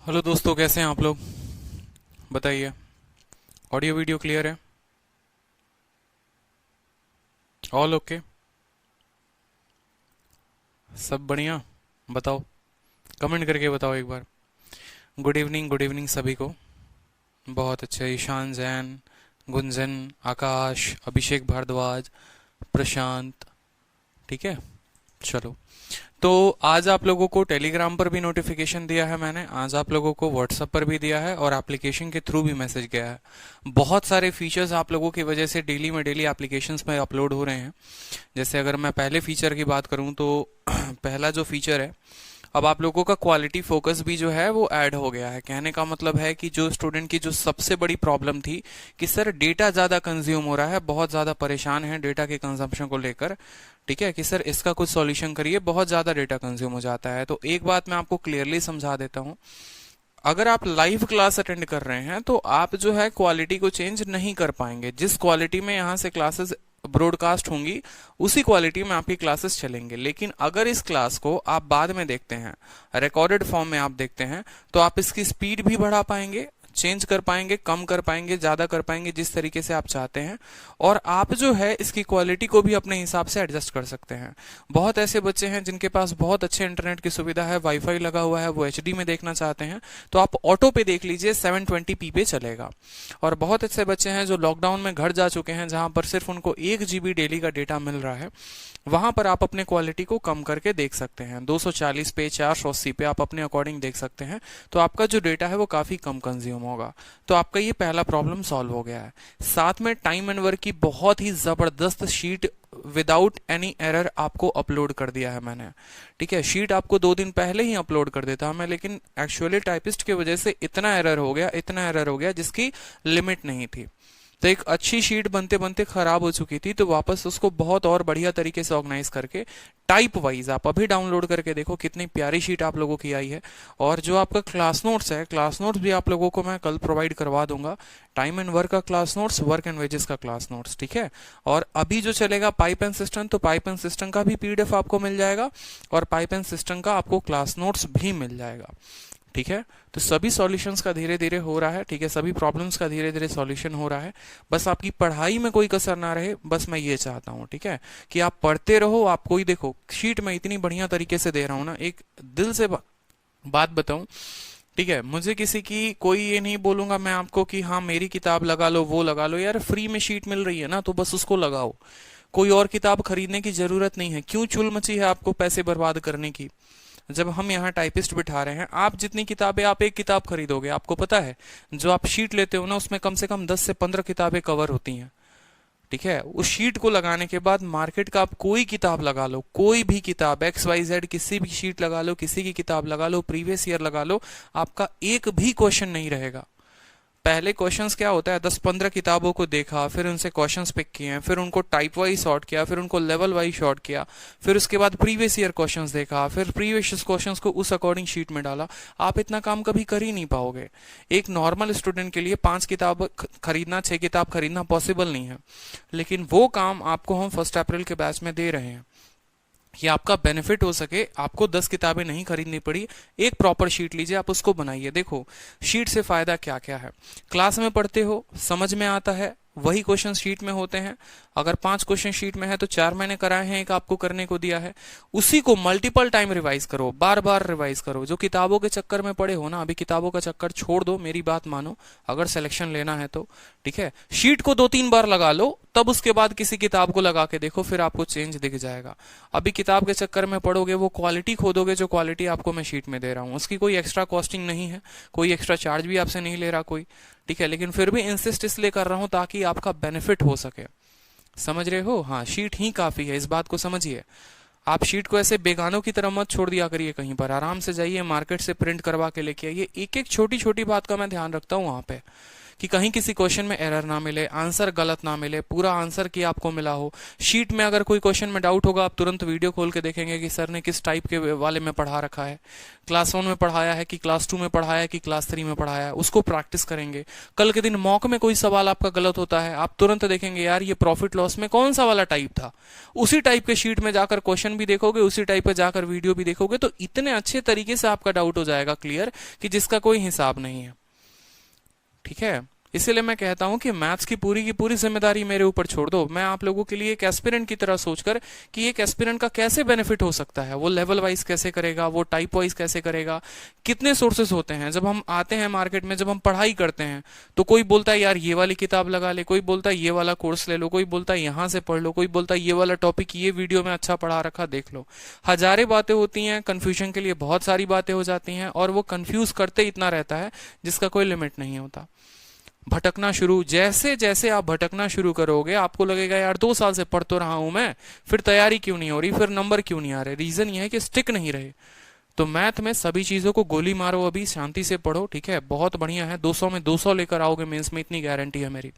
Hello दोस्तों, कैसे हैं आप लोग? बताइए। ऑडियो वीडियो क्लियर है? All okay? सब बढ़िया? बताओ, कमेंट करके बताओ एक बार। गुड इवनिंग सभी को। बहुत अच्छा। ईशान जैन, गुंजन, आकाश, अभिषेक भारद्वाज, प्रशांत। ठीक है, चलो। तो आज आप लोगों को टेलीग्राम पर भी नोटिफिकेशन दिया है मैंने, आज आप लोगों को व्हाट्सएप पर भी दिया है और एप्लीकेशन के थ्रू भी मैसेज गया है। बहुत सारे फीचर्स आप लोगों की वजह से डेली में डेली एप्लीकेशंस में अपलोड हो रहे हैं। जैसे अगर मैं पहले फीचर की बात करूं तो पहला जो फीचर है, अब आप लोगों का क्वालिटी फोकस भी जो है वो ऐड हो गया है। कहने का मतलब है कि जो स्टूडेंट की जो सबसे बड़ी प्रॉब्लम थी कि सर डेटा ज़्यादा कंज्यूम हो रहा है, बहुत ज़्यादा परेशान है डेटा के कंजम्पशन को लेकर, ठीक है, कि सर इसका कुछ सॉल्यूशन करिए, बहुत ज़्यादा डेटा कंज्यूम हो जाता है। तो एक बात मैं आपको क्लियरली समझा देता हूँ। अगर आप लाइव क्लास अटेंड कर रहे हैं तो आप जो है क्वालिटी को चेंज नहीं कर पाएंगे। जिस क्वालिटी में यहाँ से क्लासेस ब्रॉडकास्ट होंगी उसी क्वालिटी में आपकी क्लासेस चलेंगे। लेकिन अगर इस क्लास को आप बाद में देखते हैं, रिकॉर्डेड फॉर्म में आप देखते हैं, तो आप इसकी स्पीड भी बढ़ा पाएंगे, चेंज कर पाएंगे, कम कर पाएंगे, ज्यादा कर पाएंगे, जिस तरीके से आप चाहते हैं। और आप जो है इसकी क्वालिटी को भी अपने हिसाब से एडजस्ट कर सकते हैं। बहुत ऐसे बच्चे हैं जिनके पास बहुत अच्छे इंटरनेट की सुविधा है, वाईफाई लगा हुआ है, वो एचडी में देखना चाहते हैं, तो आप ऑटो पे देख लीजिए, 720p पे चलेगा। और बहुत अच्छे बच्चे हैं जो लॉकडाउन में घर जा चुके हैं, जहां पर सिर्फ उनको 1 GB डेली का डेटा मिल रहा है, वहां पर आप अपने क्वालिटी को कम करके देख सकते हैं। 240 पे, 480 पे आप अपने अकॉर्डिंग देख सकते हैं। तो आपका जो डेटा है वो काफी कम कंज्यूम होगा। तो आपका ये पहला प्रॉब्लम सॉल्व हो गया है। साथ में टाइम एंड वर्क की बहुत ही जबरदस्त शीट विदाउट एनी एरर आपको अपलोड कर दिया है मैंने। ठीक है, शीट आपको 2 दिन पहले ही अपलोड कर देता मैं, लेकिन एक्चुअली टाइपिस्ट की वजह से इतना एरर हो गया, इतना एरर हो गया जिसकी लिमिट नहीं थी। तो एक अच्छी शीट बनते बनते खराब हो चुकी थी, तो वापस उसको बहुत और बढ़िया तरीके से ऑर्गेनाइज करके टाइप वाइज आप अभी डाउनलोड करके देखो कितनी प्यारी शीट आप लोगों की आई है। और जो आपका क्लास नोट्स है, क्लास नोट्स भी आप लोगों को मैं कल प्रोवाइड करवा दूंगा। टाइम एंड वर्क का class notes, work and wages का क्लास नोट्स, ठीक है। और अभी जो चलेगा पाइप एंड सिस्टम, तो पाइप एंड सिस्टम का भी पीडीएफ आपको मिल जाएगा और पाइप एंड सिस्टम का आपको क्लास नोट्स भी मिल जाएगा। ठीक है, तो सभी सॉल्यूशंस का धीरे धीरे हो रहा है, ठीक है, सभी प्रॉब्लम्स का धीरे धीरे सॉल्यूशन हो रहा है। बस आपकी पढ़ाई में कोई कसर ना रहे, बस मैं ये चाहता हूँ, ठीक है, कि आप पढ़ते रहो। आप कोई देखो शीट में इतनी बढ़िया तरीके से दे रहा हूँ ना, एक दिल से बात बताऊं, ठीक है, मुझे किसी की कोई ये नहीं बोलूंगा मैं आपको कि हाँ मेरी किताब लगा लो, वो लगा लो। यार फ्री में शीट मिल रही है ना, तो बस उसको लगाओ। कोई और किताब खरीदने की जरूरत नहीं है। क्यों चुल मची है आपको पैसे बर्बाद करने की? जब हम यहाँ टाइपिस्ट बिठा रहे हैं, आप जितनी किताबें, आप एक किताब खरीदोगे, आपको पता है जो आप शीट लेते हो ना उसमें कम से कम 10 से 15 किताबें कवर होती हैं। ठीक है, उस शीट को लगाने के बाद मार्केट का आप कोई किताब लगा लो, कोई भी किताब XYZ, किसी भी शीट लगा लो, किसी की किताब लगा लो, प्रीवियस ईयर लगा लो, आपका एक भी क्वेश्चन नहीं रहेगा। पहले क्वेश्चंस क्या होता है, 10-15 किताबों को देखा, फिर उनसे क्वेश्चंस पिक किए हैं, फिर उनको टाइप वाइज सॉर्ट किया, फिर उनको लेवल वाइज सॉर्ट किया, फिर उसके बाद प्रीवियस ईयर क्वेश्चंस देखा, फिर प्रीवियस क्वेश्चंस को उस अकॉर्डिंग शीट में डाला। आप इतना काम कभी कर ही नहीं पाओगे। एक नॉर्मल स्टूडेंट के लिए 5 किताब खरीदना, 6 किताब खरीदना पॉसिबल नहीं है, लेकिन वो काम आपको हम 1 अप्रैल के बैच में दे रहे हैं कि आपका बेनिफिट हो सके। आपको 10 किताबें नहीं खरीदनी पड़ी, एक प्रॉपर शीट लीजिए, आप उसको बनाइए। देखो शीट से फायदा क्या क्या है। क्लास में पढ़ते हो, समझ में आता है, वही क्वेश्चन शीट में होते हैं। अगर 5 क्वेश्चन शीट में है तो 4 मैंने कराए हैं, एक आपको करने को दिया है। उसी को मल्टीपल टाइम रिवाइज करो, बार बार रिवाइज करो। जो किताबों के चक्कर में पड़े हो ना, अभी किताबों का चक्कर छोड़ दो, मेरी बात मानो, अगर सिलेक्शन लेना है तो, ठीक है, शीट को 2-3 बार लगा लो, तब उसके बाद किसी किताब को लगा के देखो, फिर आपको चेंज दिख जाएगा। अभी किताब के चक्कर में पढ़ोगे, वो क्वालिटी खोदोगे जो क्वालिटी आपको मैं शीट में दे रहा हूँ, उसकी कोई एक्स्ट्रा कॉस्टिंग नहीं है, कोई एक्स्ट्रा चार्ज भी आपसे नहीं ले रहा कोई, ठीक है। लेकिन फिर भी इंसिस्ट इसलिए कर रहा हूं ताकि आपका बेनिफिट हो सके। समझ रहे हो? हाँ, शीट ही काफी है, इस बात को समझिए। आप शीट को ऐसे बेगानों की तरह मत छोड़ दिया करिए कहीं पर। आराम से जाइए मार्केट से प्रिंट करवा के लेके आइए। एक एक छोटी छोटी बात का मैं ध्यान रखता हूँ वहां पे, कि कहीं किसी क्वेश्चन में एरर ना मिले, आंसर गलत ना मिले, पूरा आंसर की आपको मिला हो। शीट में अगर कोई क्वेश्चन में डाउट होगा, आप तुरंत वीडियो खोल के देखेंगे कि सर ने किस टाइप के वाले में पढ़ा रखा है, क्लास 1 में पढ़ाया है कि क्लास 2 में पढ़ाया है कि क्लास 3 में पढ़ाया है, उसको प्रैक्टिस करेंगे। कल के दिन मॉक में कोई सवाल आपका गलत होता है, आप तुरंत देखेंगे यार ये प्रॉफिट लॉस में कौन सा वाला टाइप था, उसी टाइप के शीट में जाकर क्वेश्चन भी देखोगे, उसी टाइप पे जाकर वीडियो भी देखोगे, तो इतने अच्छे तरीके से आपका डाउट हो जाएगा क्लियर कि जिसका कोई हिसाब नहीं है। ठीक है, इसीलिए मैं कहता हूं कि मैथ्स की पूरी जिम्मेदारी मेरे ऊपर छोड़ दो। मैं आप लोगों के लिए एक एस्पिरेंट की तरह सोचकर कि एक एस्पिरेंट का कैसे बेनिफिट हो सकता है, वो लेवल वाइज कैसे करेगा, वो टाइप वाइज कैसे करेगा, कितने सोर्सेस होते हैं। जब हम आते हैं मार्केट में, जब हम पढ़ाई करते हैं, तो कोई बोलता है यार ये वाली किताब लगा ले, कोई बोलता है ये वाला कोर्स ले लो, कोई बोलता है यहां से पढ़ लो, कोई बोलता है ये वाला टॉपिक ये वीडियो में अच्छा पढ़ा रखा देख लो। हजारे बातें होती हैं, कंफ्यूजन के लिए बहुत सारी बातें हो जाती हैं, और वो कंफ्यूज करते इतना रहता है जिसका कोई लिमिट नहीं होता। भटकना शुरू, जैसे जैसे आप भटकना शुरू करोगे आपको लगेगा यार 2 साल से पढ़ तो रहा हूं मैं, फिर तैयारी क्यों नहीं हो रही, फिर नंबर क्यों नहीं आ रहे। रीजन ये है कि स्टिक नहीं रहे। तो मैथ में सभी चीजों को गोली मारो, अभी शांति से पढ़ो। ठीक है, बहुत बढ़िया है, 200 में 200 लेकर आओगे मेंस में, इतनी गारंटी है मेरी।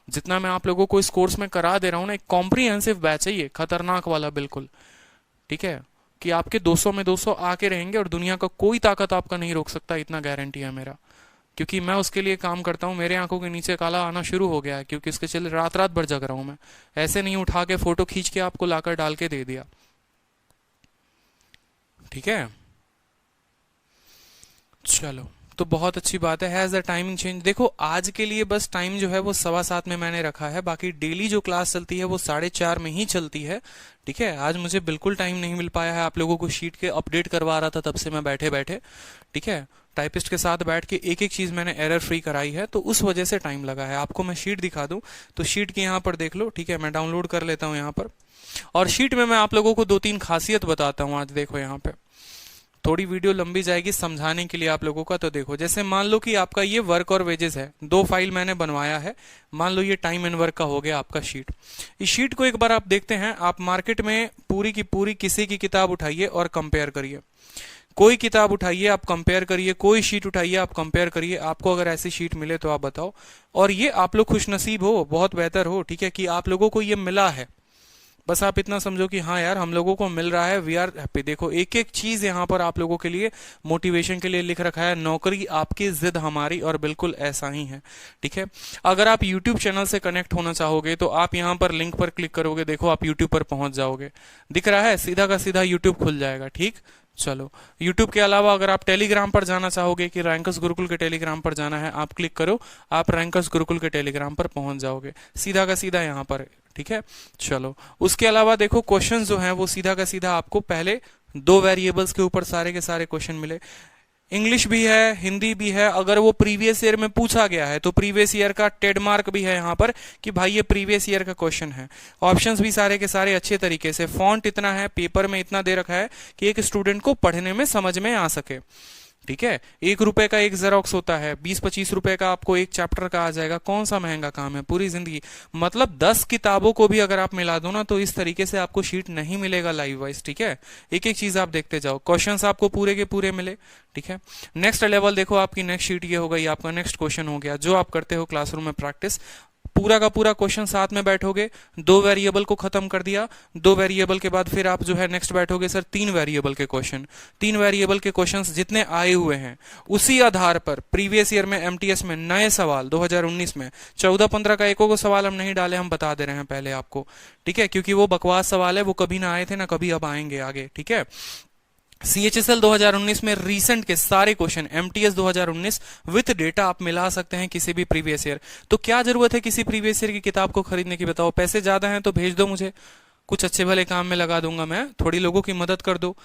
जितना मैं आप लोगों को इस कोर्स में करा दे रहा हूं ना, एक कॉम्प्रिहेंसिव बैच है ये, खतरनाक वाला बिल्कुल। ठीक है, कि आपके 200 में 200 आके रहेंगे और दुनिया का कोई ताकत आपका नहीं रोक सकता, इतना गारंटी है मेरा। क्योंकि मैं उसके लिए काम करता हूँ, मेरे आंखों के नीचे काला आना शुरू हो गया है, क्योंकि इसके चले रात रात भर जग रहा हूं मैं। ऐसे नहीं उठा के फोटो खींच के आपको लाकर डाल के दे दिया। ठीक है, चलो, तो बहुत अच्छी बात है। Has the timing change? देखो आज के लिए बस टाइम जो है वो 7:15 में मैंने रखा है, बाकी डेली जो क्लास चलती है वो 4:30 में ही चलती है। ठीक है, आज मुझे बिल्कुल टाइम नहीं मिल पाया है, आप लोगों को शीट के अपडेट करवा रहा था तब से मैं बैठे बैठे। ठीक है, टाइपिस्ट के साथ बैठ के एक एक चीज मैंने एरर फ्री कराई है, तो उस वजह से टाइम लगा है। आपको मैं शीट दिखा दूं तो शीट की यहाँ पर देख लो। ठीक है, मैं डाउनलोड कर लेता हूँ यहाँ पर, और शीट में मैं आप लोगों को 2-3 खासियत बताता हूँ आज। देखो यहाँ पे थोड़ी वीडियो लंबी जाएगी समझाने के लिए आप लोगों का। तो देखो, जैसे मान लो कि आपका ये वर्क और वेजेस है, 2 फाइल मैंने बनवाया है। मान लो ये टाइम एंड वर्क का हो गया आपका शीट। इस शीट को एक बार आप देखते हैं, आप मार्केट में पूरी की पूरी किसी की किताब उठाइए और कंपेयर करिए। कोई किताब उठाइए आप कंपेयर करिए, कोई शीट उठाइए आप कंपेयर करिए। आपको अगर ऐसी शीट मिले तो आप बताओ। और ये आप लोग खुशनसीब हो, बहुत बेहतर हो, ठीक है, कि आप लोगों को ये मिला है। बस आप इतना समझो कि हाँ यार हम लोगों को मिल रहा है, वी आर हैप्पी। देखो एक एक चीज यहाँ पर आप लोगों के लिए मोटिवेशन के लिए लिख रखा है, नौकरी आपकी जिद हमारी, और बिल्कुल ऐसा ही है। ठीक है, अगर आप YouTube चैनल से कनेक्ट होना चाहोगे तो आप यहाँ पर लिंक पर क्लिक करोगे, देखो आप YouTube पर पहुंच जाओगे, दिख रहा है, सीधा का सीधा YouTube खुल जाएगा। ठीक, चलो, YouTube के अलावा अगर आप टेलीग्राम पर जाना चाहोगे कि रैंकर्स गुरुकुल के टेलीग्राम पर जाना है, आप क्लिक करो, आप रैंकर्स गुरुकुल के टेलीग्राम पर पहुंच जाओगे, सीधा का सीधा यहाँ पर। ठीक है, चलो, उसके अलावा देखो क्वेश्चन जो हैं वो सीधा का सीधा आपको पहले 2 वेरिएबल्स के ऊपर सारे के सारे क्वेश्चन मिले। इंग्लिश भी है, हिंदी भी है। अगर वो प्रीवियस ईयर में पूछा गया है तो प्रीवियस ईयर का ट्रेडमार्क भी है यहाँ पर कि भाई ये प्रीवियस ईयर का क्वेश्चन है। ऑप्शंस भी सारे के सारे अच्छे तरीके से, फॉन्ट इतना है, पेपर में इतना दे रखा है कि एक स्टूडेंट को पढ़ने में समझ में आ सके। ठीक है, 1 रुपए का एक जेरोक्स होता है, 20-25 रुपए का आपको एक चैप्टर का आ जाएगा। कौन सा महंगा काम है पूरी जिंदगी। मतलब 10 किताबों को भी अगर आप मिला दो ना तो इस तरीके से आपको शीट नहीं मिलेगा लाइव वाइज। ठीक है, एक एक चीज आप देखते जाओ, क्वेश्चंस आपको पूरे के पूरे मिले। ठीक है, नेक्स्ट लेवल देखो, आपकी नेक्स्ट शीट ये हो गई, आपका नेक्स्ट क्वेश्चन हो गया जो आप करते हो क्लासरूम में प्रैक्टिस। पूरा का पूरा क्वेश्चन साथ में बैठोगे, 2 वेरिएबल को खत्म कर दिया, 2 वेरिएबल के बाद फिर आप जो है नेक्स्ट बैठोगे सर 3 वेरिएबल के क्वेश्चन। 3 वेरिएबल के क्वेश्चंस जितने आए हुए हैं उसी आधार पर प्रीवियस ईयर में एमटीएस में नए सवाल 2019 में 14-15 का एको को सवाल हम नहीं डाले, हम बता दे रहे हैं पहले आपको। ठीक है, क्योंकि वो बकवास सवाल है, वो कभी ना आए थे ना कभी अब आएंगे आगे। ठीक है, CHSL 2019 में रीसेंट के सारे क्वेश्चन MTS 2019 विथ डेटा आप मिला सकते हैं किसी भी प्रीवियस ईयर। तो क्या जरूरत है किसी प्रीवियस ईयर की किताब को खरीदने की, बताओ। पैसे ज्यादा हैं तो भेज दो मुझे, कुछ अच्छे भले काम में लगा दूंगा मैं, थोड़ी लोगों की मदद कर दो।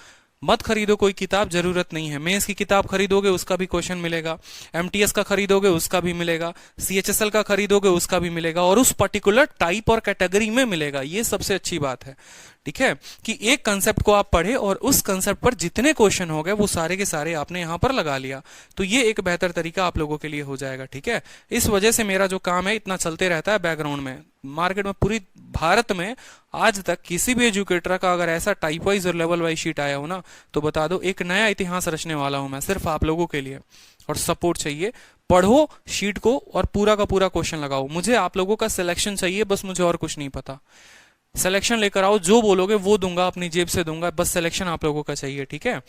मत खरीदो कोई किताब, जरूरत नहीं है। मेंस की किताब खरीदोगे उसका भी क्वेश्चन मिलेगा, MTS का खरीदोगे उसका भी मिलेगा, CHSL का खरीदोगे उसका भी मिलेगा, और उस पर्टिकुलर टाइप और कैटेगरी में मिलेगा। ये सबसे अच्छी बात है। ठीक है, कि एक कंसेप्ट को आप पढ़े और उस कंसेप्ट पर जितने क्वेश्चन हो गए वो सारे के सारे आपने यहां पर लगा लिया, तो ये एक बेहतर तरीका आप लोगों के लिए हो जाएगा। ठीक है, इस वजह से मेरा जो काम है इतना चलते रहता है बैकग्राउंड में। मार्केट में पूरी भारत में आज तक किसी भी एजुकेटर का अगर ऐसा टाइप वाइज और लेवल वाइज शीट आया हो ना तो बता दो, एक नया इतिहास रचने वाला हूं मैं सिर्फ आप लोगों के लिए। और सपोर्ट चाहिए, पढ़ो शीट को और पूरा का पूरा क्वेश्चन लगाओ। मुझे आप लोगों का सिलेक्शन चाहिए, बस मुझे और कुछ नहीं पता। सिलेक्शन लेकर आओ, जो बोलोगे वो दूंगा, अपनी जेब से दूंगा, बस सिलेक्शन आप लोगों का चाहिए, ठीक है।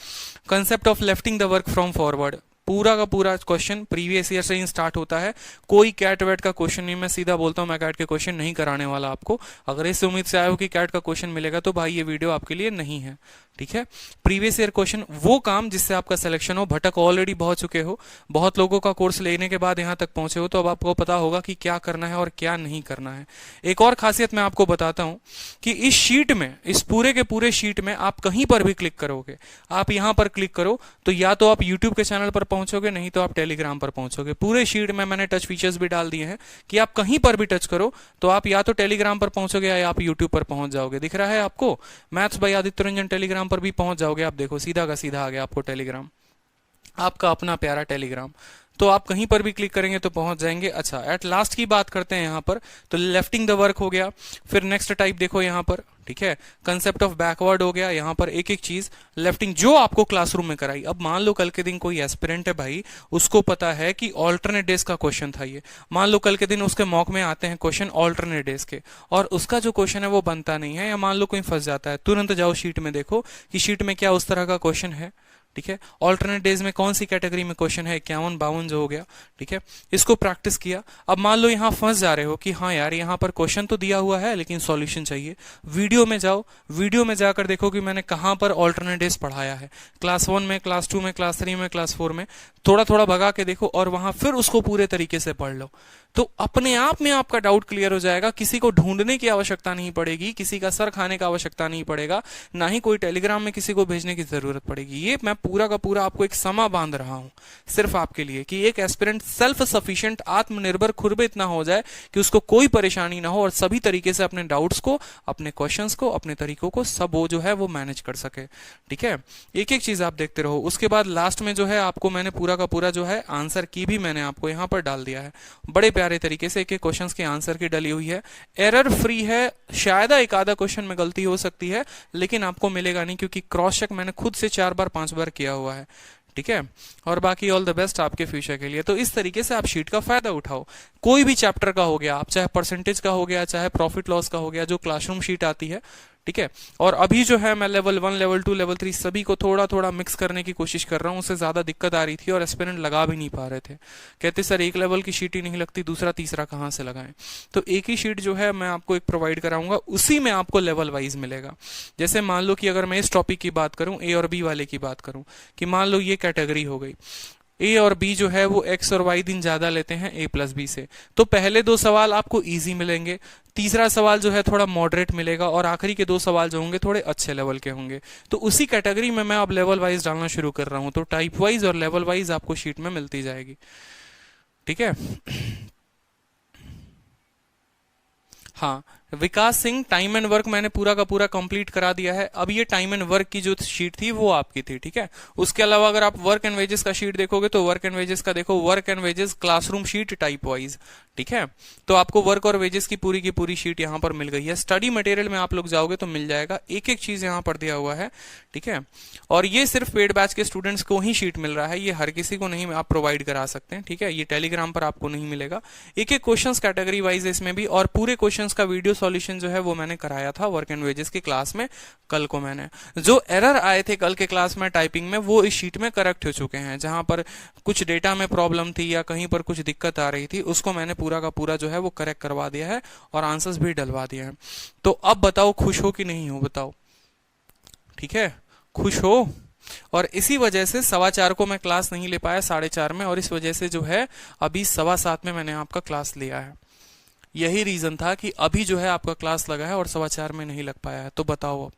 Concept of lifting the work from forward, पूरा का पूरा क्वेश्चन प्रीवियस ईयर से ही स्टार्ट होता है। कोई कैट वैट का क्वेश्चन नहीं, मैं सीधा बोलता हूं, मैं कैट के क्वेश्चन नहीं कराने वाला आपको। अगर इस उम्मीद से आए हो कि कैट का क्वेश्चन मिलेगा तो भाई ये वीडियो आपके लिए नहीं है, ठीक है। प्रीवियस ईयर क्वेश्चन, वो काम जिससे आपका सिलेक्शन हो। भटक ऑलरेडी बहुत चुके हो, बहुत लोगों का कोर्स लेने के बाद यहां तक पहुंचे हो, तो अब आपको पता होगा कि क्या करना है और क्या नहीं करना है। एक और खासियत मैं आपको बताता हूं कि इस शीट में, इस पूरे के पूरे शीट में आप कहीं पर भी क्लिक करोगे, आप यहां पर क्लिक करो तो या तो आप यूट्यूब के चैनल पर पहुंचोगे, नहीं तो आप टेलीग्राम पर पहुंचोगे। पूरे शीट में मैंने टच फीचर्स भी डाल दिए हैं कि आप कहीं पर भी टच करो तो आप या तो टेलीग्राम पर पहुंचोगे या आप यूट्यूब पर पहुंच जाओगे। दिख रहा है आपको, maths by Aditya Ranjan Telegram पर भी पहुंच जाओगे। आप देखो सीधा का सीधा आ गया आपको टेलीग्राम, आपका अपना प्यारा टेलीग्राम। तो आप कहीं पर भी क्लिक करेंगे तो पहुंच जाएंगे। अच्छा, एट लास्ट की बात करते हैं यहां पर, तो लेफ्टिंग द वर्क हो गया। फिर नेक्स्ट टाइप देखो यहां पर, ठीक है, कंसेप्ट ऑफ बैकवर्ड हो गया। यहां पर एक एक चीज लेफ्टिंग जो आपको क्लासरूम में कराई। अब मान लो कल के दिन कोई एस्पिरेंट है भाई, उसको पता है कि ऑल्टरनेट डेज का क्वेश्चन था ये, मान लो कल के दिन उसके मॉक में आते हैं क्वेश्चन ऑल्टरनेट डेज के, और उसका जो क्वेश्चन है वो बनता नहीं है, या मान लो कोई फंस जाता है, तुरंत जाओ शीट में देखो कि शीट में क्या उस तरह का क्वेश्चन है, ठीक है। ऑल्टरनेट डेज में कौन सी कैटेगरी में क्वेश्चन है, 51 52 जो हो गया, ठीक है। इसको प्रैक्टिस किया। अब मान लो यहां फंस जा रहे हो कि हाँ यार यहां पर क्वेश्चन तो दिया हुआ है लेकिन सॉल्यूशन चाहिए, वीडियो में जाओ, वीडियो में जाकर देखो कि मैंने कहां पर ऑल्टरनेट डेज पढ़ाया है, क्लास 1 में, क्लास 2 में, क्लास 3 में, क्लास 4 में, थोड़ा थोड़ा भगा के देखो और वहां फिर उसको पूरे तरीके से पढ़ लो। तो अपने आप में आपका डाउट क्लियर हो जाएगा, किसी को ढूंढने की आवश्यकता नहीं पड़ेगी, किसी का सर खाने का आवश्यकता नहीं पड़ेगा, ना ही कोई टेलीग्राम में किसी को भेजने की जरूरत पड़ेगी। ये मैं पूरा का पूरा आपको एक समा बांध रहा हूं सिर्फ आपके लिए कि एक एस्पिरेंट सेल्फ सफिशिएंट, आत्मनिर्भर खुद पे इतना हो जाए कि उसको कोई परेशानी ना हो और सभी तरीके से अपने डाउट्स को, अपने क्वेश्चंस को, अपने तरीकों को सब वो जो है वो मैनेज कर सके, ठीक है। एक एक चीज आप देखते रहो। उसके बाद लास्ट में जो है आपको मैंने पूरा का पूरा जो है आंसर की भी मैंने आपको यहां पर डाल दिया है, बड़े प्यारे तरीके से एक एक क्वेश्चंस के आंसर की डली हुई है। एरर फ्री है, शायद एक आधा क्वेश्चन में गलती हो सकती है लेकिन आपको मिलेगा नहीं, क्योंकि क्रॉस चेक मैंने खुद से 4 बार 5 बार किया हुआ है, ठीक है। और बाकी ऑल द बेस्ट आपके फ्यूचर के लिए। तो इस तरीके से आप शीट का फायदा उठाओ। कोई भी चैप्टर का हो गया, आप चाहे परसेंटेज का हो गया, चाहे प्रॉफिट लॉस का हो गया, जो क्लासरूम शीट आती है, ठीक है। और अभी जो है मैं लेवल 1, लेवल 2, लेवल 3 सभी को थोड़ा थोड़ा मिक्स करने की कोशिश कर रहा हूं। उससे ज्यादा दिक्कत आ रही थी और एस्पिरेंट लगा भी नहीं पा रहे थे, कहते सर एक लेवल की शीट ही नहीं लगती, दूसरा तीसरा कहां से लगाएं। तो एक ही शीट जो है मैं आपको एक प्रोवाइड कराऊंगा, उसी में आपको लेवल वाइज मिलेगा। जैसे मान लो कि अगर मैं इस टॉपिक की बात करूं, ए और बी वाले की बात करूं, कि मान लो ये कैटेगरी हो गई, ए और बी जो है वो एक्स और वाई दिन ज्यादा लेते हैं ए प्लस बी से, तो पहले 2 सवाल आपको इजी मिलेंगे, तीसरा सवाल जो है थोड़ा मॉडरेट मिलेगा और आखिरी के 2 सवाल जो होंगे थोड़े अच्छे लेवल के होंगे। तो उसी कैटेगरी में मैं अब लेवल वाइज डालना शुरू कर रहा हूं, तो टाइप वाइज और लेवल वाइज आपको शीट में मिलती जाएगी, ठीक है। हाँ, विकास सिंह, टाइम एंड वर्क मैंने पूरा का पूरा कंप्लीट करा दिया है। अब ये टाइम एंड वर्क की जो शीट थी वो आपकी थी, ठीक है। उसके अलावा अगर आप वर्क एंड वेजेस का शीट देखोगे तो वर्क एंड वेजेस का देखो, work and wages classroom sheet type wise, ठीक है। तो आपको वर्क और वेजेस की पूरी शीट यहां पर मिल गई है। स्टडी मटेरियल में आप लोग जाओगे तो मिल जाएगा, एक एक चीज यहां पर दिया हुआ है, ठीक है। और ये सिर्फ पेड बैच के स्टूडेंट्स को ही शीट मिल रहा है, ये हर किसी को नहीं आप प्रोवाइड करा सकते हैं, ठीक है। ये टेलीग्राम पर आपको नहीं मिलेगा। एक एक क्वेश्चन कैटेगरी वाइज इसमें भी, और पूरे क्वेश्चन का वीडियो सॉल्यूशन जो है वो मैंने कराया था वर्क एंड वेजेस की क्लास में कल को। मैंने जो एरर आए थे कल के क्लास में टाइपिंग में वो इस शीट में करेक्ट हो चुके हैं। जहां पर कुछ डेटा में प्रॉब्लम थी या कहीं पर कुछ दिक्कत आ रही थी, उसको मैंने पूरा का पूरा जो है वो करेक्ट करवा दिया है और आंसर्स भी डलवा दिए हैं। तो अब बताओ खुश हो कि नहीं हो, बताओ, ठीक है, खुश हो। और इसी वजह से 4:15 को मैं क्लास नहीं ले पाया, 4:30 में, और इस वजह से जो है अभी 7:15 में मैंने आपका क्लास लिया है। यही रीजन था कि अभी जो है आपका क्लास लगा है और 4:15 में नहीं लग पाया है। तो बताओ अब।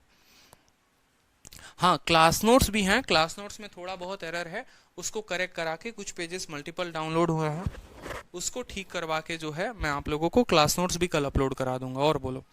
हाँ, क्लास नोट्स भी हैं, क्लास नोट्स में थोड़ा बहुत एरर है, उसको करेक्ट करा के, कुछ पेजेस मल्टीपल डाउनलोड हुए हैं, उसको ठीक करवा के जो है मैं आप लोगों को क्लास नोट्स भी कल अपलोड करा दूंगा। और बोलो,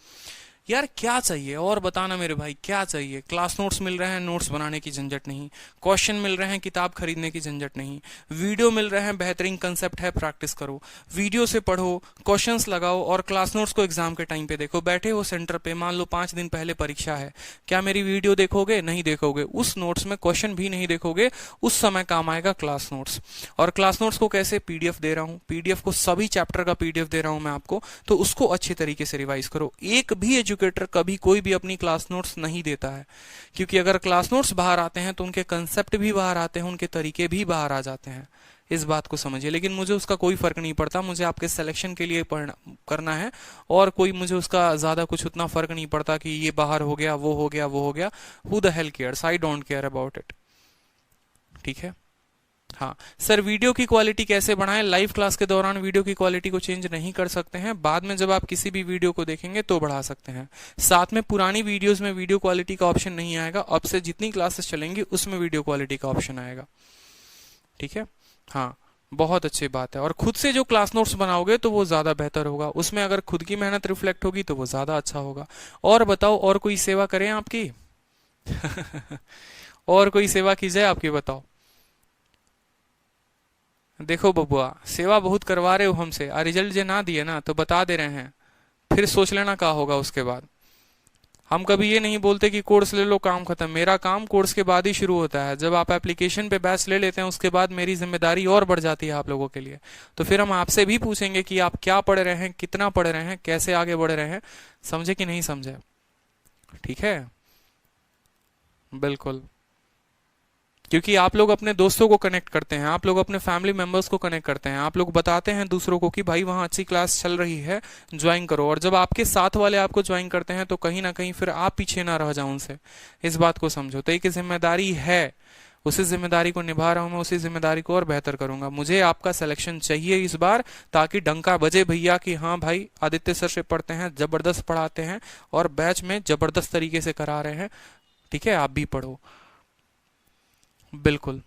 यार क्या चाहिए और बताना मेरे भाई, क्या चाहिए? क्लास नोट्स मिल रहे हैं, नोट्स बनाने की झंझट नहीं। क्वेश्चन मिल रहे हैं, किताब खरीदने की झंझट नहीं। वीडियो मिल रहे हैं, बेहतरीन कंसेप्ट है, प्रैक्टिस करो, वीडियो से पढ़ो, क्वेश्चंस लगाओ और क्लास नोट्स को एग्जाम के टाइम पे देखो। बैठे हो सेंटर पे, मान लो 5 दिन पहले परीक्षा है, क्या मेरी वीडियो देखोगे? नहीं देखोगे। उस नोट्स में क्वेश्चन भी नहीं देखोगे, उस समय काम आएगा क्लास नोट्स। और क्लास नोट्स को कैसे? पीडीएफ दे रहा हूं, पीडीएफ को सभी चैप्टर का पीडीएफ दे रहा हूं मैं आपको, तो उसको अच्छे तरीके से रिवाइज करो। एक भी एजुकेटर कभी कोई भी अपनी क्लास नोट्स नहीं देता है, क्योंकि अगर क्लास नोट्स बाहर आते हैं तो उनके कंसेप्ट भी बाहर आते हैं, उनके तरीके भी बाहर आ जाते हैं। इस बात को समझिए। लेकिन मुझे उसका कोई फर्क नहीं पड़ता, मुझे आपके सिलेक्शन के लिए पढ़ना करना है, और कोई मुझे उसका ज्यादा कुछ उतना फर्क नहीं पड़ता कि ये बाहर हो गया, वो हो गया, वो हो गया। Who the hell cares, I don't care about it. ठीक है। हाँ सर, वीडियो की क्वालिटी कैसे बढ़ाएं? लाइव क्लास के दौरान वीडियो की क्वालिटी को चेंज नहीं कर सकते हैं, बाद में जब आप किसी भी वीडियो को देखेंगे तो बढ़ा सकते हैं। साथ में पुरानी वीडियोस में वीडियो क्वालिटी का ऑप्शन नहीं आएगा, अब से जितनी क्लासेस चलेंगी उसमें वीडियो क्वालिटी का ऑप्शन आएगा। ठीक है। हाँ, बहुत अच्छी बात है। और खुद से जो क्लास नोट्स बनाओगे तो वो ज्यादा बेहतर होगा, उसमें अगर खुद की मेहनत रिफ्लेक्ट होगी तो वो ज्यादा अच्छा होगा। और बताओ, और कोई सेवा करें आपकी? और कोई सेवा की जाए आपकी, बताओ। देखो बबुआ, सेवा बहुत करवा रहे हो हमसे, और रिजल्ट जो ना दिए ना तो बता दे रहे हैं, फिर सोच लेना क्या होगा उसके बाद। हम कभी ये नहीं बोलते कि कोर्स ले लो काम खत्म। मेरा काम कोर्स के बाद ही शुरू होता है। जब आप एप्लीकेशन पे बैच ले लेते हैं उसके बाद मेरी जिम्मेदारी और बढ़ जाती है आप लोगों के लिए। तो फिर हम आपसे भी पूछेंगे कि आप क्या पढ़ रहे हैं, कितना पढ़ रहे हैं, कैसे आगे बढ़ रहे हैं। समझे कि नहीं समझे? ठीक है, बिल्कुल। क्योंकि आप लोग अपने दोस्तों को कनेक्ट करते हैं, आप लोग अपने फैमिली मेंबर्स को कनेक्ट करते हैं, आप लोग बताते हैं दूसरों को कि भाई वहां अच्छी क्लास चल रही है, ज्वाइन करो। और जब आपके साथ वाले आपको ज्वाइन करते हैं तो कहीं ना कहीं फिर आप पीछे ना रह जाओ उनसे। इस बात को समझो। तो एक जिम्मेदारी है, उसी जिम्मेदारी को निभा रहा हूं मैं, उसी जिम्मेदारी को और बेहतर करूंगा। मुझे आपका सिलेक्शन चाहिए इस बार, ताकि डंका बजे भैया कि हाँ भाई आदित्य सर से पढ़ते हैं, जबरदस्त पढ़ाते हैं और बैच में जबरदस्त तरीके से करा रहे हैं। ठीक है, आप भी पढ़ो। बिल्कुल।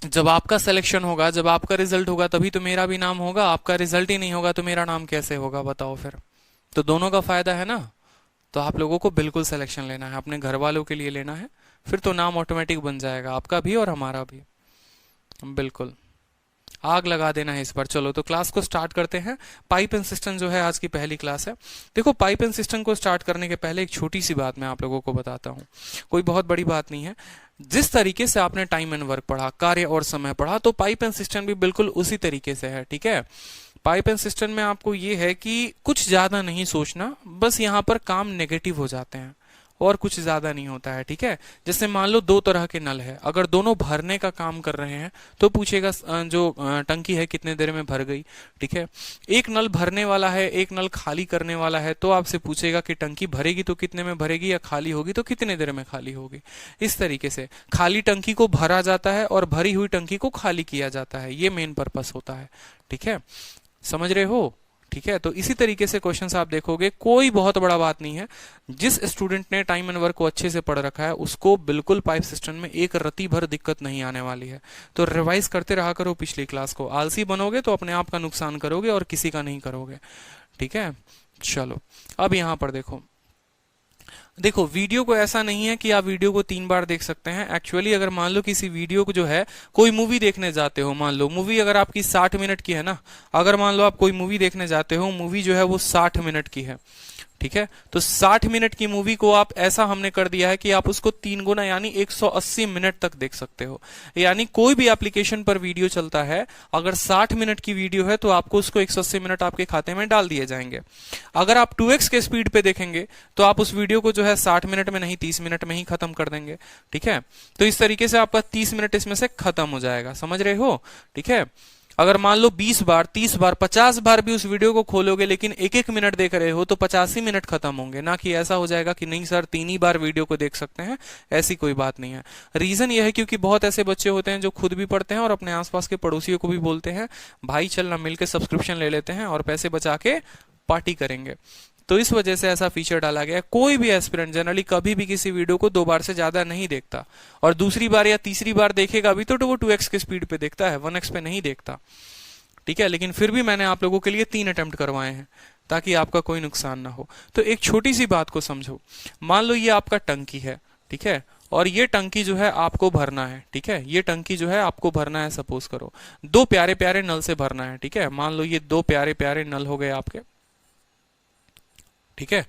जब आपका सिलेक्शन होगा, जब आपका रिजल्ट होगा, तभी तो मेरा भी नाम होगा। आपका रिजल्ट ही नहीं होगा तो मेरा नाम कैसे होगा, बताओ फिर। तो दोनों का फायदा है ना। तो आप लोगों को बिल्कुल सिलेक्शन लेना है, अपने घर वालों के लिए लेना है, फिर तो नाम ऑटोमेटिक बन जाएगा आपका भी और हमारा भी। बिल्कुल, आग लगा देना है इस बार। चलो तो क्लास को स्टार्ट करते हैं। पाइप एंड सिस्टम जो है आज की पहली क्लास है। देखो, पाइप एंड सिस्टम को स्टार्ट करने के पहले एक छोटी सी बात मैं आप लोगों को बताता हूँ, कोई बहुत बड़ी बात नहीं है। जिस तरीके से आपने टाइम एंड वर्क पढ़ा, कार्य और समय पढ़ा, तो पाइप एंड सिस्टम भी बिल्कुल उसी तरीके से है। ठीक है। पाइप एंड सिस्टम में आपको ये है कि कुछ ज्यादा नहीं सोचना, बस यहाँ पर काम नेगेटिव हो जाते हैं और कुछ ज्यादा नहीं होता है। ठीक है। जैसे मान लो दो तरह के नल है, अगर दोनों भरने का काम कर रहे हैं तो पूछेगा जो टंकी है कितने देर में भर गई। ठीक है। एक नल भरने वाला है, एक नल खाली करने वाला है, तो आपसे पूछेगा कि टंकी भरेगी तो कितने में भरेगी, या खाली होगी तो कितने देर में खाली होगी। इस तरीके से खाली टंकी को भरा जाता है और भरी हुई टंकी को खाली किया जाता है, ये मेन पर्पस होता है। ठीक है, समझ रहे हो? ठीक है। तो इसी तरीके से क्वेश्चंस आप देखोगे, कोई बहुत बड़ा बात नहीं है। जिस स्टूडेंट ने टाइम एंड वर्क को अच्छे से पढ़ रखा है उसको बिल्कुल पाइप सिस्टम में एक रत्ती भर दिक्कत नहीं आने वाली है। तो रिवाइज करते रहा करो पिछली क्लास को। आलसी बनोगे तो अपने आप का नुकसान करोगे और किसी का नहीं करोगे। ठीक है। चलो अब यहां पर देखो, देखो वीडियो को ऐसा नहीं है कि आप वीडियो को 3 बार देख सकते हैं। एक्चुअली अगर मान लो किसी वीडियो को जो है, कोई मूवी देखने जाते हो, मान लो मूवी अगर आपकी 60 मिनट की है ना, अगर मान लो आप कोई मूवी देखने जाते हो, मूवी जो है वो 60 मिनट की है। ठीक है। तो 60 मिनट की मूवी को आप ऐसा हमने कर दिया है कि आप उसको 3 गुना यानी 180 मिनट तक देख सकते हो। यानी कोई भी एप्लीकेशन पर वीडियो चलता है, अगर 60 मिनट की वीडियो है तो आपको उसको 180 मिनट आपके खाते में डाल दिए जाएंगे। अगर आप 2x के स्पीड पे देखेंगे तो आप उस वीडियो को जो है 60 मिनट में नहीं 30 मिनट में ही खत्म कर देंगे। ठीक है। तो इस तरीके से आपका 30 मिनट इसमें से खत्म हो जाएगा। समझ रहे हो? ठीक है। अगर मान लो 20 बार, 30 बार, 50 बार भी उस वीडियो को खोलोगे लेकिन 1-1 मिनट देख रहे हो तो 85 मिनट खत्म होंगे। ना कि ऐसा हो जाएगा कि नहीं सर 3 ही बार वीडियो को देख सकते हैं, ऐसी कोई बात नहीं है। रीजन यह है क्योंकि बहुत ऐसे बच्चे होते हैं जो खुद भी पढ़ते हैं और अपने आसपास के पड़ोसियों को भी बोलते हैं भाई चल ना मिलकर सब्सक्रिप्शन ले लेते हैं और पैसे बचा के पार्टी करेंगे। तो इस वजह से ऐसा फीचर डाला गया है। कोई भी एस्पिरेंट जनरली कभी भी किसी वीडियो को 2 बार से ज्यादा नहीं देखता, और दूसरी बार या तीसरी बार देखेगा भी तो वो 2x की स्पीड पे देखता है, 1x पे नहीं देखता। ठीक है। लेकिन फिर भी मैंने आप लोगों के लिए 3 अटेम्प्ट करवाए हैं। ताकि आपका कोई नुकसान ना हो। तो एक छोटी सी बात को समझो, मान लो ये आपका टंकी है, ठीक है, और ये टंकी जो है आपको भरना है, ठीक है, ये टंकी जो है आपको भरना है, सपोज करो दो प्यारे प्यारे नल से भरना है, ठीक है, मान लो ये दो प्यारे प्यारे नल हो गए आपके, ठीक है।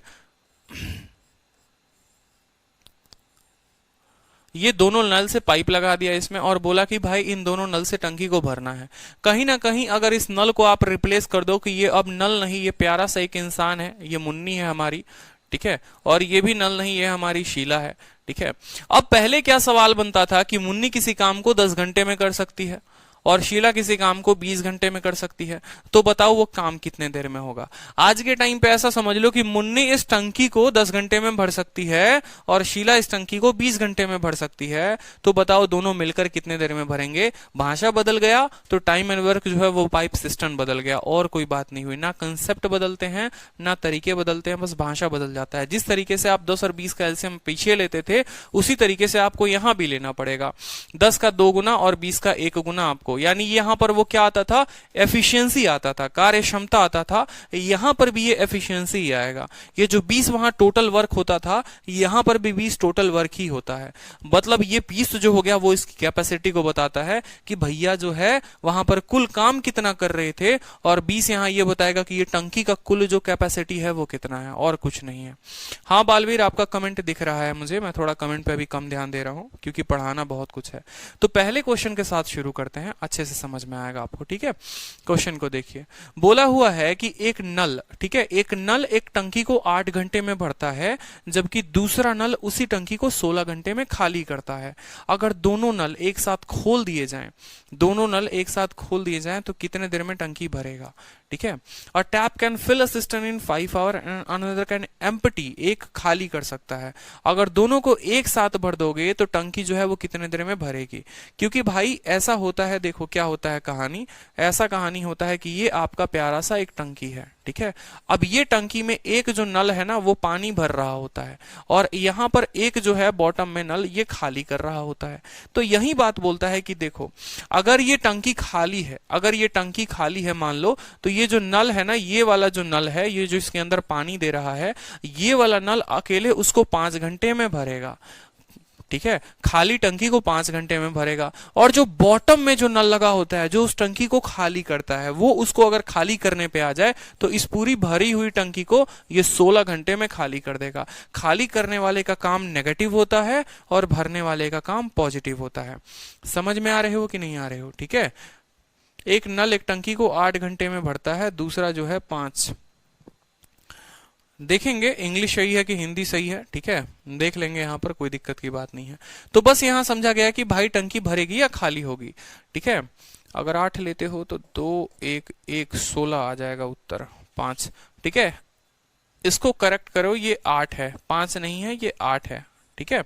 ये दोनों नल से पाइप लगा दिया इसमें और बोला कि भाई इन दोनों नल से टंकी को भरना है। कहीं ना कहीं अगर इस नल को आप रिप्लेस कर दो कि ये अब नल नहीं, ये प्यारा सा एक इंसान है, ये मुन्नी है हमारी, ठीक है, और ये भी नल नहीं, ये हमारी शीला है, ठीक है। अब पहले क्या सवाल बनता था कि मुन्नी किसी काम को 10 घंटे में कर सकती है और शीला किसी काम को 20 घंटे में कर सकती है, तो बताओ वो काम कितने देर में होगा। आज के टाइम पे ऐसा समझ लो कि मुन्नी इस टंकी को 10 घंटे में भर सकती है और शीला इस टंकी को 20 घंटे में भर सकती है, तो बताओ दोनों मिलकर कितने देर में भरेंगे। भाषा बदल गया तो टाइम एंड वर्क जो है वो पाइप सिस्टम बदल गया, और कोई बात नहीं हुई। ना कंसेप्ट बदलते हैं ना तरीके बदलते हैं, बस भाषा बदल जाता है। जिस तरीके से आप 10 और 20 का एलसीएम पीछे लेते थे उसी तरीके से आपको यहां भी लेना पड़ेगा। 10 का 2 गुना और 20 का 1 गुना आपको, यानी यहां पर वो क्या आता था, एफिशिएंसी आता था, कार्य क्षमता आता था, यहां पर भी ये एफिशिएंसी ही आएगा। ये जो 20 वहां टोटल वर्क होता था, यहां पर भी 20 टोटल वर्क ही होता है। मतलब ये 20 जो हो गया वो इसकी कैपेसिटी को बताता है कि भैया जो है वहां पर कुल काम कितना कर रहे थे, और 20 यहां ये बताएगा कि ये टंकी का कुल जो कैपेसिटी है वो कितना है, और कुछ नहीं है। हाँ बालवीर, आपका कमेंट दिख रहा है मुझे, मैं थोड़ा कमेंट पे अभी कम ध्यान दे रहा हूं क्योंकि पढ़ाना बहुत कुछ है। तो पहले क्वेश्चन के साथ शुरू करते हैं, अच्छे से समझ में आएगा आपको, ठीक है। क्वेश्चन को देखिए, बोला हुआ है कि एक नल, ठीक है, एक नल एक टंकी को 8 घंटे में भरता है, जबकि दूसरा नल उसी टंकी को 16 घंटे में खाली करता है। अगर दोनों नल एक साथ खोल दिए जाएं, दोनों नल एक साथ खोल दिए जाएं तो कितने देर में टंकी भरेगा, ठीक है। और tap can fill a system in 5 hour and another can empty, एक खाली कर सकता है। अगर दोनों को एक साथ भर दोगे तो टंकी जो है वो कितने देर में भरेगी। क्योंकि भाई ऐसा होता है, देखो क्या होता है कहानी, ऐसा कहानी होता है कि ये आपका प्यारा सा एक टंकी है, ठीक है। अब ये टंकी में एक जो नल है ना वो पानी भर रहा होता है, और यहां पर एक जो है बॉटम में नल ये खाली कर रहा होता है। तो यही बात बोलता है कि देखो अगर ये टंकी खाली है, अगर ये टंकी खाली है मान लो, तो ये जो नल है ना, ये वाला जो नल है, ये जो इसके अंदर पानी दे रहा है, ये वाला नल अकेले उसको 5 घंटे में भरेगा, ठीक है, खाली टंकी को 5 घंटे में भरेगा। और जो बॉटम में जो नल लगा होता है जो उस टंकी को खाली करता है, वो उसको अगर खाली करने पे आ जाए तो इस पूरी भरी हुई टंकी को ये 16 घंटे में खाली कर देगा। खाली करने वाले का काम नेगेटिव होता है और भरने वाले का काम पॉजिटिव होता है। समझ में आ रहे हो कि नहीं आ रहे हो, ठीक है। एक नल एक टंकी को 8 घंटे में भरता है, दूसरा जो है 5। देखेंगे इंग्लिश सही है कि हिंदी सही है, ठीक है, देख लेंगे, यहां पर कोई दिक्कत की बात नहीं है। तो बस यहां समझा गया कि भाई टंकी भरेगी या खाली होगी, ठीक है। अगर 8 लेते हो तो 2 1 1 16 आ जाएगा उत्तर, 5, ठीक है। इसको करेक्ट करो, ये 8 है, 5 नहीं है, ये 8 है, ठीक है।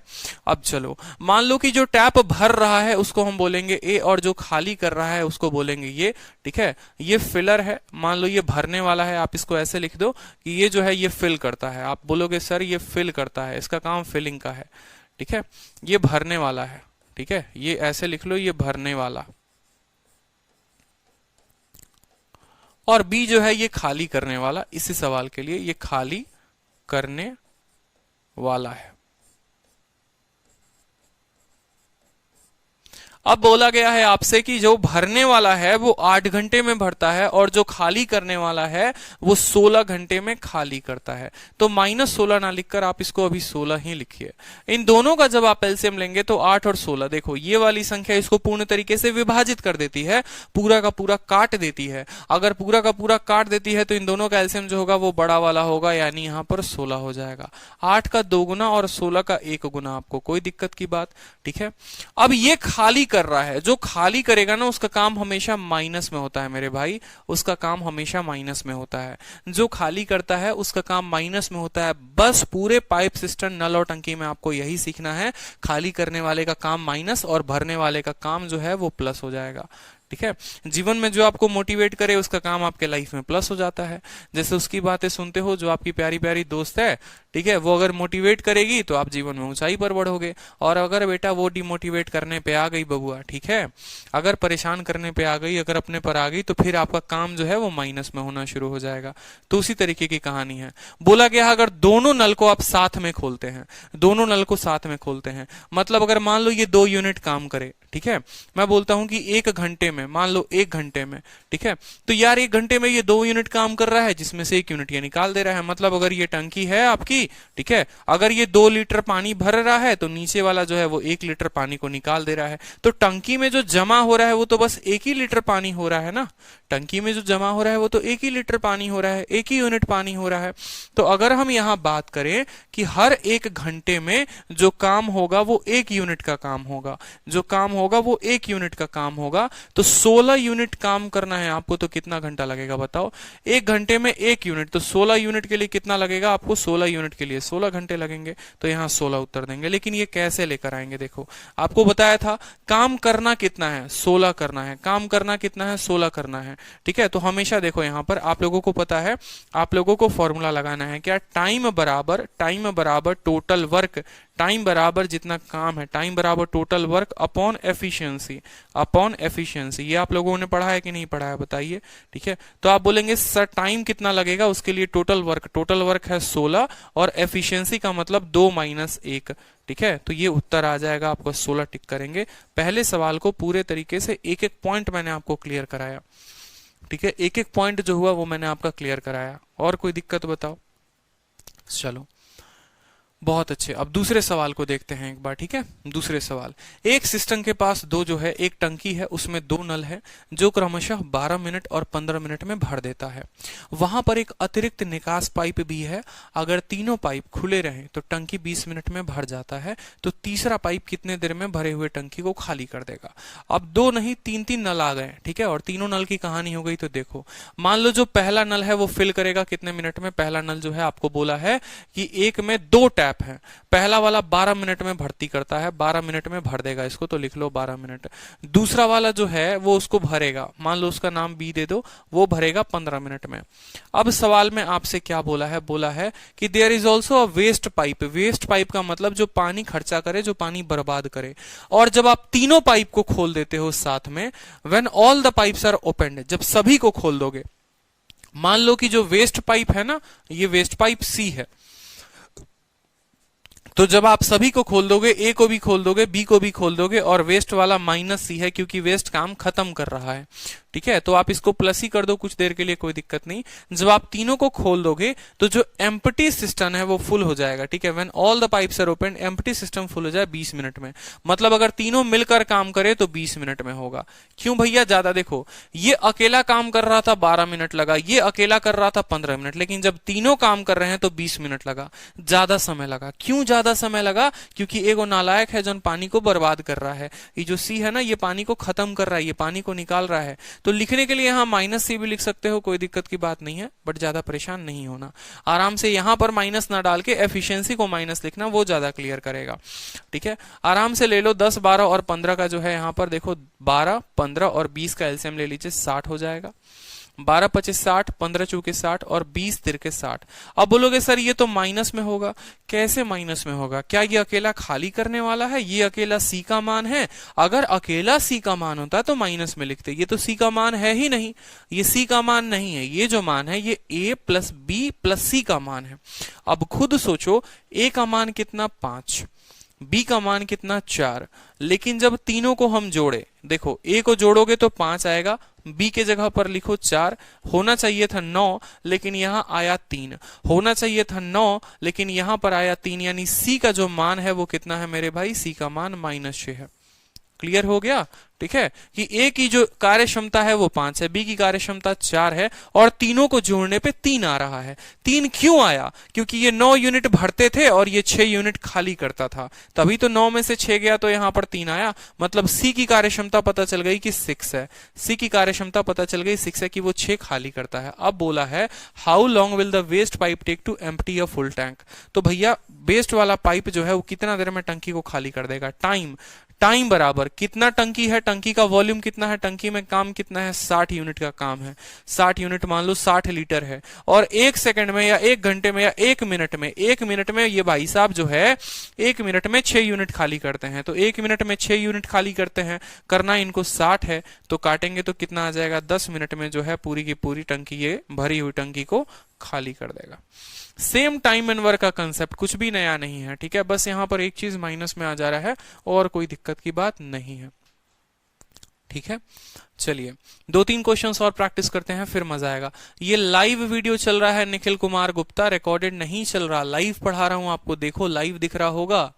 अब चलो मान लो कि जो टैप भर रहा है उसको हम बोलेंगे ए, और जो खाली कर रहा है उसको बोलेंगे ये, ठीक है। ये फिलर है, मान लो ये भरने वाला है, आप इसको ऐसे लिख दो कि ये जो है ये फिल करता है। आप बोलोगे सर ये फिल करता है, इसका काम फिलिंग का है, ठीक है। ये भरने वाला है, ठीक है, ये ऐसे लिख लो, ये भरने वाला। और बी जो है ये खाली करने वाला, इसी सवाल के लिए ये खाली करने वाला है। अब बोला गया है आपसे कि जो भरने वाला है वो 8 घंटे में भरता है और जो खाली करने वाला है वो 16 घंटे में खाली करता है। तो -16 ना लिखकर आप इसको अभी 16 ही लिखिए। इन दोनों का जब आप एलसीएम लेंगे तो 8 और 16, देखो ये वाली संख्या इसको पूर्ण तरीके से विभाजित कर देती है, पूरा का पूरा काट देती है। अगर पूरा का पूरा काट देती है तो इन दोनों का एलसीएम जो होगा वो बड़ा वाला होगा, यानी यहाँ पर 16 हो जाएगा। 8 का 2 गुना और 16 का 1 गुना, आपको कोई दिक्कत की बात, ठीक है। अब ये खाली कर रहा है, जो खाली करेगा ना उसका काम हमेशा माइनस में होता है मेरे भाई, उसका काम हमेशा माइनस में होता है। जो खाली करता है उसका काम माइनस में होता है। बस पूरे पाइप सिस्टम नल और टंकी में आपको यही सीखना है, खाली करने वाले का काम माइनस और भरने वाले का काम जो है वो प्लस हो जाएगा, ठीक है। जीवन में जो आपको मोटिवेट करे उसका काम आपके लाइफ में प्लस हो जाता है। जैसे उसकी बातें सुनते हो जो आपकी प्यारी प्यारी दोस्त है, ठीक है, वो अगर मोटिवेट करेगी तो आप जीवन में ऊंचाई पर बढ़ोगे, और अगर बेटा वो डिमोटिवेट करने पे आ गई बबुआ, ठीक है, अगर परेशान करने पे आ गई, अगर अपने पर आ गई, तो फिर आपका काम जो है वो माइनस में होना शुरू हो जाएगा। तो उसी तरीके की कहानी है। बोला गया अगर दोनों नल को आप साथ में खोलते हैं, दोनों नल को साथ में खोलते हैं, मतलब अगर मान लो ये 2 यूनिट काम करे, ठीक है, मैं बोलता हूं कि 1 घंटे में, मान लो 1 घंटे में, ठीक है, तो यार 1 घंटे में ये 2 यूनिट काम कर रहा है, जिसमें से 1 यूनिट ये निकाल दे रहा है। मतलब अगर ये टंकी है आपकी, ठीक है, अगर ये 2 लीटर पानी भर रहा है, तो नीचे वाला जो है वो 1 लीटर पानी को निकाल दे रहा है। तो टंकी में जो जमा हो रहा है वो तो बस 1 ही लीटर पानी हो रहा है ना, टंकी में जो जमा हो रहा है वो तो 1 ही लीटर पानी हो रहा है, 1 ही यूनिट पानी हो रहा है। तो अगर हम यहां बात करें कि हर 1 घंटे में जो काम होगा वो 1 यूनिट का काम होगा, जो काम होगा वो 1 यूनिट का काम होगा, तो 16 यूनिट काम करना है आपको, तो कितना घंटा लगेगा बताओ? 1 घंटे में 1 यूनिट, तो 16 यूनिट के लिए कितना लगेगा आपको? 16 यूनिट के लिए 16 घंटे लगेंगे। तो यहां 16 उत्तर देंगे। लेकिन ये कैसे लेकर आएंगे? देखो, आपको बताया था काम करना कितना है, 16 करना है, काम करना कितना है, 16 करना है, ठीक है। तो हमेशा देखो यहां पर आप लोगों को पता है, आप लोगों को फॉर्मूला लगाना है क्या? टाइम बराबर टोटल वर्क, टाइम बराबर जितना काम है, टाइम बराबर total work upon efficiency, upon efficiency. ये आप लोगों ने पढ़ा है कि नहीं पढ़ा है बताइए, ठीक है। तो आप बोलेंगे सर टाइम कितना लगेगा, उसके लिए टोटल वर्क है 16, और एफिशिएंसी का मतलब 2 माइनस 1, ठीक है। तो ये उत्तर आ जाएगा आपको, 16 टिक करेंगे। पहले सवाल को पूरे तरीके से एक एक पॉइंट मैंने आपको क्लियर कराया, ठीक है, एक एक पॉइंट जो हुआ वो मैंने आपका क्लियर कराया। और कोई दिक्कत बताओ? चलो बहुत अच्छे। अब दूसरे सवाल को देखते हैं एक बार, ठीक है। दूसरे सवाल, एक सिस्टम के पास दो जो है, एक टंकी है, उसमें 2 नल है जो क्रमशः 12 मिनट और 15 मिनट में भर देता है। वहां पर एक अतिरिक्त निकास पाइप भी है। अगर तीनों पाइप खुले रहें तो टंकी 20 मिनट में भर जाता है, तो तीसरा पाइप कितने देर में भरे हुए टंकी को खाली कर देगा? अब 2 नहीं 3-3 नल आ गए, ठीक है, और तीनों नल की कहानी हो गई। तो देखो, मान लो जो पहला नल है वो फिल करेगा कितने मिनट में? पहला नल जो है आपको बोला है कि एक में 2 टैप है, पहला वाला 12 मिनट में भर्ती करता है, 12 मिनट में भर देगा इसको, तो लिख लो 12 मिनट। दूसरा वाला जो है वो उसको भरेगा, मान लो उसका नाम बी दे दो, वो भरेगा 15 मिनट में। अब सवाल में आपसे क्या बोला है? बोला है कि there is also a waste pipe. Waste pipe का मतलब जो पानी खर्चा करे, जो पानी बर्बाद करे। और जब आप तीनों पाइप को खोल देते हो साथ में, when all the pipes are opened, जब सभी को खोल दोगे, मान लो कि जो वेस्ट पाइप है ना, ये वेस्ट पाइप सी है, तो जब आप सभी को खोल दोगे, ए को भी खोल दोगे, बी को भी खोल दोगे, और वेस्ट वाला माइनस सी है क्योंकि वेस्ट काम खत्म कर रहा है, ठीक है, तो आप इसको प्लस ही कर दो कुछ देर के लिए, कोई दिक्कत नहीं। जब आप तीनों को खोल दोगे तो जो एम्प्टी सिस्टम है वो फुल हो जाएगा, ठीक है। When all the pipes are open, empty system full हो जाए 20 मिनट में। मतलब अगर तीनों मिलकर काम करे तो 20 मिनट में होगा। क्यों भैया ज्यादा? देखो, ये अकेला काम कर रहा था 12 मिनट लगा, ये अकेला कर रहा था 15 मिनट, लेकिन जब तीनों काम कर रहे हैं तो 20 मिनट लगा, ज्यादा समय लगा। क्यों ज्यादा समय लगा? क्योंकि एगो नालायक है जो पानी को बर्बाद कर रहा है, ये जो सी है ना, ये पानी को खत्म कर रहा है, ये पानी को निकाल रहा है। तो लिखने के लिए यहां माइनस सी भी लिख सकते हो, कोई दिक्कत की बात नहीं है, बट ज्यादा परेशान नहीं होना। आराम से यहां पर माइनस ना डाल के एफिशिएंसी को माइनस लिखना, वो ज्यादा क्लियर करेगा, ठीक है। आराम से ले लो 10, 12 और 15 का जो है यहां पर देखो, 12, 15 और 20 का एलसीएम ले लीजिए, 60 हो जाएगा। 12 25 60, 15 चौके 60 और 20 तिरके 60। अब बोलोगे सर ये तो माइनस में होगा। कैसे माइनस में होगा? क्या ये अकेला खाली करने वाला है? ये अकेला सी का मान है? अगर अकेला सी का मान होता तो माइनस में लिखते। ये तो सी का मान है ही नहीं, ये सी का मान नहीं है। ये जो मान है ये ए प्लस बी प्लस सी का मान है। अब खुद सोचो, ए का मान कितना? 5, बी का मान कितना? 4। लेकिन जब तीनों को हम जोड़े, देखो ए को जोड़ोगे तो 5 आएगा, बी के जगह पर लिखो 4, होना चाहिए था 9 लेकिन यहां आया 3, होना चाहिए था 9 लेकिन यहां पर आया 3, यानी सी का जो मान है वो कितना है मेरे भाई? सी का मान -6 है। क्लियर हो गया? ठीक है, कि ए की जो कार्य क्षमता है वो 5 है, बी की कार्य क्षमता 4 है, और तीनों को जोड़ने पे 3 आ रहा है। 3 क्यों आया? क्योंकि ये 9 यूनिट भरते थे और ये 6 यूनिट खाली करता था, तभी तो 9 में से 6 गया तो यहां पर 3 आया। मतलब सी की कार्य क्षमता पता चल गई कि 6 है, सी की कार्य क्षमता पता चल गई 6 है कि वो 6 खाली करता है। अब बोला है how long will the waste pipe take to empty a full tank. तो भैया वेस्ट वाला पाइप जो है वो कितना देर में टंकी को खाली कर देगा? टाइम बराबर कितना टंकी है, टंकी का वॉल्यूम कितना है, टंकी में काम कितना है, 60 यूनिट का काम है। 60 यूनिट मान लो 60 लीटर है, और 1 सेकंड में या 1 घंटे में या 1 मिनट में, 1 मिनट में ये भाई साहब जो है 1 मिनट में 6 यूनिट खाली करते हैं। तो 1 मिनट में 6 यूनिट खाली करते हैं, करना इनको 60 है, तो काटेंगे तो कितना आ जाएगा, 10 मिनट में जो है पूरी की पूरी टंकी, ये भरी हुई टंकी को खाली कर देगा। सेम टाइम एंड वर्क का कंसेप्ट, कुछ भी नया नहीं है, ठीक है। बस यहां पर एक चीज माइनस में आ जा रहा है और कोई दिक्कत की बात नहीं है, ठीक है। चलिए 2-3 क्वेश्चंस और प्रैक्टिस करते हैं, फिर मजा आएगा। ये लाइव वीडियो चल रहा है निखिल कुमार गुप्ता, रिकॉर्डेड नहीं चल रहा, लाइव पढ़ा रहा हूं आपको, देखो लाइव दिख रहा होगा,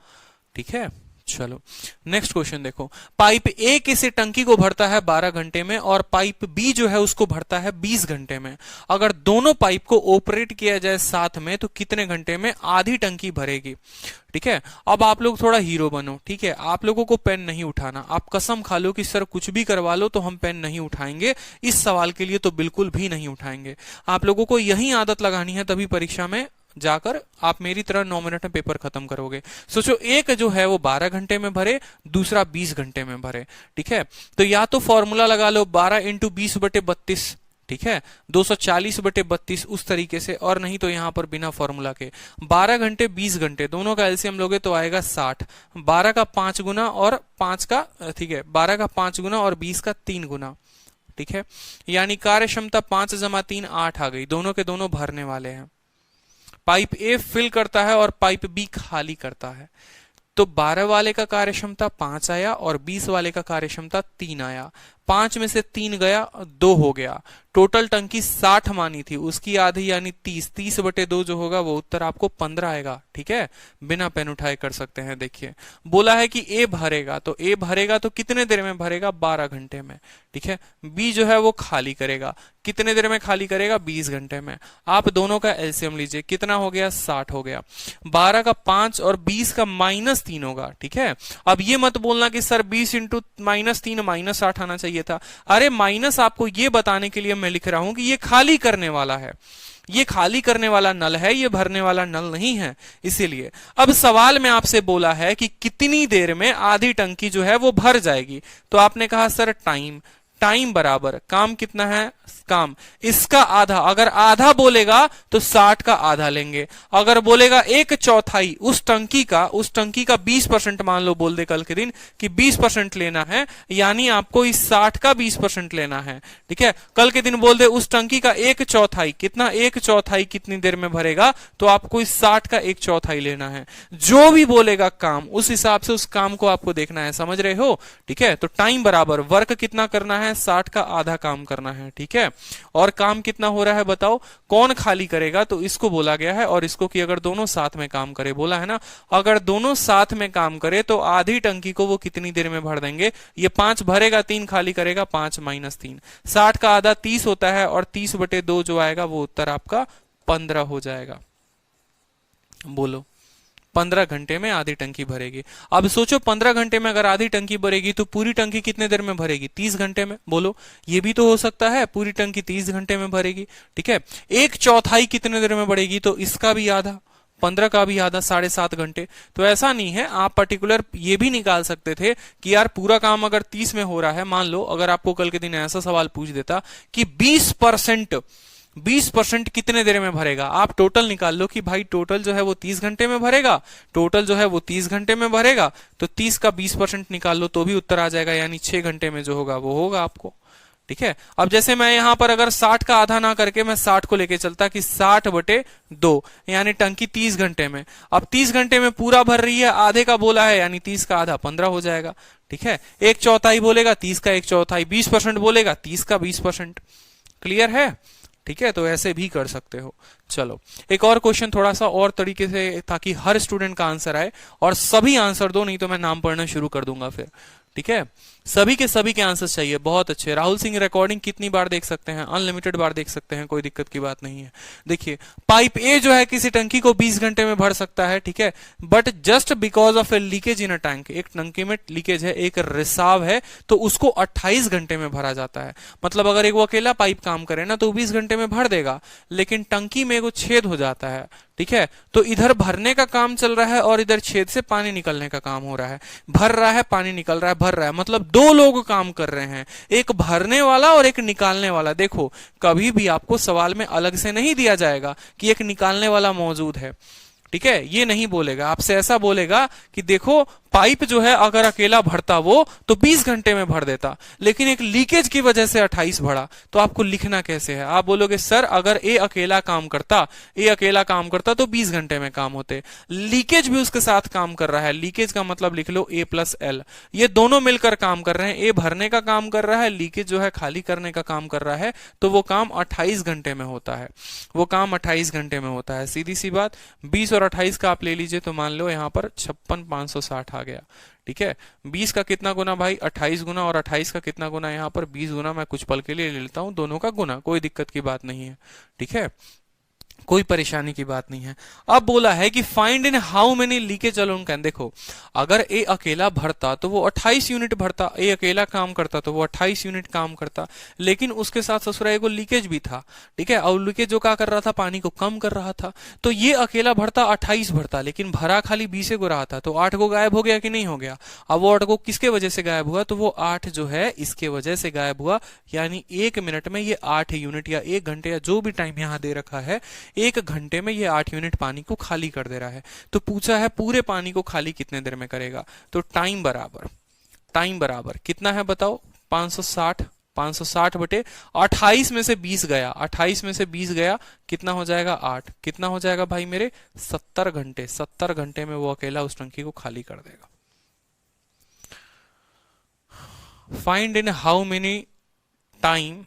ठीक है। चलो नेक्स्ट क्वेश्चन देखो, पाइप ए किसी टंकी को भरता है 12 घंटे में और पाइप बी जो है उसको भरता है 20 घंटे में। अगर दोनों पाइप को ऑपरेट किया जाए साथ में तो कितने घंटे में आधी टंकी भरेगी, ठीक है। अब आप लोग थोड़ा हीरो बनो, ठीक है। आप लोगों को पेन नहीं उठाना, आप कसम खा लो कि सर कुछ भी करवा लो तो हम पेन नहीं उठाएंगे, इस सवाल के लिए तो बिल्कुल भी नहीं उठाएंगे। आप लोगों को यही आदत लगानी है, तभी परीक्षा में जाकर आप मेरी तरह 9 मिनट में पेपर खत्म करोगे। सोचो एक जो है वो 12 घंटे में भरे, दूसरा 20 घंटे में भरे, ठीक है। तो या तो फॉर्मूला लगा लो 12 × 20/32, ठीक है, 240/32 उस तरीके से, और नहीं तो यहां पर बिना फॉर्मूला के 12 घंटे 20 घंटे दोनों का एलसीएम लोगे तो आएगा 60। 12 का 5 गुना और 5 का, ठीक है, 12 का 5 गुना और 20 का 3 गुना, ठीक है। यानी कार्य क्षमता 5 + 3 8 आ गई, दोनों के दोनों भरने वाले हैं। पाइप ए फिल करता है और पाइप बी खाली करता है, तो 12 वाले का कार्य क्षमता 5 आया और 20 वाले का कार्य क्षमता 3 आया। 5 में से 3 गया, 2 हो गया। टोटल टंकी 60 मानी थी, उसकी आधी यानी 30, 30/2 जो होगा वो उत्तर आपको 15 आएगा, ठीक है। बिना पेन उठाए कर सकते हैं। देखिए बोला है कि ए भरेगा, तो ए भरेगा तो कितने देर में भरेगा, 12 घंटे में, ठीक है। बी जो है वो खाली करेगा, कितने देर में खाली करेगा, 20 घंटे में। आप दोनों का एलसीएम लीजिए, कितना हो गया, 60 हो गया। 12 का 5 और 20 का -3 होगा, ठीक है। अब ये मत बोलना कि सर 20 × -3 -8 आना चाहिए था। अरे माइनस आपको ये बताने के लिए मैं लिख रहा हूं कि ये खाली करने वाला है, ये खाली करने वाला नल है, ये भरने वाला नल नहीं है, इसीलिए। अब सवाल में आपसे बोला है कि कितनी देर में आधी टंकी जो है वो भर जाएगी, तो आपने कहा सर टाइम, टाइम बराबर काम कितना है, काम इसका आधा। अगर आधा बोलेगा तो 60 का आधा लेंगे, अगर बोलेगा 1/4 उस टंकी का 20% मान लो, बोल दे कल के दिन कि 20% लेना है, यानी आपको इस 60 का 20% लेना है, ठीक है। कल के दिन बोल दे उस टंकी का 1/4 कितना, 1/4 कितनी देर में भरेगा, तो आपको इस 60 का 1/4 लेना है। जो भी बोलेगा काम, उस हिसाब से उस काम को आपको देखना है, समझ रहे हो, ठीक है। तो टाइम बराबर वर्क कितना करना है, 60 का आधा काम करना है, ठीक है। और काम कितना हो रहा है बताओ, कौन खाली करेगा, तो इसको बोला गया है, और इसको कि अगर दोनों साथ में काम करे, बोला है ना, अगर दोनों साथ में काम करे तो आधी टंकी को वो कितनी देर में भर देंगे। ये 5 भरेगा, 3 खाली करेगा, 5 - 3, 60 का आधा 30 होता है, और 30/2 जो आएगा वो उत्तर आपका 15 हो जाएगा। बोलो 15 घंटे में आधी टंकी भरेगी। अब सोचो 15 घंटे में अगर आधी टंकी भरेगी तो पूरी टंकी कितने देर में भरेगी, 30 घंटे में। बोलो ये भी तो हो सकता है, पूरी टंकी 30 घंटे में भरेगी, ठीक है। 1/4 कितने देर में बढ़ेगी, तो इसका भी आधा, 15 का भी आधा, 7.5 घंटे। तो ऐसा नहीं है, आप पर्टिकुलर ये भी निकाल सकते थे कि यार पूरा काम अगर 30 में हो रहा है, मान लो अगर आपको कल के दिन ऐसा सवाल पूछ देता कि 20% कितने देर में भरेगा, आप टोटल निकाल लो कि भाई टोटल जो है वो 30 घंटे में भरेगा, टोटल जो है वो 30 घंटे में भरेगा, तो 30 का 20% निकाल लो तो भी उत्तर आ जाएगा, यानी 6 घंटे में जो होगा वो होगा आपको, ठीक है। अब जैसे मैं यहां पर अगर 60 का आधा ना करके मैं 60 को लेके चलता कि 60/2, यानी टंकी 30 घंटे में। अब 30 घंटे में पूरा भर रही है, आधे का बोला है, यानी 30 का आधा 15 हो जाएगा, ठीक है। 1/4 बोलेगा 30 का 1/4, 20% बोलेगा 30 का 20%। क्लियर है, ठीक है। तो ऐसे भी कर सकते हो। चलो एक और क्वेश्चन थोड़ा सा और तरीके से, ताकि हर स्टूडेंट का आंसर आए, और सभी आंसर दो, नहीं तो मैं नाम पढ़ना शुरू कर दूंगा फिर, ठीक है। सभी के आंसर चाहिए, बहुत अच्छे। राहुल सिंह रिकॉर्डिंग कितनी बार देख सकते हैं, अनलिमिटेड बार देख सकते हैं, कोई दिक्कत की बात नहीं है। देखिए पाइप ए जो है किसी टंकी को 20 घंटे में भर सकता है, ठीक है, but just because of A leakage in a tank, एक टंकी में लीकेज है, एक रिसाव है, तो उसको 28 घंटे में भरा जाता है। मतलब अगर एक वो अकेला पाइप काम करे ना तो 20 घंटे में भर देगा, लेकिन टंकी में एगो छेद हो जाता है, ठीक है, तो इधर भरने का काम चल रहा है और इधर छेद से पानी निकलने का काम हो रहा है। भर रहा है, पानी निकल रहा है, भर रहा है, मतलब दो लोग काम कर रहे हैं, एक भरने वाला और एक निकालने वाला। देखो कभी भी आपको सवाल में अलग से नहीं दिया जाएगा कि एक निकालने वाला मौजूद है, ठीक है, ये नहीं बोलेगा आपसे। ऐसा बोलेगा कि देखो पाइप जो है अगर अकेला भरता वो तो 20 घंटे में भर देता, लेकिन एक लीकेज की वजह से 28 भरा। तो आपको लिखना कैसे है? आप बोलोगे सर अगर ए अकेला काम करता तो 20 घंटे में काम होते। लीकेज भी उसके साथ काम कर रहा है, लीकेज का मतलब लिख लो A+L, ये दोनों मिलकर काम कर रहे हैं। ए भरने का काम कर रहा है, लीकेज जो है खाली करने का काम कर रहा है, तो वो काम 28 घंटे में होता है, वो काम 28 घंटे में होता है। सीधी सी बात, 20 और 28 का आप ले लीजिए तो मान लो यहां पर 56,560 आ गया, ठीक है। 20 का कितना गुना भाई? 28 गुना, और 28 का कितना गुना? यहाँ पर 20 गुना। मैं कुछ पल के लिए ले लेता हूं दोनों का गुना, कोई दिक्कत की बात नहीं है, ठीक है, कोई परेशानी की बात नहीं है। अब बोला है कि find in how many leakage alone can. देखो अगर ए अकेला भरता तो वो 28 यूनिट भरता, ए अकेला काम करता तो वो 28 यूनिट काम करता, लेकिन उसके साथ ससुरा एगो लीकेज भी था, ठीक है, और लीकेज जो क्या कर रहा था? पानी को कम कर रहा था। तो ये अकेला भरता 28 भरता, लेकिन भरा खाली 20 को रहा था, तो 8 को गायब हो गया कि नहीं हो गया? अब वो 8 को किसके वजह से गायब हुआ? तो वो 8 जो है इसके वजह से गायब हुआ, यानी 1 मिनट में ये 8 यूनिट या 1 घंटे या जो भी टाइम यहां दे रखा है, 1 घंटे में ये 8 यूनिट पानी को खाली कर दे रहा है। तो पूछा है पूरे पानी को खाली कितने देर में करेगा? तो टाइम बराबर कितना है बताओ? 560 बटे 28 में से 20 गया, 28 में से 20 गया, कितना हो जाएगा? 8। कितना हो जाएगा भाई मेरे? 70 घंटे। 70 घंटे में वो अकेला उस टंकी को खाली कर देगा। Find in how many time,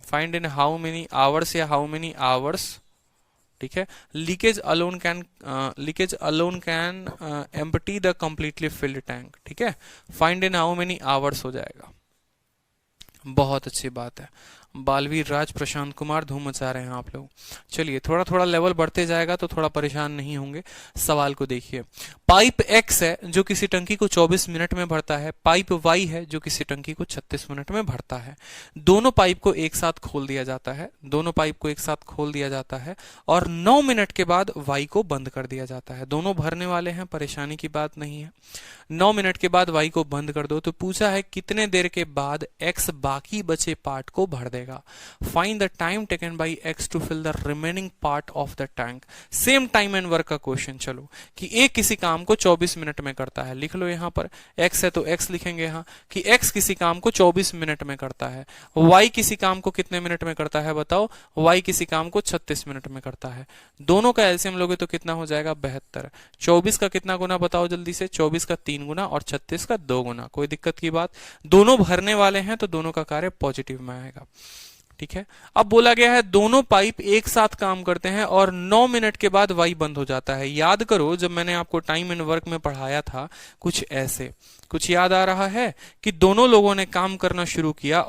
find in how many hours या हाउ मेनी आवर्स, ठीक है, leakage alone can empty the completely filled tank, ठीक है, find in how many hours हो जाएगा। बहुत अच्छी बात है, बालवीर राज, प्रशांत कुमार, धूम मचा रहे हैं आप लोग। चलिए थोड़ा थोड़ा लेवल बढ़ते जाएगा तो थोड़ा परेशान नहीं होंगे। सवाल को देखिए, पाइप X है जो किसी टंकी को 24 मिनट में भरता है, पाइप Y है जो किसी टंकी को 36 मिनट में भरता है। दोनों पाइप को एक साथ खोल दिया जाता है, दोनों पाइप को एक साथ खोल दिया जाता है और 9 मिनट के बाद Y को बंद कर दिया जाता है। दोनों भरने वाले हैं, परेशानी की बात नहीं है। 9 मिनट के बाद Y को बंद कर दो। तो पूछा है कितने देर के बाद X बाकी बचे पार्ट को भर देगा। Find the time taken by X to fill the remaining part of the tank. Same time and work का क्वेश्चन। चलो कि A किसी काम को 24 मिनट में करता है, लिख लो यहां पर X है तो X लिखेंगे यहां कि X किसी काम को 24 मिनट में करता है। Y किसी काम को कितने मिनट में करता है बताओ? Y किसी काम को 36 मिनट में करता है। दोनों का एलसीएम लोगे तो कितना हो जाएगा? 72। 24 का कितना गुना बताओ जल्दी से? 24 का 3 गुना और 36 का 2 गुना। कोई दिक्कत की बात? दोनों भरने वाले हैं तो दोनों का कार्य पॉजिटिव में आएगा, ठीक है। अब बोला गया है दोनों पाइप एक साथ काम करते हैं और 9 मिनट के बाद वाई बंद हो जाता है। याद करो जब मैंने आपको टाइम एंड वर्क में पढ़ाया था कुछ ऐसे, कुछ याद आ रहा है कि दोनों लोगों ने काम करना शुरू किया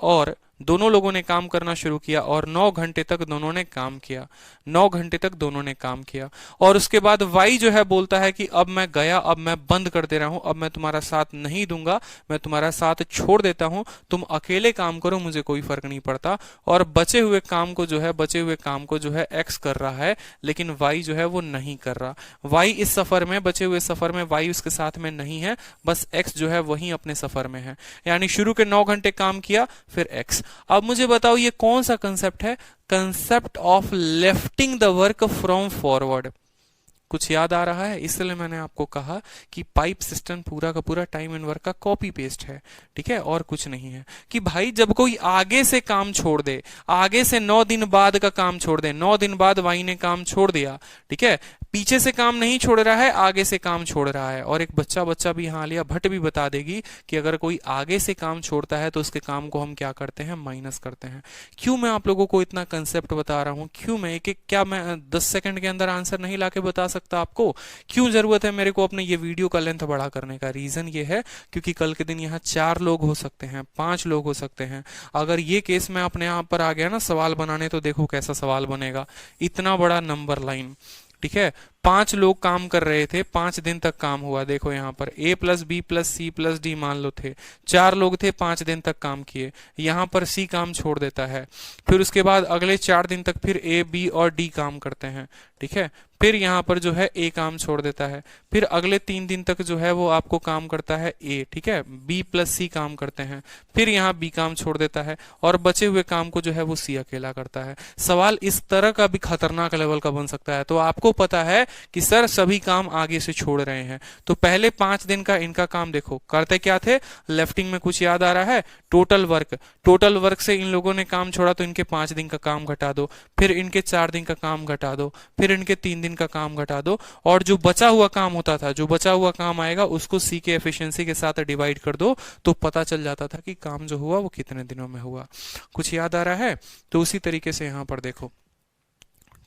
और 9 घंटे तक दोनों ने काम किया, 9 घंटे तक दोनों ने काम किया और उसके बाद वाई जो है बोलता है कि अब मैं गया, अब मैं बंद कर दे रहा हूं, अब मैं तुम्हारा साथ नहीं दूंगा, मैं तुम्हारा साथ छोड़ देता हूं, तुम अकेले काम करो, मुझे कोई फर्क नहीं पड़ता। और बचे हुए काम को जो है एक्स कर रहा है, लेकिन वाई जो है वो नहीं कर रहा। वाई इस सफर में, बचे हुए सफर में वाई उसके साथ में नहीं है, बस एक्स जो है वही अपने सफर में है। यानी शुरू के 9 घंटे काम किया फिर एक्स। अब मुझे बताओ ये कौन सा कंसेप्ट है? Concept of lifting the work from forward. कुछ याद आ रहा है? इसलिए मैंने आपको कहा कि पाइप सिस्टम पूरा का पूरा टाइम एंड वर्क का कॉपी पेस्ट है, ठीक है, और कुछ नहीं है। कि भाई जब कोई आगे से काम छोड़ दे, आगे से 9 दिन बाद का काम छोड़ दे, 9 दिन बाद वाई ने काम छोड़ दिया, ठीक है, पीछे से काम नहीं छोड़ रहा है, आगे से काम छोड़ रहा है। और एक बच्चा भी यहाँ आलिया भट्ट भी बता देगी कि अगर कोई आगे से काम छोड़ता है तो उसके काम को हम क्या करते हैं? माइनस करते हैं। क्यों मैं आप लोगों को इतना कंसेप्ट बता रहा हूं? क्यों मैं क्या मैं 10 सेकंड के अंदर आंसर नहीं लाके बता सकता आपको? क्यों जरूरत है मेरे को अपने ये वीडियो का लेंथ बड़ा करने का? रीजन ये है क्योंकि कल के दिन यहाँ 4 लोग हो सकते हैं, 5 लोग हो सकते हैं। अगर ये केस में अपने आप पर आ गया ना सवाल बनाने, तो देखो कैसा सवाल बनेगा। इतना बड़ा नंबर लाइन, ठीक है, 5 लोग काम कर रहे थे, 5 दिन तक काम हुआ। देखो यहाँ पर A plus B plus C plus D मान लो थे, 4 लोग थे, 5 दिन तक काम किए। यहाँ पर C काम छोड़ देता है, फिर उसके बाद अगले 4 दिन तक फिर A B और D काम करते हैं, ठीक है। फिर यहाँ पर जो है A काम छोड़ देता है, फिर अगले 3 दिन तक जो है वो आपको काम करता है A, ठीक है। B प्लस C काम करते हैं, फिर यहाँ B काम छोड़ देता है, और बचे हुए काम को जो है वो C अकेला करता है। सवाल इस तरह का भी खतरनाक लेवल का बन सकता है। तो आपको पता है कि सर सभी काम आगे से छोड़ रहे हैं, तो पहले 5 दिन का इनका काम देखो करते क्या थे। लेफ्टिंग में कुछ याद आ रहा है? टोटल वर्क से इन लोगों ने काम छोड़ा, तो इनके 5 दिन का काम घटा दो, फिर इनके 4 दिन का काम घटा दो, फिर इनके 3 दिन का काम घटा दो, और जो बचा हुआ काम होता था, जो बचा हुआ काम आएगा उसको C के एफिशिएंसी के साथ डिवाइड कर दो, तो पता चल जाता था कि काम जो हुआ वो कितने दिनों में हुआ। कुछ याद आ रहा है? तो उसी तरीके से यहां पर देखो,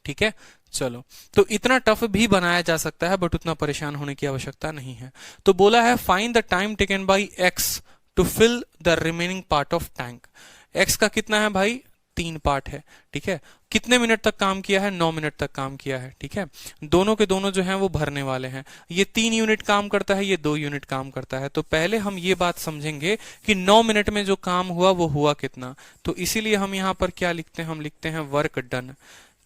ठीक है। चलो, तो इतना टफ भी बनाया जा सकता है, बट उतना परेशान होने की आवश्यकता नहीं है। तो बोला है find the time taken by X to fill the remaining part of tank. X का कितना है भाई? 3 पार्ट है, ठीक है। कितने मिनट तक काम किया है? 9 मिनट तक काम किया है, ठीक है। दोनों के दोनों जो हैं वो भरने वाले हैं। ये 3 यूनिट काम करता है, ये 2 यूनिट काम करता है। तो पहले हम ये बात समझेंगे कि 9 मिनट में जो काम हुआ वो हुआ कितना। तो इसीलिए हम यहाँ पर क्या लिखते हैं? हम लिखते हैं वर्क डन।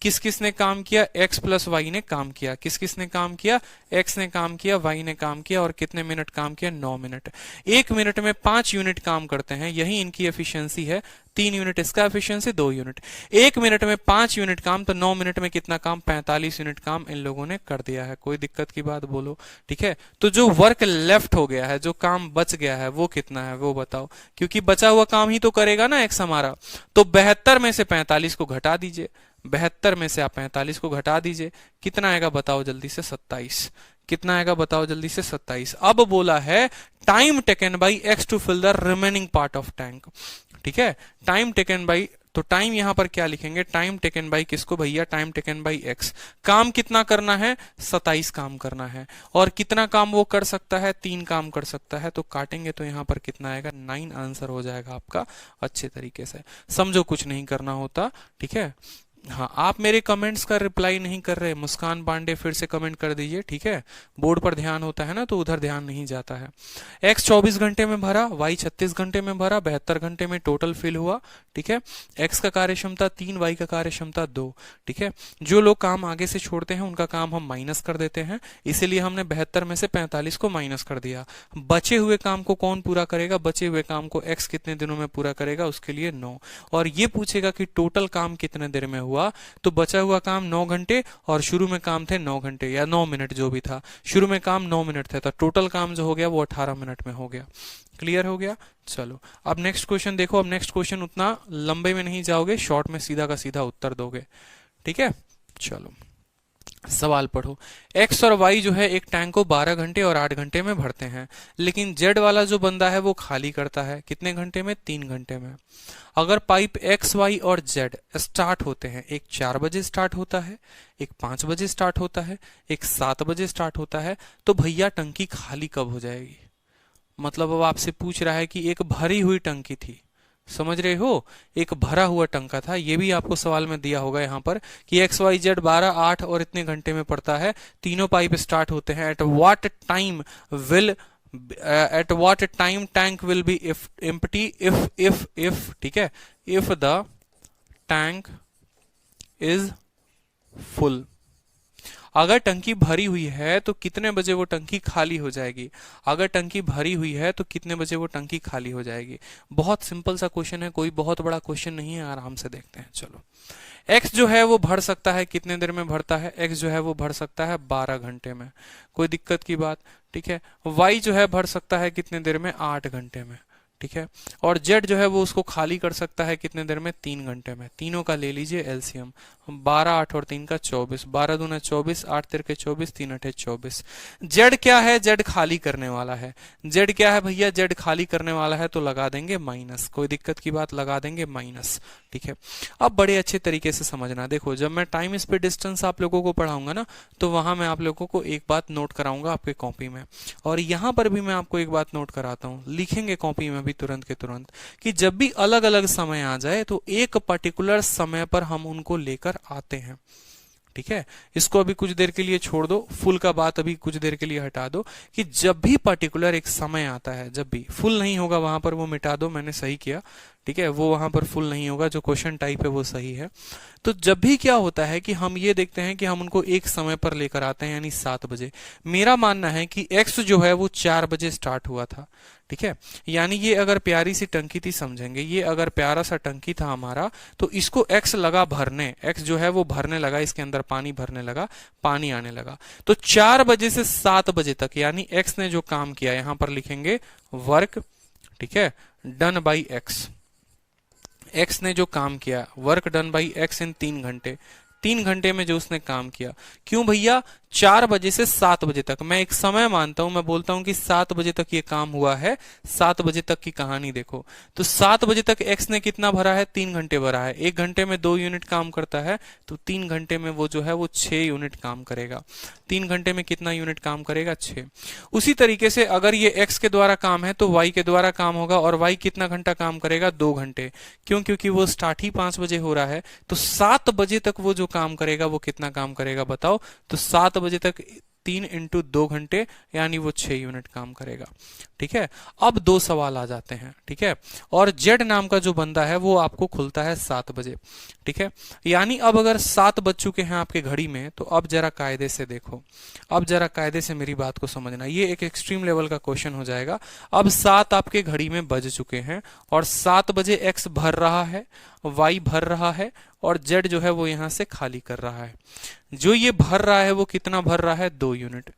किस किस ने काम किया? x प्लस वाई ने काम किया। किस किस ने काम किया? x ने काम किया, y ने काम किया, और कितने मिनट काम किया? 9 मिनट। 1 मिनट में 5 यूनिट काम करते हैं, यही इनकी एफिशिएंसी है। 3 यूनिट इसका एफिशिएंसी, 2 यूनिट। 1 मिनट में 5 यूनिट काम, तो 9 मिनट में कितना काम? 45 यूनिट काम इन लोगों ने कर दिया है। कोई दिक्कत की बात बोलो, ठीक है। तो जो वर्क लेफ्ट हो गया है, जो काम बच गया है, वो कितना है वो बताओ, क्योंकि बचा हुआ काम ही तो करेगा ना x हमारा। तो 72 में से 45 को घटा दीजिए, 72 में से आप 45 को घटा दीजिए, कितना आएगा बताओ जल्दी से? 27। कितना आएगा बताओ जल्दी से? 27। अब बोला है time taken by X to fill the remaining part of tank, ठीक है। टाइम टेकन बाई, तो टाइम यहां पर क्या लिखेंगे? टाइम टेकन बाई किसको भैया? Time taken by X. काम कितना करना है? 27 काम करना है। और कितना काम वो कर सकता है? 3 काम कर सकता है। तो काटेंगे तो यहां पर कितना आएगा? 9 आंसर हो जाएगा आपका अच्छे तरीके से। समझो, कुछ नहीं करना होता, ठीक है। हाँ, आप मेरे कमेंट्स का रिप्लाई नहीं कर रहे। मुस्कान पांडे फिर से कमेंट कर दीजिए, ठीक है। बोर्ड पर ध्यान होता है ना, तो उधर ध्यान नहीं जाता है। x 24 घंटे में भरा, y 36 घंटे में भरा, 72 घंटे में टोटल फिल हुआ, ठीक है। x का कार्य क्षमता 3, y का कार्य क्षमता 2, ठीक है। जो लोग काम आगे से छोड़ते हैं उनका काम हम माइनस कर देते हैं, इसीलिए हमने 72 में से 45 को माइनस कर दिया। बचे हुए काम को कौन पूरा करेगा? बचे हुए काम को x कितने दिनों में पूरा करेगा? उसके लिए 9। और ये पूछेगा कि टोटल काम कितने देर में हुआ, तो बचा हुआ काम 9 घंटे, और शुरू में काम थे 9 घंटे या 9 मिनट, जो भी था। शुरू में काम 9 मिनट थे, तो टोटल काम जो हो गया वो 18 मिनट में हो गया। क्लियर हो गया? चलो, अब नेक्स्ट क्वेश्चन देखो। अब नेक्स्ट क्वेश्चन उतना लंबे में नहीं जाओगे, शॉर्ट में सीधा का सीधा उत्तर दोगे, ठीक है। चलो, सवाल पढ़ो। x और y जो है एक टैंक को 12 घंटे और 8 घंटे में भरते हैं, लेकिन z वाला जो बंदा है वो खाली करता है कितने घंटे में? 3 घंटे में। अगर पाइप x, y और z स्टार्ट होते हैं, एक 4 बजे स्टार्ट होता है, एक 5 बजे स्टार्ट होता है, एक 7 बजे स्टार्ट होता है, तो भैया टंकी खाली कब हो जाएगी? मतलब अब आपसे पूछ रहा है कि एक भरी हुई टंकी थी, समझ रहे हो, एक भरा हुआ टंका था। ये भी आपको सवाल में दिया होगा यहाँ पर कि एक्स वाई जेड 12, 8 और इतने घंटे में पड़ता है, तीनों पाइप स्टार्ट होते हैं। At what time tank will be empty if ठीक है, if the tank is full. अगर टंकी भरी हुई है तो कितने बजे वो टंकी खाली हो जाएगी? अगर टंकी भरी हुई है तो कितने बजे वो टंकी खाली हो जाएगी? बहुत सिंपल सा क्वेश्चन है, कोई बहुत बड़ा क्वेश्चन नहीं है, आराम से देखते हैं। चलो, x जो है वो भर सकता है कितने देर में भरता है? x जो है वो भर सकता है 12 घंटे में, कोई दिक्कत की बात, ठीक है। y जो है भर सकता है कितने देर में? 8 घंटे में, ठीक है। और z जो है वो उसको खाली कर सकता है कितने देर में? 3 घंटे में। तीनों का ले लीजिए एलसीएम, 12, 8 और 3 का 24, 12 दूना 24, 8 तिरके 24, 3 अठे 24। जेड क्या है? जेड खाली करने वाला है। जेड क्या है भैया? जेड खाली करने वाला है, तो लगा देंगे माइनस, कोई दिक्कत की बात, लगा देंगे माइनस, ठीक है। अब बड़े अच्छे तरीके से समझना, देखो जब मैं टाइम स्पीड डिस्टेंस आप लोगों को पढ़ाऊंगा ना, तो वहां मैं आप लोगों को एक बात नोट कराऊंगा आपके कॉपी में, और यहां पर भी मैं आपको एक बात नोट कराता हूं, लिखेंगे कॉपी में भी तुरंत के तुरंत, कि जब भी अलग अलग समय आ जाए तो एक पर्टिकुलर समय पर हम उनको लेकर आते हैं, ठीक है, इसको अभी कुछ देर के लिए छोड़ दो, फुल का बात अभी कुछ देर के लिए हटा दो, कि जब भी पर्टिकुलर एक समय आता है, जब भी फुल नहीं होगा वहां पर वो मिटा दो, मैंने सही किया, ठीक है, वो वहां पर फुल नहीं होगा, जो क्वेश्चन टाइप है वो सही है। तो जब भी क्या होता है कि हम ये देखते हैं कि हम उनको एक समय पर लेकर आते हैं, यानी 7 बजे। मेरा मानना है कि एक्स जो है वो 4 बजे स्टार्ट हुआ था, ठीक है, यानी ये अगर प्यारी सी टंकी थी, समझेंगे, ये अगर प्यारा सा टंकी था हमारा, तो इसको एक्स लगा भरने, एक्स जो है वो भरने लगा, इसके अंदर पानी भरने लगा, पानी आने लगा। तो 4 बजे से 7 बजे तक, यानी एक्स ने जो काम किया, यहां पर लिखेंगे वर्क, ठीक है, डन बाई एक्स। एक्स ने जो काम किया, वर्क डन बाई एक्स इन 3 घंटे, 3 घंटे में जो उसने काम किया। क्यों भैया? 4 बजे से 7 बजे तक, मैं एक समय मानता हूं, मैं बोलता हूं कि 7 बजे तक ये काम हुआ है, 7 बजे तक की कहानी देखो। तो 7 बजे तक एक्स ने कितना भरा है? 3 घंटे भरा है। 1 घंटे में 2 यूनिट काम करता है, तो 3 घंटे में वो जो है वो 6 यूनिट काम करेगा। 3 घंटे में कितना यूनिट काम करेगा? 6। उसी तरीके से अगर ये एक्स के द्वारा काम है तो वाई के द्वारा काम होगा, और वाई कितना घंटा काम करेगा? 2 घंटे। क्यों? क्योंकि वो स्टार्ट ही 5 बजे हो रहा है, तो 7 बजे तक वो जो काम करेगा वो कितना काम करेगा बताओ? तो 7 बजे तक 3 इंटू 2 घंटे, यानी वो 6 यूनिट काम करेगा, ठीक है। अब 2 सवाल आ जाते हैं, ठीक है, और जेड नाम का जो बंदा है वो आपको खुलता है 7 बजे, ठीक है, यानी अब अगर 7 बज चुके हैं आपके घड़ी में, तो अब जरा कायदे से देखो, अब जरा कायदे से मेरी बात को समझना, ये एक एक्सट्रीम लेवल का क्वेश्चन हो जाएगा। अब 7 आपके घड़ी में बज चुके हैं, और 7 बजे एक्स भर रहा है, वाई भर रहा है, और जेड जो है वो यहां से खाली कर रहा है। जो ये भर रहा है वो कितना भर रहा है? 2 यूनिट।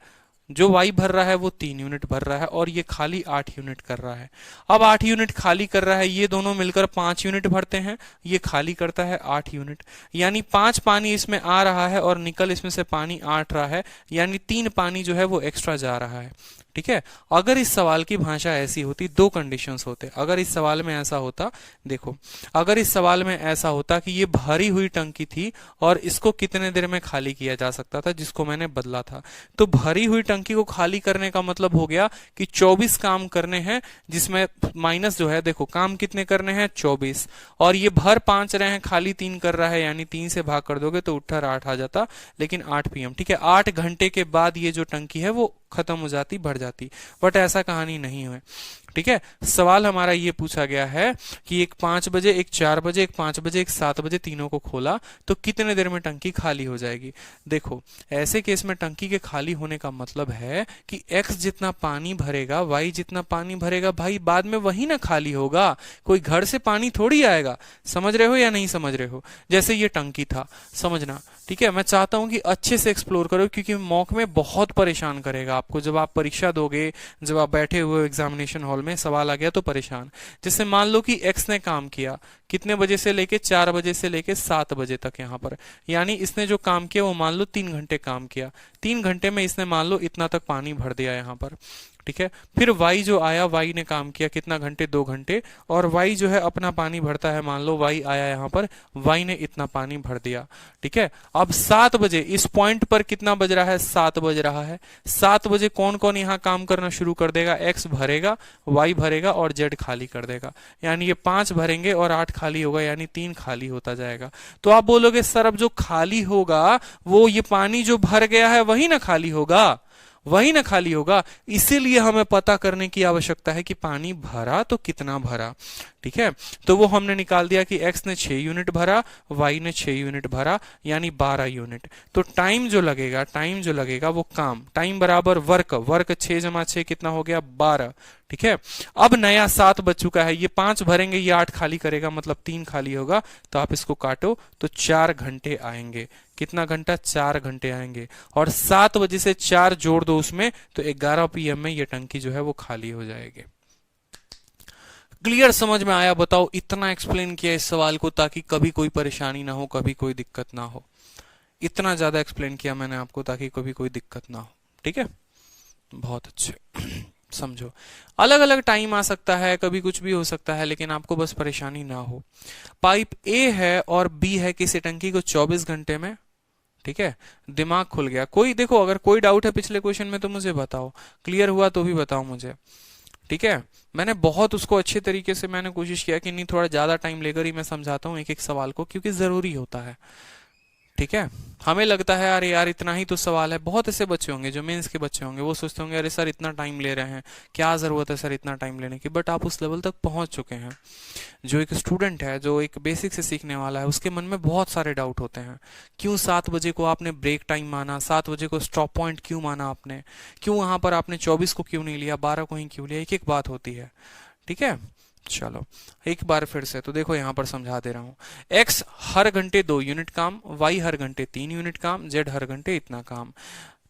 जो वाई भर रहा है वो 3 यूनिट भर रहा है, और ये खाली 8 यूनिट कर रहा है। अब 8 यूनिट खाली कर रहा है, ये दोनों मिलकर 5 यूनिट भरते हैं, ये खाली करता है 8 यूनिट, यानी 5 पानी इसमें आ रहा है और निकल इसमें से पानी 8 रहा है, यानी 3 पानी जो है वो एक्स्ट्रा जा रहा है, ठीक है। अगर इस सवाल की भाषा ऐसी होती, 2 कंडीशंस होते, अगर इस सवाल में ऐसा होता, देखो, अगर इस सवाल में ऐसा होता कि ये भरी हुई टंकी थी और इसको कितने देर में खाली किया जा सकता था, जिसको मैंने बदला था, तो भरी हुई टंकी को खाली करने का मतलब हो गया कि 24 काम करने हैं, जिसमें माइनस जो है, देखो काम कितने करने हैं? 24, और ये भर 5 रहे हैं, खाली 3 कर रहा है, यानी 3 से भाग कर दोगे तो उत्तर 8 आ जाता, लेकिन 8 PM, ठीक है, 8 घंटे के बाद ये जो टंकी है वो खत्म हो जाती, बढ़ जाती, बट ऐसा कहानी नहीं है, ठीक है। सवाल हमारा ये पूछा गया है कि एक 5 बजे, एक 4 बजे, एक 5 बजे, एक 7 बजे, तीनों को खोला तो कितने देर में टंकी खाली हो जाएगी। देखो, ऐसे केस में टंकी के खाली होने का मतलब है कि x जितना पानी भरेगा, y जितना पानी भरेगा, भाई बाद में वही ना खाली होगा, कोई घर से पानी थोड़ी आएगा। समझ रहे हो या नहीं समझ रहे हो? जैसे ये टंकी था, समझना, ठीक है। मैं चाहता हूं कि अच्छे से एक्सप्लोर करो, क्योंकि मॉक में बहुत परेशान करेगा आपको, जब आप परीक्षा दोगे, जब आप बैठे हुए एग्जामिनेशन हॉल में सवाल आ गया तो परेशान। जैसे मान लो कि एक्स ने काम किया कितने बजे से लेके, 4 बजे से लेके 7 बजे तक यहाँ पर, यानी इसने जो काम किया वो मान लो 3 घंटे काम किया, 3 घंटे में इसने मान लो इतना तक पानी भर दिया यहाँ पर, ठीक है। फिर y जो आया, y ने काम किया कितना घंटे? 2 घंटे, और y जो है अपना पानी भरता है, मान लो y आया यहाँ पर, y ने इतना पानी भर दिया, ठीक है। अब 7 बजे इस पॉइंट पर कितना बज रहा है? 7 बज रहा है। 7 बजे कौन कौन यहाँ काम करना शुरू कर देगा? x भरेगा, y भरेगा और z खाली कर देगा, यानी ये 5 भरेंगे और 8 खाली होगा, यानी 3 खाली होता जाएगा। तो आप बोलोगे सर अब जो खाली होगा वो ये पानी जो भर गया है वही ना खाली होगा, वही ना खाली होगा। इसीलिए हमें पता करने की आवश्यकता है कि पानी भरा तो कितना भरा, ठीक है। तो वो हमने निकाल दिया कि x ने 6 यूनिट भरा, y ने 6 यूनिट भरा, यानी 12 यूनिट। तो टाइम जो लगेगा, टाइम जो लगेगा वो काम, टाइम बराबर वर्क, वर्क 6 जमा 6 कितना हो गया? 12, ठीक है। अब नया 7 बज चुका है, ये 5 भरेंगे, ये 8 खाली करेगा, मतलब 3 खाली होगा, तो आप इसको काटो तो 4 घंटे आएंगे। कितना घंटा? 4 घंटे आएंगे, और 7 बजे से 4 जोड़ दो उसमें, तो 11 PM में ये टंकी जो है वो खाली हो जाएगी। क्लियर समझ में आया? बताओ, इतना एक्सप्लेन किया इस सवाल को ताकि कभी कोई परेशानी ना हो, कभी कोई दिक्कत ना हो। इतना ज्यादा एक्सप्लेन किया मैंने आपको ताकि कभी कोई दिक्कत ना हो, ठीक है, बहुत अच्छे। समझो, अलग अलग टाइम आ सकता है, कभी कुछ भी हो सकता है, लेकिन आपको बस परेशानी ना हो। पाइप ए है और बी है किसी टंकी को 24 घंटे में, ठीक है, दिमाग खुल गया। कोई देखो, अगर कोई डाउट है पिछले क्वेश्चन में तो मुझे बताओ, क्लियर हुआ तो भी बताओ मुझे, ठीक है। मैंने बहुत उसको अच्छे तरीके से मैंने कोशिश किया कि नहीं, थोड़ा ज्यादा टाइम लेकर ही मैं समझाता हूँ एक एक सवाल को, क्योंकि जरूरी होता है। ठीक है। हमें लगता है अरे यार इतना ही तो सवाल है, बहुत ऐसे बच्चे होंगे जो मेंस के बच्चे होंगे, वो सोचते होंगे अरे सर इतना टाइम ले रहे हैं, क्या जरूरत है सर इतना टाइम लेने की, बट आप उस लेवल तक पहुंच चुके हैं। जो एक स्टूडेंट है, जो एक बेसिक से सीखने वाला है, उसके मन में बहुत सारे डाउट होते हैं। क्यों 7 बजे को आपने ब्रेक टाइम माना, 7 बजे को स्टॉप पॉइंट क्यों माना आपने, क्यों वहां पर आपने 24 को क्यों नहीं लिया, 12 को ही क्यों लिया, एक एक बात होती है। ठीक है, चलो एक बार फिर से तो देखो यहां पर समझा दे रहा हूं। x हर घंटे 2 यूनिट काम, y हर घंटे 3 यूनिट काम, z हर घंटे इतना काम।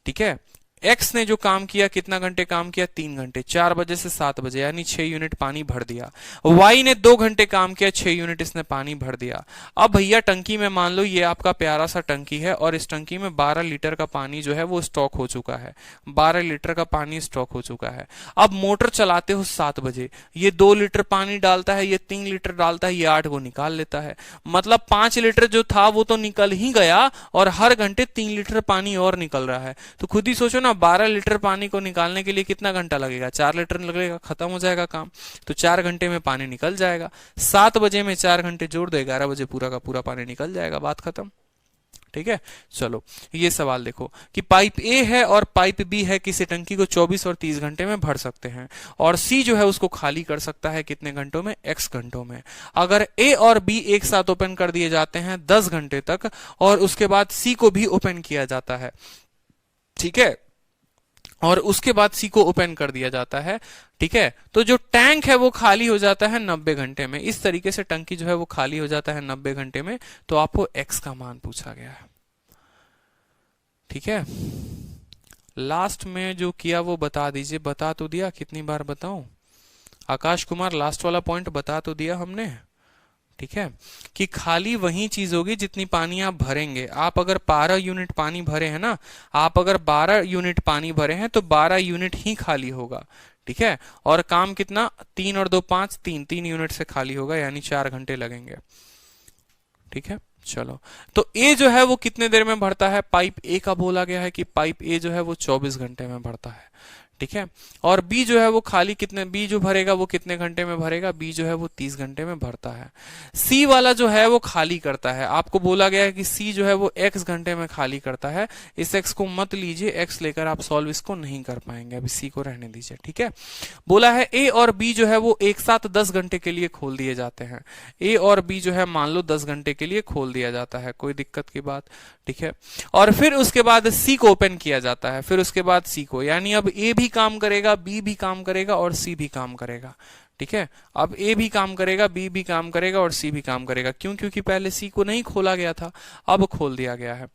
ठीक है, x ने जो काम किया, कितना घंटे काम किया, 3 घंटे, 4 बजे से 7 बजे, यानी 6 यूनिट पानी भर दिया। y ने 2 घंटे काम किया, 6 यूनिट इसने पानी भर दिया। अब भैया टंकी में मान लो ये आपका प्यारा सा टंकी है और इस टंकी में 12 लीटर का पानी जो है वो स्टॉक हो चुका है, 12 लीटर का पानी स्टॉक हो चुका है। अब मोटर चलाते हो 7 बजे, ये 2 लीटर पानी डालता है, ये 3 लीटर डालता है, ये 8 को निकाल लेता है। मतलब 5 लीटर जो था वो तो निकल ही गया और हर घंटे 3 लीटर पानी और निकल रहा है। तो खुद ही सोचो ना, 12 लीटर पानी को निकालने के लिए कितना घंटा लगेगा, 4 लीटर लगेगा, खत्म हो जाएगा काम। तो 4 घंटे में पानी निकल जाएगा। 7 बजे में 4 घंटे जोड़ दो, 11 बजे पूरा का पूरा पानी निकल जाएगा, बात खत्म। ठीक है, चलो ये सवाल देखो कि पाइप ए है और पाइप बी है, किसी टंकी को 24 और 30 घंटे में भर सकते हैं, और सी जो है उसको खाली कर सकता है कितने घंटों में, x घंटों में। अगर ए और बी एक साथ ओपन कर दिए जाते हैं 10 घंटे तक, और उसके बाद सी को भी ओपन किया जाता है, ठीक है, और उसके बाद सी को ओपन कर दिया जाता है, ठीक है, तो जो टैंक है वो खाली हो जाता है 90 घंटे में। इस तरीके से टंकी जो है वो खाली हो जाता है 90 घंटे में। तो आपको x का मान पूछा गया है। ठीक है, लास्ट में जो किया वो बता दीजिए। बता तो दिया, कितनी बार बताऊं? आकाश कुमार, लास्ट वाला पॉइंट बता तो दिया हमने। ठीक है, कि खाली वही चीज होगी जितनी पानी आप भरेंगे। आप अगर 12 यूनिट पानी भरे हैं ना, आप अगर 12 यूनिट पानी भरे हैं तो 12 यूनिट ही खाली होगा। ठीक है, और काम कितना, 3 और 2 5, 3 यूनिट से खाली होगा, यानी 4 घंटे लगेंगे। ठीक है, चलो तो ए जो है वो कितने देर में भरता है, पाइप ए का बोला गया है कि पाइप ए जो है वो 24 घंटे में भरता है। ठीक है, और बी जो है वो खाली कितने, बी जो भरेगा वो कितने घंटे में भरेगा, बी जो है वो 30 घंटे में भरता है। सी वाला जो है वो खाली करता है, आपको बोला गया है कि सी जो है वो x घंटे में खाली करता है। इस x को मत लीजिए, x लेकर आप सॉल्व इसको नहीं कर पाएंगे, अभी सी को रहने दीजिए। ठीक है, बोला है ए और बी जो है वो एक साथ 10 घंटे के लिए खोल दिए जाते हैं। ए और बी जो है मान लो 10 घंटे के लिए खोल दिया जाता है, कोई दिक्कत की बात। ठीक है, और फिर उसके बाद सी को ओपन किया जाता है, फिर उसके बाद सी को, यानी अब ए भी काम करेगा, बी भी काम करेगा और सी भी काम करेगा। ठीक है, अब ए भी काम करेगा, बी भी काम करेगा और सी भी काम करेगा। क्यों? क्योंकि पहले सी को नहीं खोला गया था, अब खोल दिया गया है।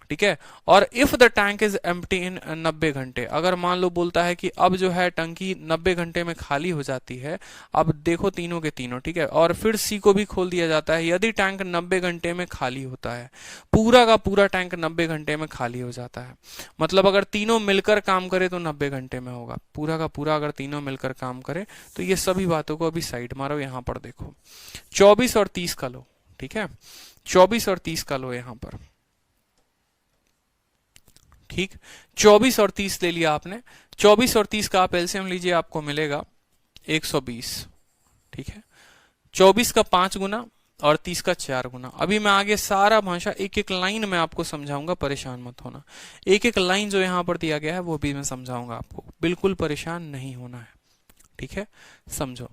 ठीक है, और if the tank is empty in 90 घंटे, अगर मान लो बोलता है कि अब जो है टंकी 90 घंटे में खाली हो जाती है। अब देखो तीनों के तीनों, ठीक है, और फिर सी को भी खोल दिया जाता है। यदि टैंक 90 घंटे में खाली होता है, पूरा का पूरा टैंक 90 घंटे में खाली हो जाता है, मतलब अगर तीनों मिलकर काम करे तो 90 घंटे में होगा, पूरा का पूरा अगर तीनों मिलकर काम करे तो। ये सभी बातों को अभी साइड मारो, यहां पर देखो 24 और 30 का लो। ठीक है, 24 और 30 का लो यहां पर। ठीक, 24 और 30 ले लिया आपने। 24 और 30 का आप एलसीएम लीजिए, आपको मिलेगा 120। ठीक है, 24 का 5 गुना और 30 का 4 गुना। अभी मैं आगे सारा भाषा एक एक लाइन में आपको समझाऊंगा, परेशान मत होना। एक एक लाइन जो यहां पर दिया गया है वो भी मैं समझाऊंगा आपको, बिल्कुल परेशान नहीं होना है। ठीक है, समझो।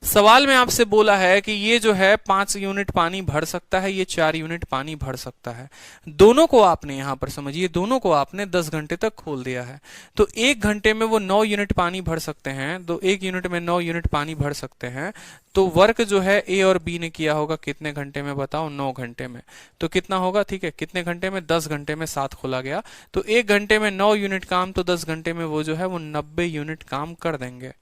सवाल में आपसे बोला है कि ये जो है 5 यूनिट पानी भर सकता है, ये 4 यूनिट पानी भर सकता है। दोनों को आपने यहां पर समझिए, दोनों को आपने 10 घंटे तक खोल दिया है। तो 1 घंटे में वो 9 यूनिट पानी भर सकते हैं, तो 1 यूनिट में 9 यूनिट पानी भर सकते हैं। तो वर्क जो है ए और बी ने किया होगा कितने घंटे में बताओ, 9 घंटे में। तो कितना होगा, ठीक है, कितने घंटे में, 10 घंटे में 7 खोला गया। तो 1 घंटे में 9 यूनिट काम, तो 10 घंटे में वो जो है वो 90 यूनिट काम कर देंगे।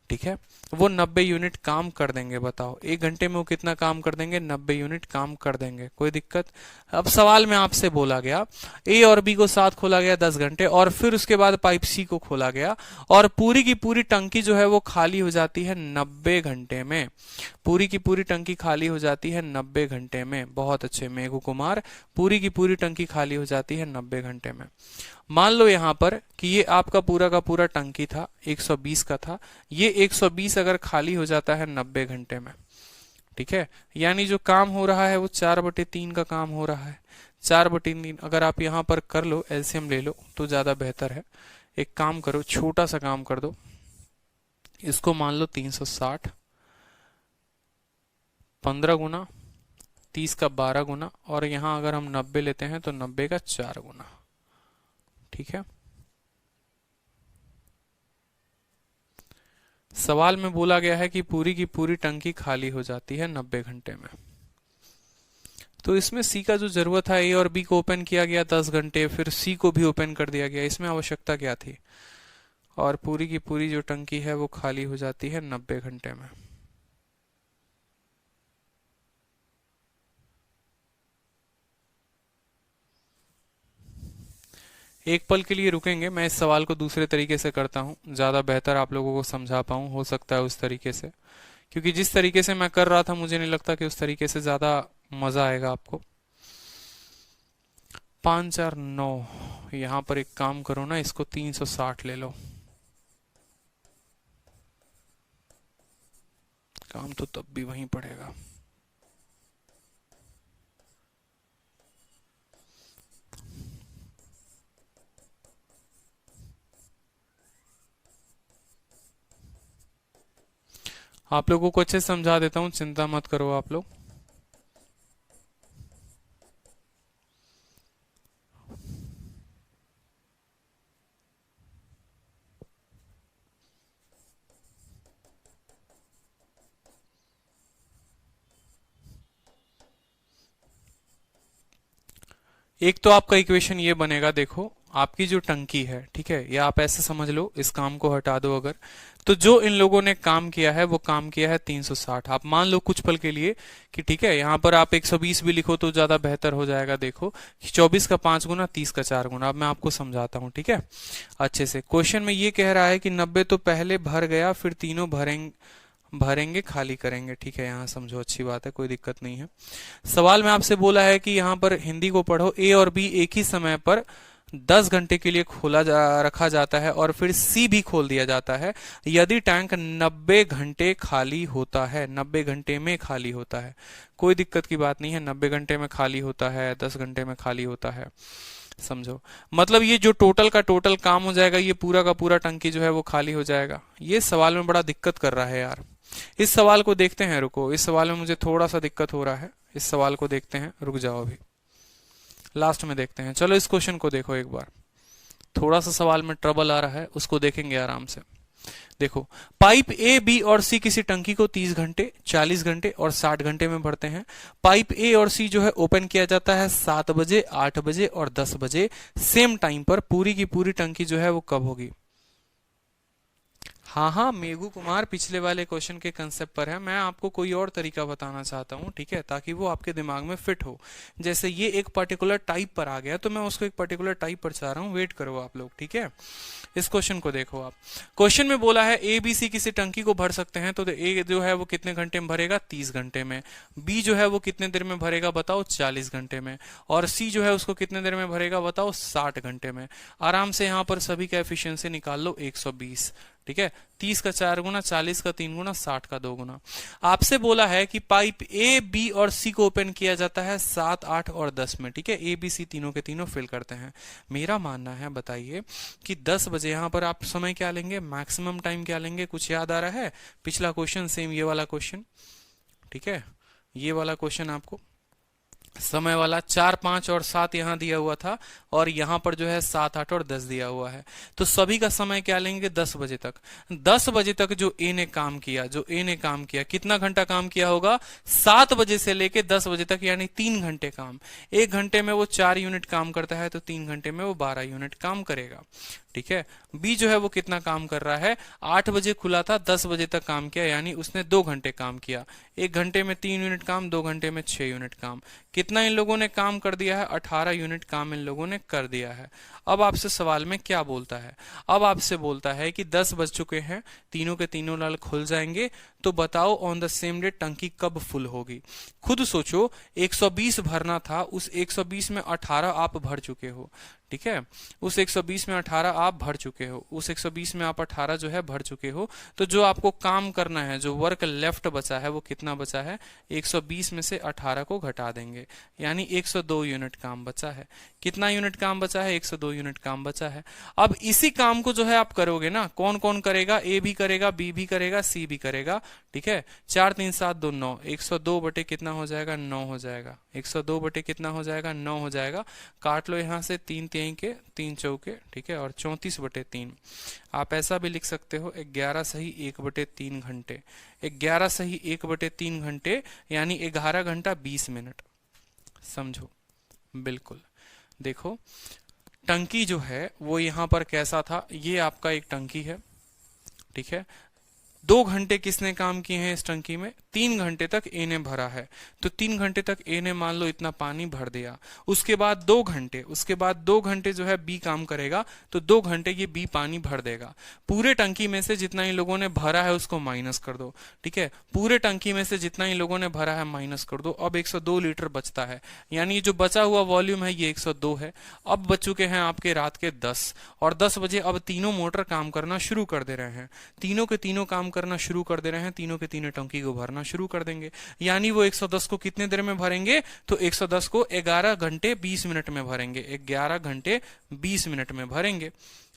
ठीक है, वो 90 यूनिट काम कर देंगे। बताओ 1 घंटे में वो कितना काम कर देंगे, 90 यूनिट काम कर देंगे, कोई दिक्कत? अब सवाल में आपसे बोला गया ए और बी को साथ खोला गया 10 घंटे, और फिर उसके बाद पाइप सी को खोला गया, और पूरी की पूरी टंकी जो है वो खाली हो जाती है 90 घंटे में। पूरी की पूरी टंकी खाली हो जाती है 90 घंटे में। बहुत अच्छे मेघू कुमार, पूरी की पूरी टंकी खाली हो जाती है 90 घंटे में। मान लो यहां पर कि ये आपका पूरा का पूरा टंकी था, 120 का था, ये 120 अगर खाली हो जाता है 90 घंटे में। ठीक है, यानी जो काम हो रहा है वो 4/3 का काम हो रहा है। 4/3 अगर आप यहाँ पर कर लो, एलसीएम ले लो तो ज़्यादा बेहतर है। एक काम करो, छोटा सा काम कर दो, इसको मान लो 360, 15 गुना, 30 का 12 गुना, और यहाँ अगर हम 90 लेते हैं तो 90 का 4 गुना। ठीक है, सवाल में बोला गया है कि पूरी की पूरी टंकी खाली हो जाती है 90 घंटे में। तो इसमें सी का जो जरूरत है, ए और बी को ओपन किया गया 10 घंटे, फिर सी को भी ओपन कर दिया गया, इसमें आवश्यकता क्या थी? और पूरी की पूरी जो टंकी है वो खाली हो जाती है 90 घंटे में। एक पल के लिए रुकेंगे, मैं इस सवाल को दूसरे तरीके से करता हूँ, ज़्यादा बेहतर आप लोगों को समझा पाऊँ, हो सकता है उस तरीके से, क्योंकि जिस तरीके से मैं कर रहा था मुझे नहीं लगता कि उस तरीके से ज़्यादा मज़ा आएगा आपको। 5 4 9, यहाँ पर एक काम करो ना, इसको 360 ले लो, काम तो तब भी वहीं पड़ेगा। आप लोगों को अच्छे से समझा देता हूँ, चिंता मत करो आप लोग। एक तो आपका इक्वेशन ये बनेगा, देखो आपकी जो टंकी है, ठीक है, या आप ऐसे समझ लो, इस काम को हटा दो अगर, तो जो इन लोगों ने काम किया है वो काम किया है 360। आप मान लो कुछ पल के लिए कि ठीक है, यहाँ पर आप 120 भी लिखो तो ज्यादा बेहतर हो जाएगा। देखो 24 का 5 गुना, 30 का 4 गुना। अब मैं आपको समझाता हूँ, ठीक है अच्छे से। क्वेश्चन में ये कह रहा है कि 90 तो पहले भर गया, फिर तीनों भरेंगे खाली करेंगे। ठीक है, यहाँ समझो, अच्छी बात है, कोई दिक्कत नहीं है। सवाल में आपसे बोला है कि यहाँ पर हिंदी को पढ़ो, ए और बी एक ही समय पर 10 घंटे के लिए रखा जाता है और फिर सी भी खोल दिया जाता है यदि टैंक 90 घंटे खाली होता है, 90 घंटे में खाली होता है। कोई दिक्कत की बात नहीं है, 90 घंटे में खाली होता है, 10 घंटे में खाली होता है, समझो। मतलब ये जो टोटल का टोटल काम हो जाएगा, ये पूरा का पूरा टंकी जो है वो खाली हो जाएगा। ये सवाल में बड़ा दिक्कत कर रहा है यार। इस सवाल को देखते हैं, रुको, इस सवाल में मुझे थोड़ा सा दिक्कत हो रहा है, इस सवाल को देखते हैं, रुक जाओ अभी लास्ट में देखते हैं। चलो इस क्वेश्चन को देखो एक बार, थोड़ा सा सवाल में ट्रबल आ रहा है, उसको देखेंगे आराम से। देखो, पाइप ए, बी और सी किसी टंकी को 30 घंटे, 40 घंटे और 60 घंटे में भरते हैं। पाइप ए और सी जो है ओपन किया जाता है 7 बजे, 8 बजे और 10 बजे सेम टाइम पर। पूरी की पूरी टंकी जो है वो कब होगी? हाँ हाँ मेघू कुमार, पिछले वाले क्वेश्चन के कंसेप्ट पर है, मैं आपको कोई और तरीका बताना चाहता हूँ, ठीक है, ताकि वो आपके दिमाग में फिट हो। जैसे ये एक पर्टिकुलर टाइप पर आ गया तो मैं उसको एक पर्टिकुलर टाइप पर चाह रहा हूँ, वेट करो आप लोग, ठीक है। इस क्वेश्चन को देखो आप, क्वेश्चन में बोला है ए बी सी किसी टंकी को भर सकते हैं, तो ए जो है वो कितने घंटे में भरेगा? 30 घंटे में। बी जो है वो कितने देर में भरेगा बताओ? 40 घंटे में। और सी जो है उसको कितने देर में भरेगा बताओ? 60 घंटे में। आराम से यहाँ पर सभी का एफिशिएंसी निकाल लो, 120। ठीक है, 30 का 4 गुना, 40 का 3 गुना, 60 का 2 गुना। आपसे बोला है कि पाइप ए, बी और सी को ओपन किया जाता है 7, 8 और 10 में। ठीक है, ए बी सी तीनों के तीनों फिल करते हैं। मेरा मानना है, बताइए कि 10 बजे यहां पर आप समय क्या लेंगे, मैक्सिमम टाइम क्या लेंगे? कुछ याद आ रहा है? पिछला क्वेश्चन सेम ये वाला क्वेश्चन, ठीक है, ये वाला क्वेश्चन आपको समय वाला 4, 5 और 7 यहां दिया हुआ था, और यहां पर जो है 7, 8 और 10 दिया हुआ है। तो सभी का समय क्या लेंगे? 10 बजे तक। 10 बजे तक जो ए ने काम किया, जो ए ने काम किया, कितना घंटा काम किया होगा? 7 बजे से लेके 10 बजे तक, यानी 3 घंटे काम। 1 घंटे में वो 4 यूनिट काम करता है, तो 3 घंटे में वो 12 यूनिट काम करेगा। ठीक है, बी जो है वो कितना काम कर रहा है? 8 बजे खुला था, 10 बजे तक काम किया, यानी उसने 2 घंटे काम किया। 1 घंटे में 3 यूनिट काम, 2 घंटे में 6 यूनिट काम। कितना इन लोगों ने काम कर दिया है? 18 यूनिट काम इन लोगों ने कर दिया है। अब आपसे सवाल में क्या बोलता है? अब आपसे बोलता है कि 10 बज चुके हैं, तीनों के तीनों नल खुल जाएंगे, तो बताओ ऑन द सेम डे टंकी कब फुल होगी? खुद सोचो, 120 भरना था, उस 120 में 18 आप भर चुके हो। ठीक है। उस 120 में 18 आप भर चुके हो, उस 120 में आप 18 जो है भर चुके हो। तो जो आपको काम करना है, जो वर्क लेफ्ट बचा है वो कितना बचा है, 120 में से 18 को घटा देंगे, यानी 102 यूनिट काम बचा है। कितना यूनिट काम बचा है, 102 यूनिट काम बचा है। अब इसी काम को जो है आप करोगे ना, कौन कौन करेगा, ए भी करेगा, बी भी करेगा, सी भी करेगा, ठीक है। 4 3 7 2 9, 102 बटे कितना हो जाएगा, 9 हो जाएगा। 102 बटे कितना हो जाएगा, 9 हो जाएगा। काट लो यहां से, 3 3 के 3 चौके, ठीक है, और 34 बटे 3। आप ऐसा भी लिख सकते हो 11 सही 1 बटे 3 घंटे, 11 सही 1 बटे 3 घंटे, यानी 11 घंटा 20 मिनट। समझो, बिल्कुल। देखो टंकी जो है वो यहां पर कैसा था, ये आपका एक टंकी है, ठीक है। 2 घंटे किसने काम किए हैं इस टंकी में, 3 घंटे तक ए ने भरा है। तो 3 घंटे तक ए ने मान लो इतना पानी भर दिया। उसके बाद 2 घंटे, उसके बाद 2 घंटे जो है बी काम करेगा, तो 2 घंटे ये बी पानी भर देगा। पूरे टंकी में से जितना इन लोगों ने भरा है उसको माइनस कर दो, ठीक है। पूरे टंकी में से जितना इन लोगों ने भरा है माइनस कर दो। अब 102 लीटर बचता है, यानी जो बचा हुआ वॉल्यूम है ये 102 है। अब बच चुके हैं आपके रात के 10, और 10 बजे अब तीनों मोटर काम करना शुरू कर दे रहे हैं। तीनों के तीनों काम करना शुरू कर दे रहे हैं, तीनों के तीनों टंकी को भरना शुरू कर देंगे। यानी वो 110 को कितने देर में भरेंगे, तो 110 को 11 घंटे 20 मिनट में भरेंगे, 11 घंटे 20 मिनट में भरेंगे।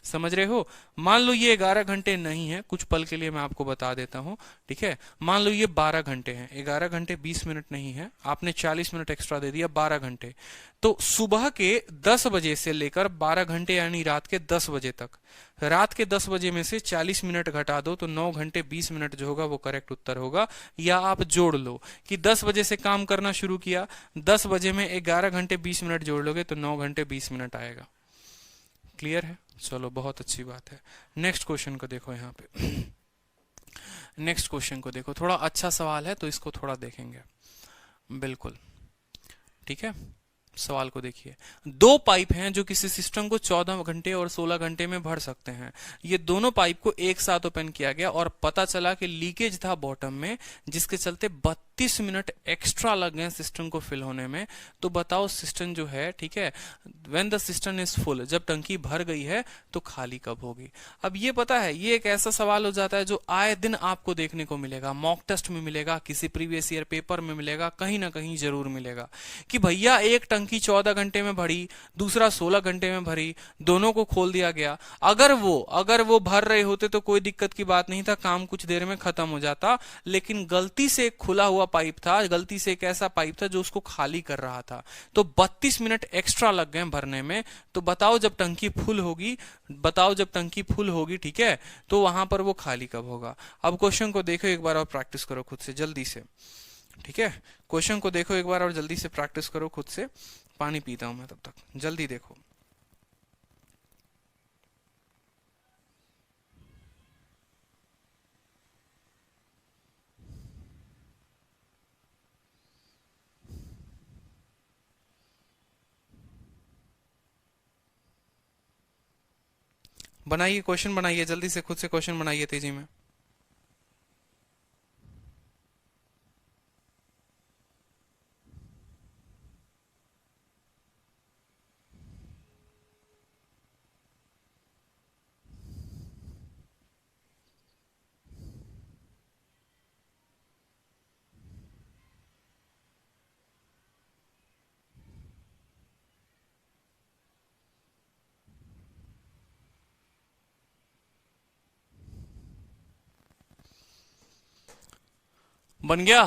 समझ रहे हो। मान लो ये 11 घंटे नहीं है, कुछ पल के लिए मैं आपको बता देता हूं, ठीक है। मान लो ये 12 घंटे हैं, 11 घंटे 20 मिनट नहीं है, आपने 40 मिनट एक्स्ट्रा दे दिया, 12 घंटे। तो सुबह के 10 बजे से लेकर 12 घंटे यानी रात के 10 बजे तक, रात के 10 बजे में से 40 मिनट घटा दो तो 9 घंटे 20 मिनट जो होगा वो करेक्ट उत्तर होगा। या आप जोड़ लो कि 10 बजे से काम करना शुरू किया, 10 बजे में 11 घंटे 20 मिनट जोड़ लोगे तो 9 घंटे 20 मिनट आएगा। क्लियर है, चलो बहुत अच्छी बात है। नेक्स्ट क्वेश्चन को देखो, यहाँ पे नेक्स्ट क्वेश्चन को देखो, थोड़ा अच्छा सवाल है तो इसको थोड़ा देखेंगे, बिल्कुल, ठीक है। सवाल को देखिए, 2 पाइप हैं जो किसी सिस्टम को 14 घंटे और 16 घंटे में भर सकते हैं। ये दोनों पाइप को एक साथ ओपन किया गया और पता चला कि लीकेज था बॉटम में, जिसके चलते 32 मिनट एक्स्ट्रा लग गए सिस्टम को फिल होने में। तो बताओ सिस्टम जो है, ठीक है, when the system is full, जब टंकी भर गई है तो खाली कब होगी। अब ये पता है, ये एक ऐसा सवाल हो जाता है जो आए दिन आपको देखने को मिलेगा, मॉक टेस्ट में मिलेगा, किसी प्रीवियस ईयर पेपर में मिलेगा, कहीं ना कहीं जरूर मिलेगा कि भैया एक टंकी 14 घंटे में भरी, दूसरा 16 घंटे में भरी, दोनों को खोल दिया गया। अगर वो भर रहे होते तो कोई दिक्कत की बात नहीं था, काम कुछ देर में खत्म हो जाता। लेकिन गलती से एक खुला हुआ पाइप था, गलती से एक ऐसा पाइप था जो उसको खाली कर रहा था, तो 32 मिनट एक्स्ट्रा लग गए भरने में। तो बताओ जब टंकी फुल होगी, बताओ जब टंकी फुल होगी, ठीक है, तो वहां पर वो खाली कब होगा। अब क्वेश्चन को देखो एक बार और प्रैक्टिस करो खुद से जल्दी से, ठीक है। क्वेश्चन को देखो एक बार और जल्दी से प्रैक्टिस करो खुद से। पानी पीता हूं मैं तब तक, जल्दी देखो। बनाइए क्वेश्चन, बनाइए जल्दी से, खुद से क्वेश्चन बनाइए तेजी में। बन गया,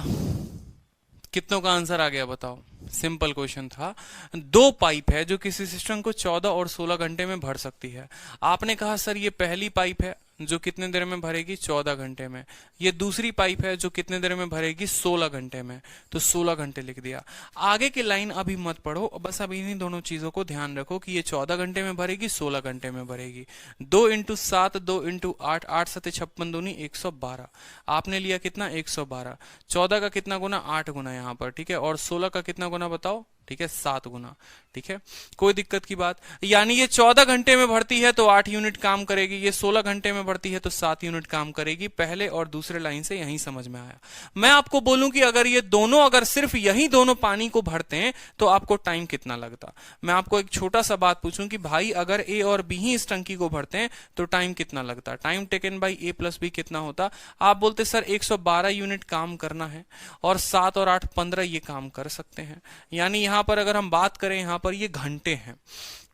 कितनों का आंसर आ गया बताओ। सिंपल क्वेश्चन था। 2 पाइप है जो किसी सिस्टम को 14 और 16 घंटे में भर सकती है। आपने कहा सर ये पहली पाइप है जो कितने देर में भरेगी, 14 घंटे में। ये दूसरी पाइप है जो कितने देर में भरेगी, 16 घंटे में, तो 16 घंटे लिख दिया। आगे की लाइन अभी मत पढ़ो, बस अब इन्हीं दोनों चीजों को ध्यान रखो कि ये 14 घंटे में भरेगी, 16 घंटे में भरेगी। 2 इंटू 7, 2 इंटू 8, 8 7 56 दूनी 112। आपने लिया कितना, 112। 14 का कितना गुना, 8 गुना यहाँ पर, ठीक है, और 16 का कितना गुना बताओ, ठीक है, 7 गुना। ठीक है, कोई दिक्कत की बात? यानी ये 14 घंटे में भरती है तो 8 यूनिट काम करेगी, ये 16 घंटे में भरती है तो 7 यूनिट काम करेगी। पहले और दूसरे लाइन से यही समझ में आया। मैं आपको बोलूं कि अगर ये दोनों, अगर सिर्फ यही दोनों पानी को भरते हैं तो आपको टाइम कितना लगता? मैं आपको एक छोटा सा बात पूछूं कि भाई अगर ए और बी ही इस टंकी को भरते हैं तो टाइम कितना लगता? Time taken by A plus B कितना होता? आप बोलते सर 112 यूनिट काम करना है और 7 और 8 15 ये काम कर सकते हैं। यानी यहां पर अगर हम बात करें, यहां पर ये घंटे हैं।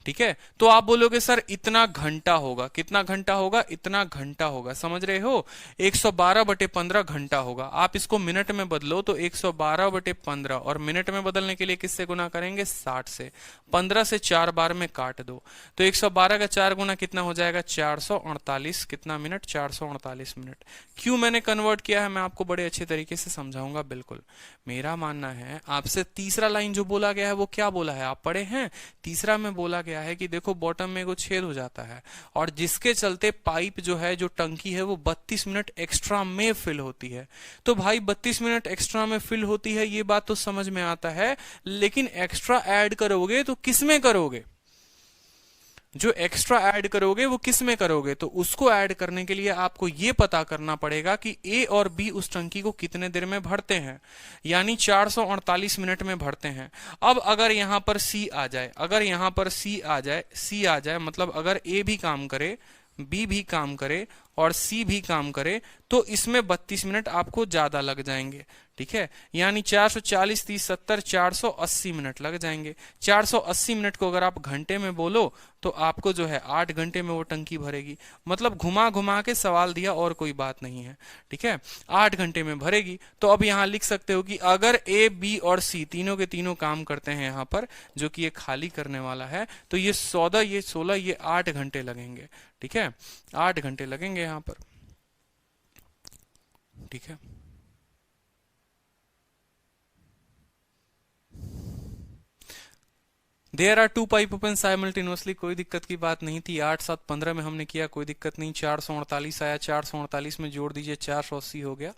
ठीक है, तो आप बोलोगे सर इतना घंटा होगा। कितना घंटा होगा? इतना घंटा होगा। समझ रहे हो? 112 बटे 15 घंटा होगा। आप इसको मिनट में बदलो तो 112 बटे 15, और मिनट में बदलने के लिए किससे गुना करेंगे? 60 से। 15 से 4 बार में काट दो तो 112 का 4 गुना कितना हो जाएगा? 448। कितना मिनट? 448 मिनट। क्यों मैंने कन्वर्ट किया है मैं आपको बड़े अच्छे तरीके से समझाऊंगा। बिल्कुल, मेरा मानना है आपसे तीसरा लाइन जो बोला गया है वो क्या बोला है? आप पढ़े हैं? तीसरा में बोला गया है कि देखो बॉटम में एगो छेद हो जाता है और जिसके चलते पाइप जो है, जो टंकी है, वो 32 मिनट एक्स्ट्रा में फिल होती है। तो भाई 32 मिनट एक्स्ट्रा में फिल होती है, ये बात तो समझ में आता है, लेकिन एक्स्ट्रा ऐड करोगे तो किस में करोगे? जो एक्स्ट्रा ऐड करोगे वो किस में करोगे? तो उसको ऐड करने के लिए आपको ये पता करना पड़ेगा कि ए और बी उस टंकी को कितने देर में भरते हैं। यानी 448 मिनट में भरते हैं। अब अगर यहां पर सी आ जाए, अगर यहां पर सी आ जाए, मतलब अगर ए भी काम करे, बी भी काम करे और सी भी काम करे तो इसमें 32 मिनट आपको ज्यादा लग जाएंगे। ठीक है, यानी 440 30 70 480 मिनट लग जाएंगे। 480 मिनट को अगर आप घंटे में बोलो तो आपको जो है 8 घंटे में वो टंकी भरेगी। मतलब घुमा घुमा के सवाल दिया और कोई बात नहीं है। ठीक है, 8 घंटे में भरेगी। तो अब यहां लिख सकते हो कि अगर ए बी और सी तीनों के तीनों काम करते हैं यहां पर, जो कि ये खाली करने वाला है, तो ये 14 ये 16 ये 8 घंटे लगेंगे। ठीक है, 8 घंटे लगेंगे यहां पर। ठीक है, there are two pipe open simultaneously, कोई दिक्कत की बात नहीं थी। 8 7 15 में हमने किया, कोई दिक्कत नहीं। 448 आया, 448 में जोड़ दीजिए 480 हो गया,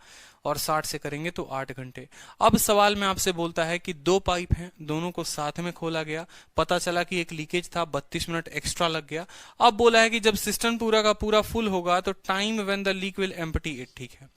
और 60 से करेंगे तो 8 घंटे। अब सवाल में आपसे बोलता है कि 2 पाइप हैं, दोनों को साथ में खोला गया, पता चला कि एक लीकेज था, 32 मिनट एक्स्ट्रा लग गया। अब बोला है कि जब सिस्टम पूरा का पूरा फुल होगा तो time when the leak will empty it. ठीक है,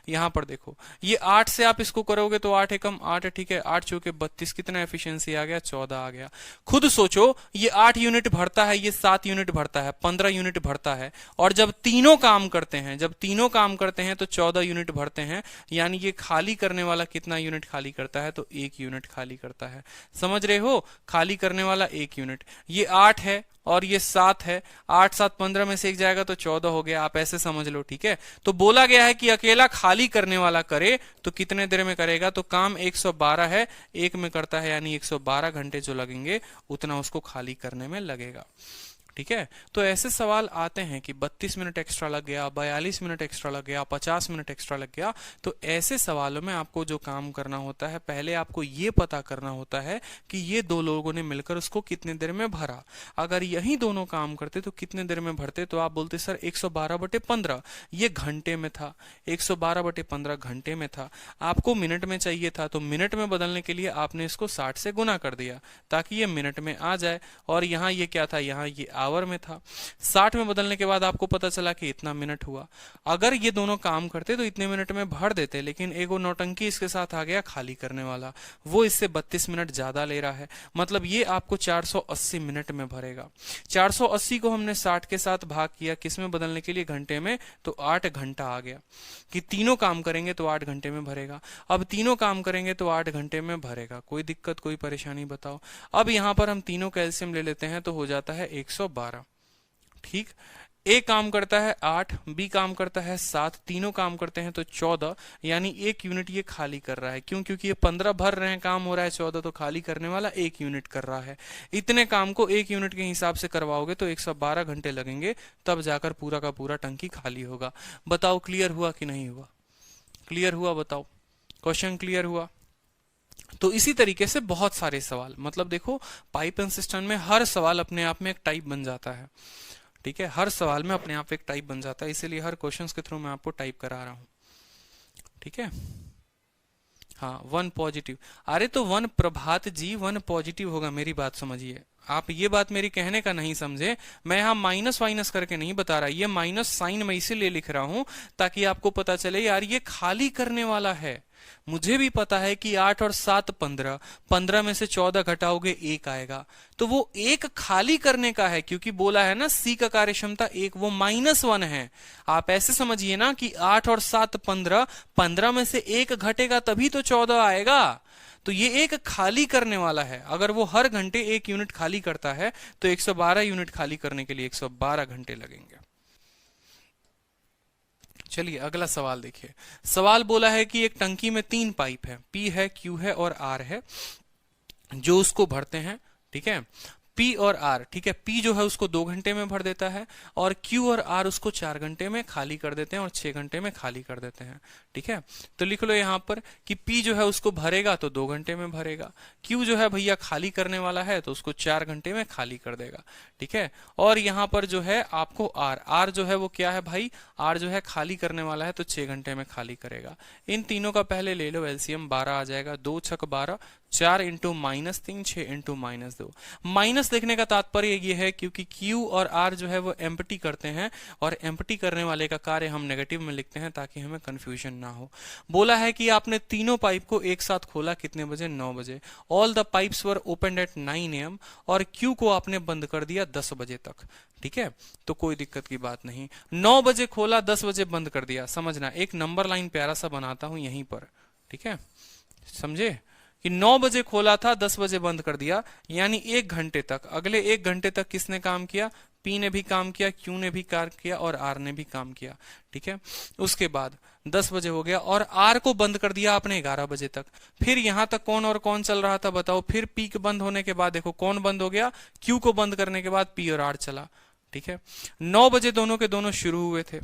यहां पर देखो ये 8 से आप इसको करोगे तो 8 एकम 8 है। ठीक है, 8 चौके 32, कितना एफिशिएंसी आ गया? 14 आ गया। खुद सोचो, ये 8 यूनिट भरता है, ये 7 यूनिट भरता है, 15 यूनिट भरता है, और जब तीनों काम करते हैं, जब तीनों काम करते हैं तो 14 यूनिट भरते हैं। यानी ये खाली करने वाला कितना यूनिट खाली करता है? तो 1 यूनिट खाली करता है। समझ रहे हो? खाली करने वाला 1 यूनिट। ये 8 है और ये 7 है, 8 7 15 में से एक जाएगा तो 14 हो गया। आप ऐसे समझ लो। ठीक है, तो बोला गया है कि अकेला खाली करने वाला करे तो कितने देर में करेगा? तो काम 112 है, एक में करता है, यानी 112 घंटे जो लगेंगे उतना उसको खाली करने में लगेगा। ठीक है, तो ऐसे सवाल आते हैं कि 32 मिनट एक्स्ट्रा लग गया, 42 मिनट एक्स्ट्रा लग गया, 50 मिनट एक्स्ट्रा लग गया। तो ऐसे सवालों में आपको जो काम करना होता है, पहले आपको ये पता करना होता है कि ये दो लोगों ने मिलकर उसको कितने देर में भरा। अगर यही दोनों काम करते तो कितने देर में भरते? तो आप बोलते सर 112 बटे 15, ये घंटे में था। 112 बटे 15 घंटे में था, आपको मिनट में चाहिए था, तो मिनट में बदलने के लिए आपने इसको 60 से गुना कर दिया ताकि ये मिनट में आ जाए। और यहाँ ये क्या था? यहाँ ये आवर में था। 60 में बदलने के बाद आपको पता चला कि इतना मिनट हुआ। अगर ये दोनों काम करते तो इतने मिनट में भर देते, लेकिन एगो नौटंकी इसके साथ आ गया खाली करने वाला, वो इससे 32 मिनट ज्यादा ले रहा है। मतलब ये आपको 480 मिनट में भरेगा। 480 को हमने 60 के साथ भाग किया, किसमें बदलने के लिए? घंटे में, तो 8 घंटा आ गया कि तीनों काम करेंगे तो 8 घंटे में भरेगा। अब तीनों काम करेंगे तो 8 घंटे में भरेगा। कोई दिक्कत, कोई परेशानी बताओ? अब यहां पर हम तीनों कैल्शियम ले लेते हैं तो हो जाता है 112। ठीक, ए काम करता है 8, बी काम करता है 7, तीनों काम करते हैं तो 14, यानी 1 यूनिट ये खाली कर रहा है। क्यों? क्योंकि ये 15 भर रहे हैं, काम हो रहा है 14, तो खाली करने वाला 1 यूनिट कर रहा है। इतने काम को 1 यूनिट के हिसाब से करवाओगे तो 112 घंटे लगेंगे, तब जाकर पूरा का पूरा टंकी खाली होगा। बताओ क्लियर हुआ कि नहीं हुआ? क्लियर हुआ? बताओ, क्वेश्चन क्लियर हुआ? तो इसी तरीके से बहुत सारे सवाल, मतलब देखो पाइप एंड सिस्टम में हर सवाल अपने आप में एक टाइप बन जाता है। ठीक है, हर सवाल में अपने आप एक टाइप बन जाता है, इसीलिए हर क्वेश्चंस के थ्रू मैं आपको टाइप करा रहा हूं। ठीक है, हाँ 1 पॉजिटिव। अरे तो 1 प्रभात जी 1 पॉजिटिव होगा, मेरी बात समझिए। आप ये बात मेरी कहने का नहीं समझे। मैं यहाँ माइनस वाइनस करके नहीं बता रहा, ये माइनस साइन मैं इसीलिए लिख रहा हूं ताकि आपको पता चले यार ये खाली करने वाला है। मुझे भी पता है कि 8 और 7 15, 15 में से 14 घटाओगे 1 आएगा, तो वो 1 खाली करने का है, क्योंकि बोला है ना सी का कार्य क्षमता 1, वो -1 है। आप ऐसे समझिए ना कि 8 और 7 15, 15 में से 1 घटेगा तभी तो 14 आएगा। तो ये एक खाली करने वाला है। अगर वो हर घंटे 1 यूनिट खाली करता है तो 112 यूनिट खाली करने के लिए 112 घंटे लगेंगे। चलिए अगला सवाल देखिए। सवाल बोला है कि एक टंकी में 3 पाइप है, पी है, क्यू है और आर है, जो उसको भरते हैं। ठीक है, पी और आर, ठीक है, पी जो है उसको 2 घंटे में भर देता है और क्यू और आर उसको 4 घंटे में खाली कर देते हैं और 6 घंटे में खाली कर देते हैं। ठीक है, तो लिख लो यहां पर कि पी जो है उसको भरेगा तो 2 घंटे में भरेगा, क्यू जो है भैया खाली करने वाला है तो उसको 4 घंटे में खाली कर देगा। ठीक है, और यहां पर जो है आपको आर, आर जो है वो क्या है भाई, आर जो है खाली करने वाला है तो 6 घंटे में खाली करेगा। इन तीनों का पहले ले लो एलसीएम, 12 आ जाएगा, 2 छक 12, 4 इंटू -3, 6 इंटू -2। माइनस देखने का तात्पर्य ये है क्योंकि Q और R जो है वो एम्प्टी करते हैं और एम्प्टी करने वाले का कार्य हम नेगेटिव में लिखते हैं ताकि हमें कंफ्यूजन ना हो। बोला है कि आपने तीनों पाइप को एक साथ खोला कितने बजे, 9 बजे। All the pipes were open at 9 AM और Q को आपने बंद कर दिया 10 बजे तक। ठीक है, तो कोई दिक्कत की बात नहीं। 9 बजे खोला, 10 बजे बंद कर दिया। समझना, एक नंबर लाइन प्यारा सा बनाता हूं यहीं पर। ठीक है, समझे कि 9 बजे खोला था, 10 बजे बंद कर दिया, यानी 1 घंटे तक, अगले 1 घंटे तक किसने काम किया, पी ने भी काम किया, क्यू ने भी काम किया और आर ने भी काम किया। ठीक है, उसके बाद 10 बजे हो गया और आर को बंद कर दिया आपने 11 बजे तक। फिर यहां तक कौन और कौन चल रहा था बताओ। फिर पी के बंद होने के बाद देखो कौन बंद हो गया, क्यू को बंद करने के बाद पी और आर चला। ठीक है, 9 बजे दोनों के दोनों शुरू हुए थे,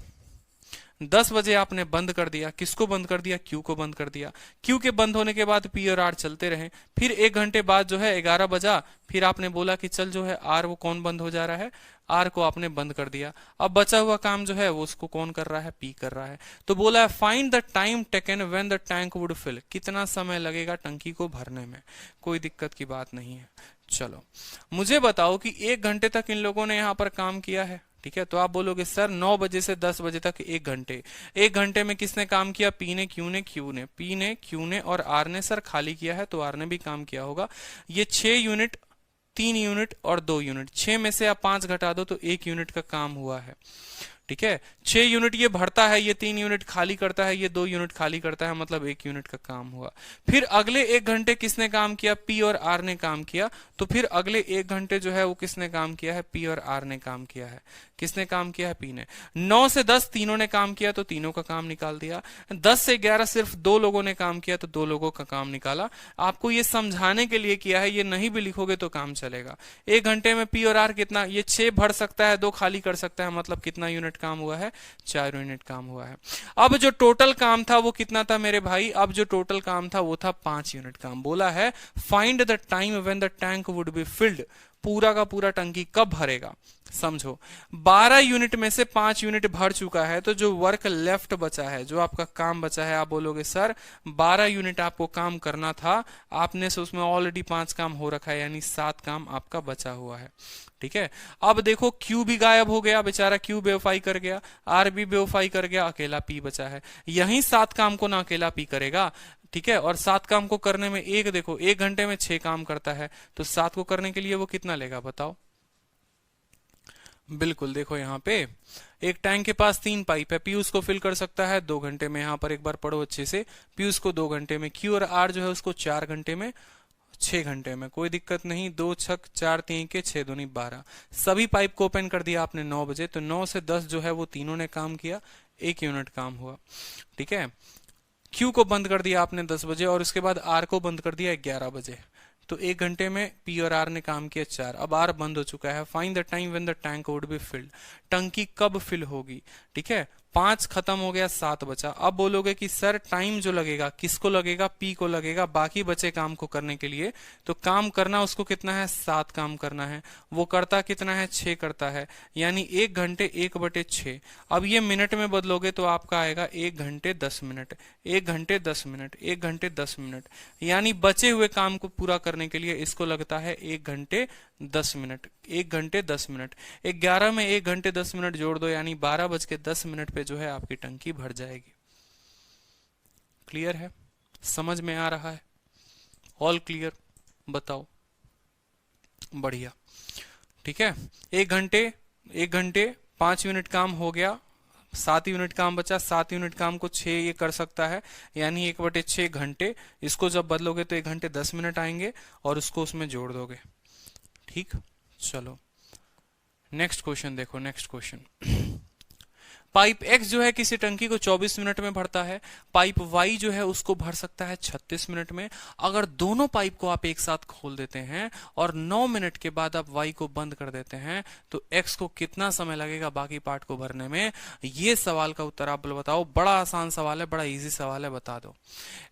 10 बजे आपने बंद कर दिया, किसको बंद कर दिया, क्यू को बंद कर दिया। क्यू के बंद होने के बाद पी और आर चलते रहे। फिर 1 घंटे बाद जो है 11 बजा, फिर आपने बोला कि चल जो है आर वो कौन बंद हो जा रहा है, आर को आपने बंद कर दिया। अब बचा हुआ काम जो है वो उसको कौन कर रहा है, पी कर रहा है। तो बोला है find the time taken when the tank would fill, कितना समय लगेगा टंकी को भरने में। कोई दिक्कत की बात नहीं है। चलो मुझे बताओ कि 1 घंटे तक इन लोगों ने यहां पर काम किया है। ठीक है, तो आप बोलोगे सर 9 बजे से 10 बजे तक 1 घंटे, 1 घंटे में किसने काम किया, पी ने, क्यू ने, पी ने, क्यू ने और आर ने। सर खाली किया है तो आर ने भी काम किया होगा। ये 6 यूनिट, 3 यूनिट और 2 यूनिट, 6 में से आप 5 घटा दो तो 1 यूनिट का काम हुआ है। ठीक है, 6 यूनिट ये भरता है, ये 3 यूनिट खाली करता है, ये 2 यूनिट खाली करता है, मतलब 1 यूनिट का काम हुआ। फिर अगले 1 घंटे किसने काम किया, पी और आर ने काम किया। तो फिर अगले 1 घंटे जो है वो किसने काम किया है, पी और आर ने काम किया है। किसने काम किया है, पी ने। 9 से 10 तीनों ने काम किया तो तीनों का काम निकाल दिया। 10 से 11 सिर्फ 2 लोगों ने काम किया तो 2 लोगों का काम निकाला। आपको ये समझाने के लिए किया है, ये नहीं भी लिखोगे तो काम चलेगा। 1 घंटे में पी और आर कितना, ये 6 भर सकता है, 2 खाली कर सकता है, मतलब कितना यूनिट काम हुआ है, 4 यूनिट काम हुआ है। अब जो टोटल काम था वो कितना था मेरे भाई, अब जो टोटल काम था वो था 5 यूनिट काम। बोला है find the time when the tank would be filled, पूरा का पूरा टंकी कब भरेगा। समझो 12 यूनिट में से 5 यूनिट भर चुका है, तो जो वर्क लेफ्ट बचा है, जो आपका काम बचा है, आप बोलोगे सर 12 यूनिट आपको काम करना था, आपने से उसमें ऑलरेडी 5 काम हो रखा है, यानी 7 काम आपका बचा हुआ है। ठीक है, अब देखो क्यू भी गायब हो गया, बेचारा क्यू बेवफाई कर गया, आर भी बेवफाई कर गया, अकेला पी बचा है। यही 7 काम को ना अकेला पी करेगा। ठीक है, और 7 काम को करने में देखो 1 घंटे में 6 काम करता है, तो 7 को करने के लिए वो कितना लेगा बताओ। बिल्कुल, देखो यहाँ पे एक टैंक के पास 3 पाइप है, पी उसको फिल कर सकता है 2 घंटे में। यहाँ पर एक बार पढ़ो अच्छे से, पी उसको 2 घंटे में, क्यू और आर जो है उसको 4 घंटे में, 6 घंटे में। कोई दिक्कत नहीं, 2 छक 4 3 के 6 दूनी 12। सभी पाइप को ओपन कर दिया आपने 9 बजे, तो 9 से 10 जो है वो तीनों ने काम किया, 1 यूनिट काम हुआ। ठीक है, क्यू को बंद कर दिया आपने 10 बजे और उसके बाद आर को बंद कर दिया 11 बजे। तो 1 घंटे में पी और आर ने काम किया 4। अब आर बंद हो चुका है। Find the time when the tank would be filled. टंकी कब फिल होगी? ठीक है, 5 खत्म हो गया, 7 बचा। अब बोलोगे कि सर टाइम जो लगेगा किसको लगेगा? पी को लगेगा बाकी बचे काम को करने के लिए। तो काम करना उसको कितना है? 7 काम करना है। वो करता कितना है? 6 करता है, यानी 1 घंटे 1/6। अब ये मिनट में बदलोगे तो आपका आएगा 1 घंटे 10 मिनट। 1 घंटे 10 मिनट, 1 घंटे 10 मिनट, यानी बचे हुए काम को पूरा करने के लिए इसको लगता है 1 घंटे 10 मिनट। 1 घंटे 10 मिनट, 11 में 1 घंटे 10 मिनट जोड़ दो, यानी 12:10 पे जो है आपकी टंकी भर जाएगी। क्लियर है? समझ में आ रहा है? All clear? बताओ। बढ़िया, ठीक है। 1 घंटे 5 यूनिट काम हो गया, 7 यूनिट काम बचा। 7 यूनिट काम को 6 ये कर सकता है, यानी 1/6 घंटे। इसको जब बदलोगे तो 1 घंटे 10 मिनट आएंगे और उसको उसमें जोड़ दोगे। ठीक, चलो नेक्स्ट क्वेश्चन देखो। नेक्स्ट क्वेश्चन, पाइप X जो है किसी टंकी को 24 मिनट में भरता है। पाइप Y जो है उसको भर सकता है 36 मिनट में। अगर दोनों पाइप को आप एक साथ खोल देते हैं और 9 मिनट के बाद आप Y को बंद कर देते हैं तो X को कितना समय लगेगा बाकी पार्ट को भरने में? ये सवाल का उत्तर आप बताओ। बड़ा आसान सवाल है, बड़ा इजी सवाल है, बता दो।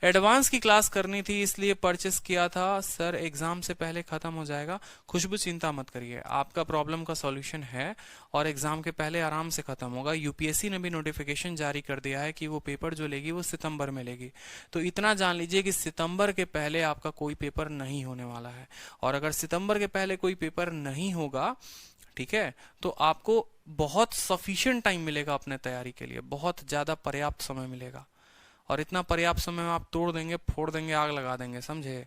एडवांस की क्लास करनी थी इसलिए परचेस किया था। सर एग्जाम से पहले खत्म हो जाएगा। खुशबू चिंता मत करिए, आपका प्रॉब्लम का सॉल्यूशन है और एग्जाम के पहले आराम से खत्म होगा। यूपीएससी ने भी नोटिफिकेशन जारी कर दिया है कि वो पेपर जो लेगी वो सितंबर में लेगी। तो इतना जान लीजिए कि सितंबर के पहले आपका कोई पेपर नहीं होने वाला है। और अगर सितंबर के पहले कोई पेपर नहीं होगा, ठीक है, तो आपको बहुत सफिशिएंट टाइम मिलेगा अपने तैयारी के लिए, बहुत ज्यादा पर्याप्त समय मिलेगा। और इतना पर्याप्त समय में आप तोड़ देंगे, फोड़ देंगे, आग लगा देंगे, समझे?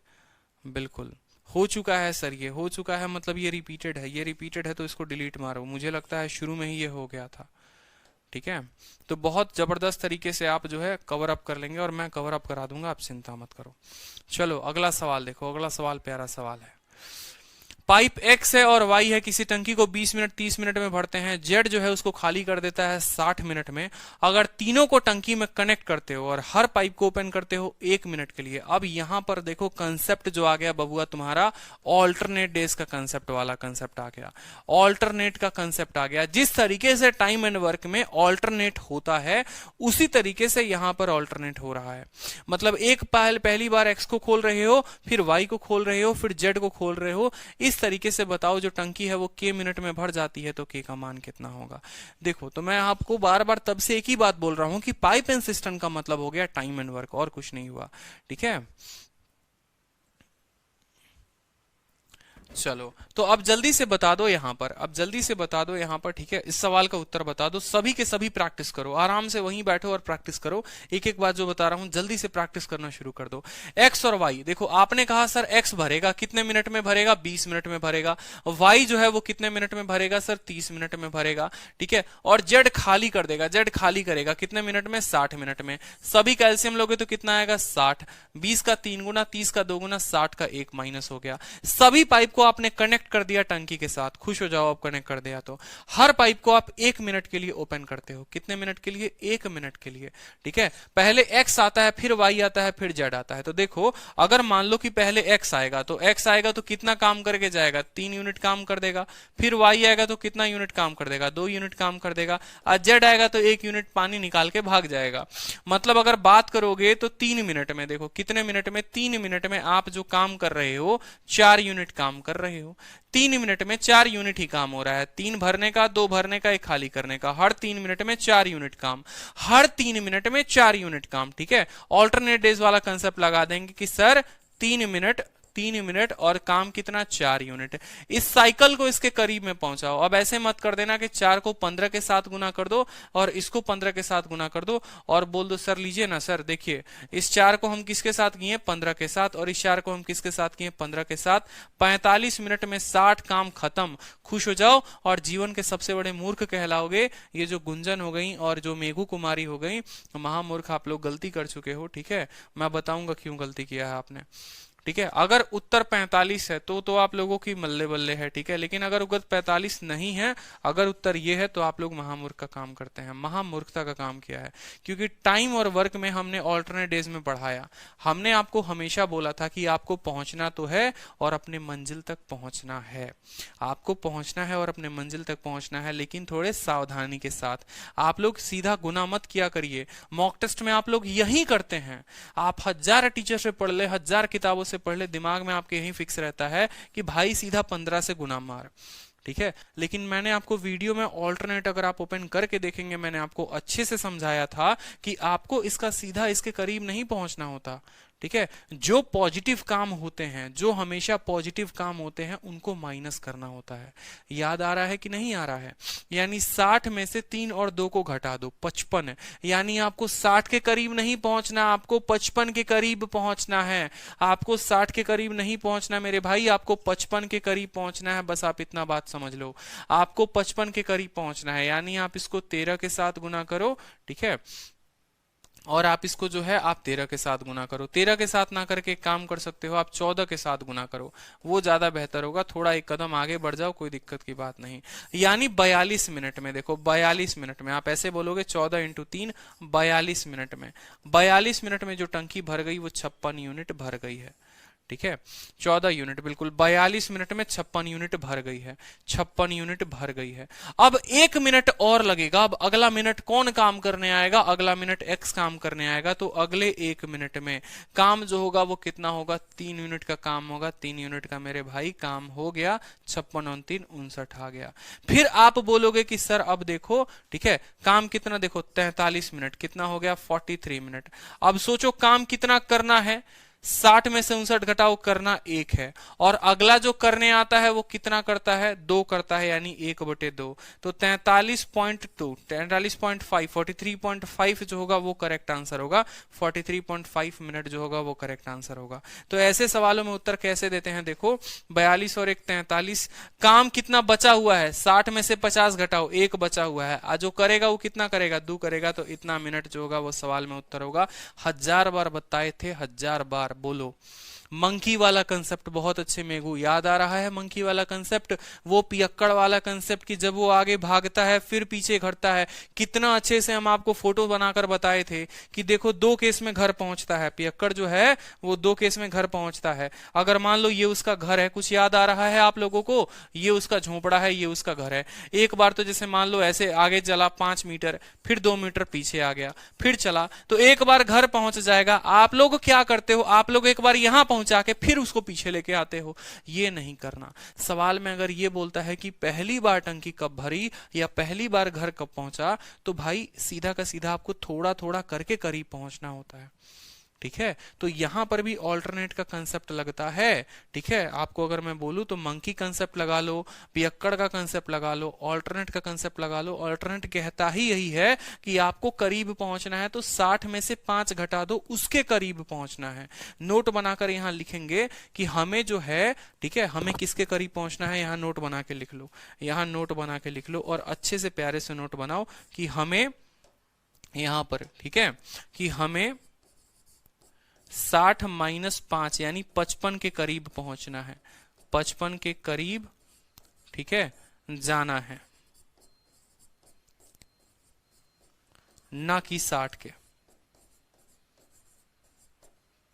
बिल्कुल हो चुका है सर, ये हो चुका है, मतलब ये रिपीटेड है। ये रिपीटेड है तो इसको डिलीट मारो। मुझे लगता है शुरू में ही ये हो गया था। ठीक है, तो बहुत जबरदस्त तरीके से आप जो है कवर अप कर लेंगे और मैं कवर अप करा दूंगा, आप चिंता मत करो। चलो अगला सवाल देखो। अगला सवाल प्यारा सवाल है। पाइप X है और Y है, किसी टंकी को 20 मिनट 30 मिनट में भरते हैं। Z जो है उसको खाली कर देता है 60 मिनट में। अगर तीनों को टंकी में कनेक्ट करते हो और हर पाइप को ओपन करते हो 1 मिनट के लिए। अब यहां पर देखो कंसेप्ट जो आ गया बबुआ तुम्हारा, ऑल्टरनेट डेज का कंसेप्ट वाला कंसेप्ट आ गया, ऑल्टरनेट का कंसेप्ट आ गया। जिस तरीके से टाइम एंड वर्क में ऑल्टरनेट होता है उसी तरीके से यहां पर ऑल्टरनेट हो रहा है। मतलब एक पहली बार X को खोल रहे हो, फिर Y को खोल रहे हो, फिर Z को खोल रहे हो। इस तरीके से बताओ जो टंकी है वो K मिनट में भर जाती है तो K का मान कितना होगा? देखो, तो मैं आपको बार बार तब से एक ही बात बोल रहा हूं कि पाइप एंड सिस्टम का मतलब हो गया टाइम एंड वर्क, और कुछ नहीं हुआ। ठीक है, चलो तो अब जल्दी से बता दो यहां पर, अब जल्दी से बता दो यहां पर। ठीक है, इस सवाल का उत्तर बता दो। सभी के सभी प्रैक्टिस करो, आराम से वहीं बैठो और प्रैक्टिस करो। एक एक बात जो बता रहा हूं जल्दी से प्रैक्टिस करना शुरू कर दो। एक्स और वाई देखो, आपने कहा सर एक्स भरेगा कितने मिनट में भरेगा? 20 मिनट में भरेगा। वाई जो है वो कितने मिनट में भरेगा? सर 30 मिनट में भरेगा। ठीक है, और जेड खाली कर देगा, जेड खाली करेगा कितने मिनट में? 60 मिनट में। सभी कैल्शियम लोगे तो कितना आएगा? 60। 20 का 3 गुना, 30 का 2 गुना, 60 का 1 माइनस हो गया। सभी पाइप को आपने कनेक्ट कर दिया टंकी के साथ, खुश हो जाओ। आप कनेक्ट कर दिया तो हर पाइप को आप 1 मिनट के लिए ओपन करते हो। कितने मिनट के लिए? 1 मिनट के लिए। ठीक है, पहले एक्स आता है, फिर वाई आता है, फिर जेड आता है। तो देखो, अगर मान लो कि पहले एक्स आएगा तो एक्स आएगा तो कितना काम करके जाएगा? 3 यूनिट काम कर देगा। फिर वाई आएगा तो कितना यूनिट काम कर देगा? 2 यूनिट काम कर देगा। और जेड आएगा तो 1 यूनिट पानी निकाल के भाग जाएगा। मतलब अगर बात करोगे तो 3 मिनट में, देखो कितने मिनट में? 3 मिनट में आप जो काम कर रहे हो 4 यूनिट काम कर रहे हो। 3 मिनट में 4 यूनिट ही काम हो रहा है। 3 भरने का, 2 भरने का, 1 खाली करने का। हर 3 मिनट में 4 यूनिट काम, हर 3 मिनट में 4 यूनिट काम। ठीक है, ऑल्टरनेट डेज वाला कंसेप्ट लगा देंगे कि सर 3 मिनट और काम कितना? 4 यूनिट। इस साइकिल को इसके करीब में पहुंचाओ। अब ऐसे मत कर देना कि 4 को 15 के साथ गुना कर दो और इसको 15 के साथ गुना कर दो और बोल दो सर लीजिए ना सर, देखिए इस 4 को हम किसके साथ किए? 15 के साथ, और इस 4 को हम किसके साथ किए? 15 के साथ। 45 मिनट में 60 काम खत्म। खुश हो जाओ और जीवन के सबसे बड़े मूर्ख कहलाओगे। ये जो गुंजन हो गई और जो मेघू कुमारी हो गई, महामूर्ख आप लोग गलती कर चुके हो। ठीक है, मैं बताऊंगा क्यों गलती किया है आपने। ठीक है। अगर उत्तर 45 है तो आप लोगों की मल्ले बल्ले है, ठीक है। लेकिन अगर उत्तर 45 नहीं है, अगर उत्तर ये है, तो आप लोग महामूर्ख का काम करते हैं, महामूर्खता का काम किया है। क्योंकि टाइम और वर्क में हमने ऑल्टरनेट डेज में पढ़ाया, हमने आपको हमेशा बोला था कि आपको पहुंचना तो है और अपने मंजिल तक पहुंचना है, आपको पहुंचना है और अपने मंजिल तक पहुंचना है, लेकिन थोड़े सावधानी के साथ। आप लोग सीधा गुना मत किया करिए। मॉक टेस्ट में आप लोग यही करते हैं, आप 1000 टीचर से पढ़ ले, 1000 किताबों से पढ़ ले, दिमाग में आपके यही फिक्स रहता है कि भाई सीधा 15 से गुना मार, ठीक है। लेकिन मैंने आपको वीडियो में ऑल्टरनेट अगर आप ओपन करके देखेंगे, मैंने आपको अच्छे से समझाया था कि आपको इसका सीधा इसके करीब नहीं पहुंचना होता, ठीक है। जो पॉजिटिव काम होते हैं, जो हमेशा पॉजिटिव काम होते हैं, उनको माइनस करना होता है। याद आ रहा है कि नहीं आ रहा है? यानी 60 में से 3 और 2 को घटा दो, 55 है। यानी आपको 60 के करीब नहीं पहुंचना, आपको 55 के करीब पहुंचना है। आपको 60 के करीब नहीं पहुंचना मेरे भाई, आपको 55 के करीब पहुंचना है। बस आप इतना बात समझ लो, आपको 55 के करीब पहुंचना है। यानी आप इसको 13 के साथ गुना करो, ठीक है, और आप इसको जो है आप 13 के साथ गुना करो। 13 के साथ ना करके एक काम कर सकते हो, आप 14 के साथ गुना करो, वो ज्यादा बेहतर होगा। थोड़ा एक कदम आगे बढ़ जाओ, कोई दिक्कत की बात नहीं। यानी 42 मिनट में, देखो 42 मिनट में आप ऐसे बोलोगे 14 इंटू 3, 42 मिनट में, 42 मिनट में जो टंकी भर गई वो 56 यूनिट भर गई है, ठीक है। 14 यूनिट, बिल्कुल 42 मिनट में 56 यूनिट भर गई है, 56 यूनिट भर गई है। अब 1 मिनट और लगेगा। अब अगला मिनट कौन काम करने आएगा? अगला मिनट एक्स काम करने आएगा। तो अगले 1 मिनट में काम जो होगा वो कितना होगा? 3 यूनिट का काम होगा। 3 यूनिट का मेरे भाई काम हो गया, 56 और 3 59 आ गया। फिर आप बोलोगे कि सर अब देखो, ठीक है, काम कितना, देखो 43 मिनट, कितना हो गया? 43 मिनट। अब सोचो काम कितना करना है? 60 में से 59 घटाओ, करना 1 है। और अगला जो करने आता है वो कितना करता है? 2 करता है, यानी 1/2। तो 43.2, 43.5, 43.5 जो होगा वो करेक्ट आंसर होगा। 43.5 मिनट जो होगा वो करेक्ट आंसर होगा। तो ऐसे सवालों में उत्तर कैसे देते हैं? देखो 42 और 1 43, काम कितना बचा हुआ है? 60 में से 50 घटाओ, 1 बचा हुआ है। जो करेगा वो कितना करेगा? 2 करेगा। तो इतना मिनट जो होगा वो सवाल में उत्तर होगा। 1000 बार बताए थे, 1000 बार। बोलो मंकी वाला कंसेप्ट बहुत अच्छे मेघू याद आ रहा है? मंकी वाला कंसेप्ट, वो पियक्कड़ वाला कंसेप्ट कि जब वो आगे भागता है फिर पीछे घटता है। कितना अच्छे से हम आपको फोटो बनाकर बताए थे कि देखो 2 केस में घर पहुंचता है, पियक्कड़ जो है वो 2 केस में घर पहुंचता है। अगर मान लो ये उसका घर है, कुछ याद आ रहा है आप लोगों को? ये उसका झोपड़ा है, ये उसका घर है। एक बार तो जैसे मान लो ऐसे आगे चला 5 मीटर, फिर 2 मीटर पीछे आ गया, फिर चला, तो एक बार घर पहुंच जाएगा। आप लोग क्या करते हो? आप लोग एक बार यहां जाके फिर उसको पीछे लेके आते हो। ये नहीं करना। सवाल में अगर ये बोलता है कि पहली बार टंकी कब भरी या पहली बार घर कब पहुंचा, तो भाई सीधा का सीधा आपको थोड़ा थोड़ा करके करीब पहुंचना होता है, ठीक है। तो यहां पर भी ऑल्टरनेट का कंसेप्ट लगता है, ठीक है। आपको अगर मैं बोलूं तो मंकी कंसेप्ट लगा लो, पियक्कड़ का कंसेप्ट लगा लो, ऑल्टरनेट का कंसेप्ट लगा लो। ऑल्टरनेट कहता ही यही है कि आपको करीब पहुंचना है, तो 60 में से 5 घटा दो, उसके करीब पहुंचना है। नोट बनाकर यहां लिखेंगे कि हमें जो है, ठीक है, हमें किसके करीब पहुंचना है। यहां नोट बना के लिख लो, यहां नोट बना के लिख लो, और अच्छे से प्यारे से नोट बनाओ कि हमें यहां पर, ठीक है, कि हमें 60 माइनस 5 यानी 55 के करीब पहुंचना है, 55 के करीब, ठीक है, जाना है, ना कि 60 के,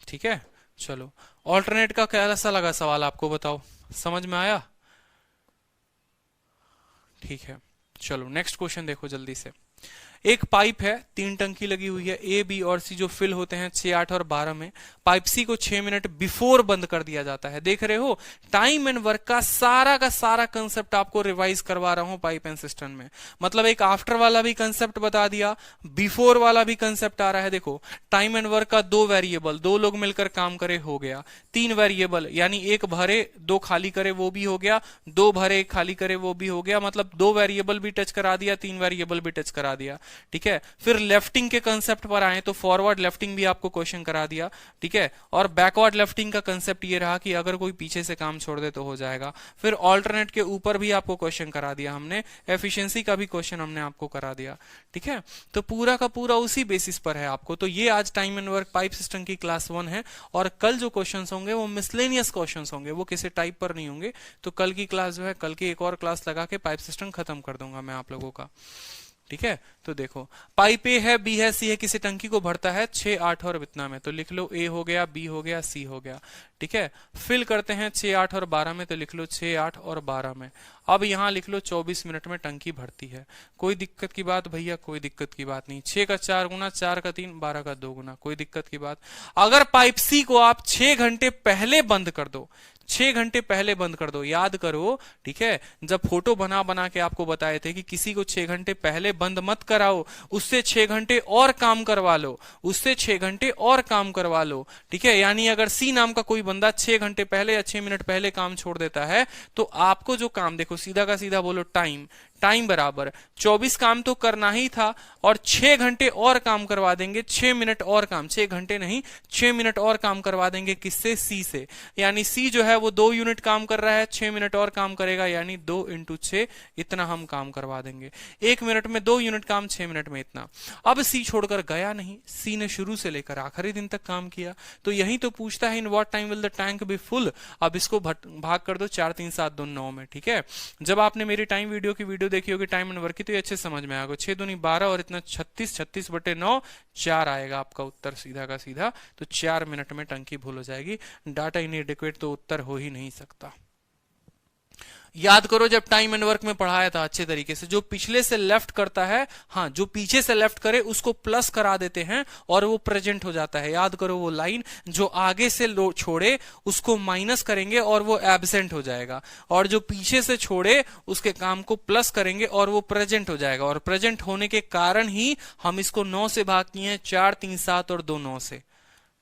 ठीक है। चलो ऑल्टरनेट का कैसा लगा सवाल आपको, बताओ, समझ में आया? ठीक है, चलो नेक्स्ट क्वेश्चन देखो जल्दी से। एक पाइप है, 3 टंकी लगी हुई है, ए बी और सी जो फिल होते हैं 6, 8 और 12 में। पाइप सी को 6 मिनट बिफोर बंद कर दिया जाता है। देख रहे हो, टाइम एंड वर्क का सारा कंसेप्ट आपको रिवाइज करवा रहा हूं पाइप एंड सिस्टम में। मतलब एक आफ्टर वाला भी कंसेप्ट बता दिया, बिफोर वाला भी कंसेप्ट आ रहा है। देखो टाइम एंड वर्क का 2 वेरिएबल, 2 लोग मिलकर काम करे, हो गया। 3 वेरिएबल यानी 1 भरे 2 खाली करे, वो भी हो गया। 2 भरे 1 खाली करे, वो भी हो गया। मतलब 2 वेरिएबल भी टच करा दिया, 3 वेरिएबल भी टच करा दिया। ठीक है। फिर लेफ्टिंग के कंसेप्ट पर आए तो फॉरवर्ड लेफ्टिंग भी आपको क्वेश्चन करा दिया, ठीक है। और बैकवर्ड लेफ्टिंग का कंसेप्ट ये रहा कि अगर कोई पीछे से काम छोड़ दे तो हो जाएगा। फिर ऑल्टरनेट के ऊपर भी आपको क्वेश्चन करा दिया हमने, एफिशिएंसी का भी क्वेश्चन हमने आपको करा दिया, ठीक है। तो पूरा का पूरा उसी बेसिस पर है आपको। तो ये आज time and work pipe system की क्लास 1 है, और कल जो क्वेश्चंस होंगे वो मिसलेनियस क्वेश्चंस होंगे, वो किसी टाइप पर नहीं होंगे। तो कल की क्लास जो है, कल की एक और क्लास लगा के पाइप सिस्टम खत्म कर दूंगा मैं आप लोगों का, ठीक है। तो देखो पाइप ए है, बी है, सी है, किसी टंकी को भरता है 6, 8 और इतना में, तो लिख लो ए हो गया, बी हो गया, सी हो गया, ठीक है। फिल करते हैं 6, 8 और 12 में, तो लिख लो 6, 8 और 12 में। अब यहां लिख लो 24 मिनट में टंकी भरती है। कोई दिक्कत की बात भैया? कोई दिक्कत की बात नहीं। 6 का 4 गुना, 4 का 3, 12 का 2 गुना, कोई दिक्कत की बात। अगर पाइप सी को आप 6 घंटे पहले बंद कर दो, 6 घंटे पहले बंद कर दो, याद करो, ठीक है। जब फोटो बना बना के आपको बताए थे कि किसी को 6 घंटे पहले बंद मत कराओ, उससे 6 घंटे और काम करवा लो, उससे 6 घंटे और काम करवा लो, ठीक है। यानी अगर सी नाम का कोई बंदा 6 घंटे पहले या 6 मिनट पहले काम छोड़ देता है, तो आपको जो काम, देखो सीधा का सीधा बोलो, टाइम बराबर 24 काम तो करना ही था, और 6 घंटे और काम करवा देंगे, 6 मिनट और काम, 6 घंटे नहीं 6 मिनट और काम करवा देंगे, किससे? सी से। यानी सी जो है वो 2 यूनिट काम कर रहा है, 6 मिनट और काम करेगा, यानी 2 × 6, इतना हम काम करवा देंगे। 1 मिनट में 2 यूनिट काम, 6 मिनट में इतना। अब सी छोड़कर गया नहीं, सी ने शुरू से लेकर आखिरी दिन तक काम किया। तो यही तो पूछता है, in what time will the tank be full. अब इसको भाग कर दो 4, 3, 7, 2, 9 में, ठीक है। जब आपने मेरी टाइम वीडियो की वीडियो देखी होगी टाइम एंड वर्क की, तो ये अच्छे समझ में आएगा। 6 दूनी 12 और इतना 36, 36/9, 4 आएगा आपका उत्तर सीधा का सीधा। तो 4 मिनट में टंकी फुल हो जाएगी। डाटा इनएडिक्वेट तो उत्तर हो ही नहीं सकता। याद करो जब टाइम एंड वर्क में पढ़ाया था अच्छे तरीके से, जो पिछले से लेफ्ट करता है, हाँ, जो पीछे से लेफ्ट करे उसको प्लस करा देते हैं और वो प्रेजेंट हो जाता है। याद करो वो लाइन, जो आगे से छोड़े उसको माइनस करेंगे और वो एब्सेंट हो जाएगा, और जो पीछे से छोड़े उसके काम को प्लस करेंगे और वो प्रेजेंट हो जाएगा। और प्रेजेंट होने के कारण ही हम इसको 9 से भाग किए हैं, 4, 3, 7 और 2, 9 से,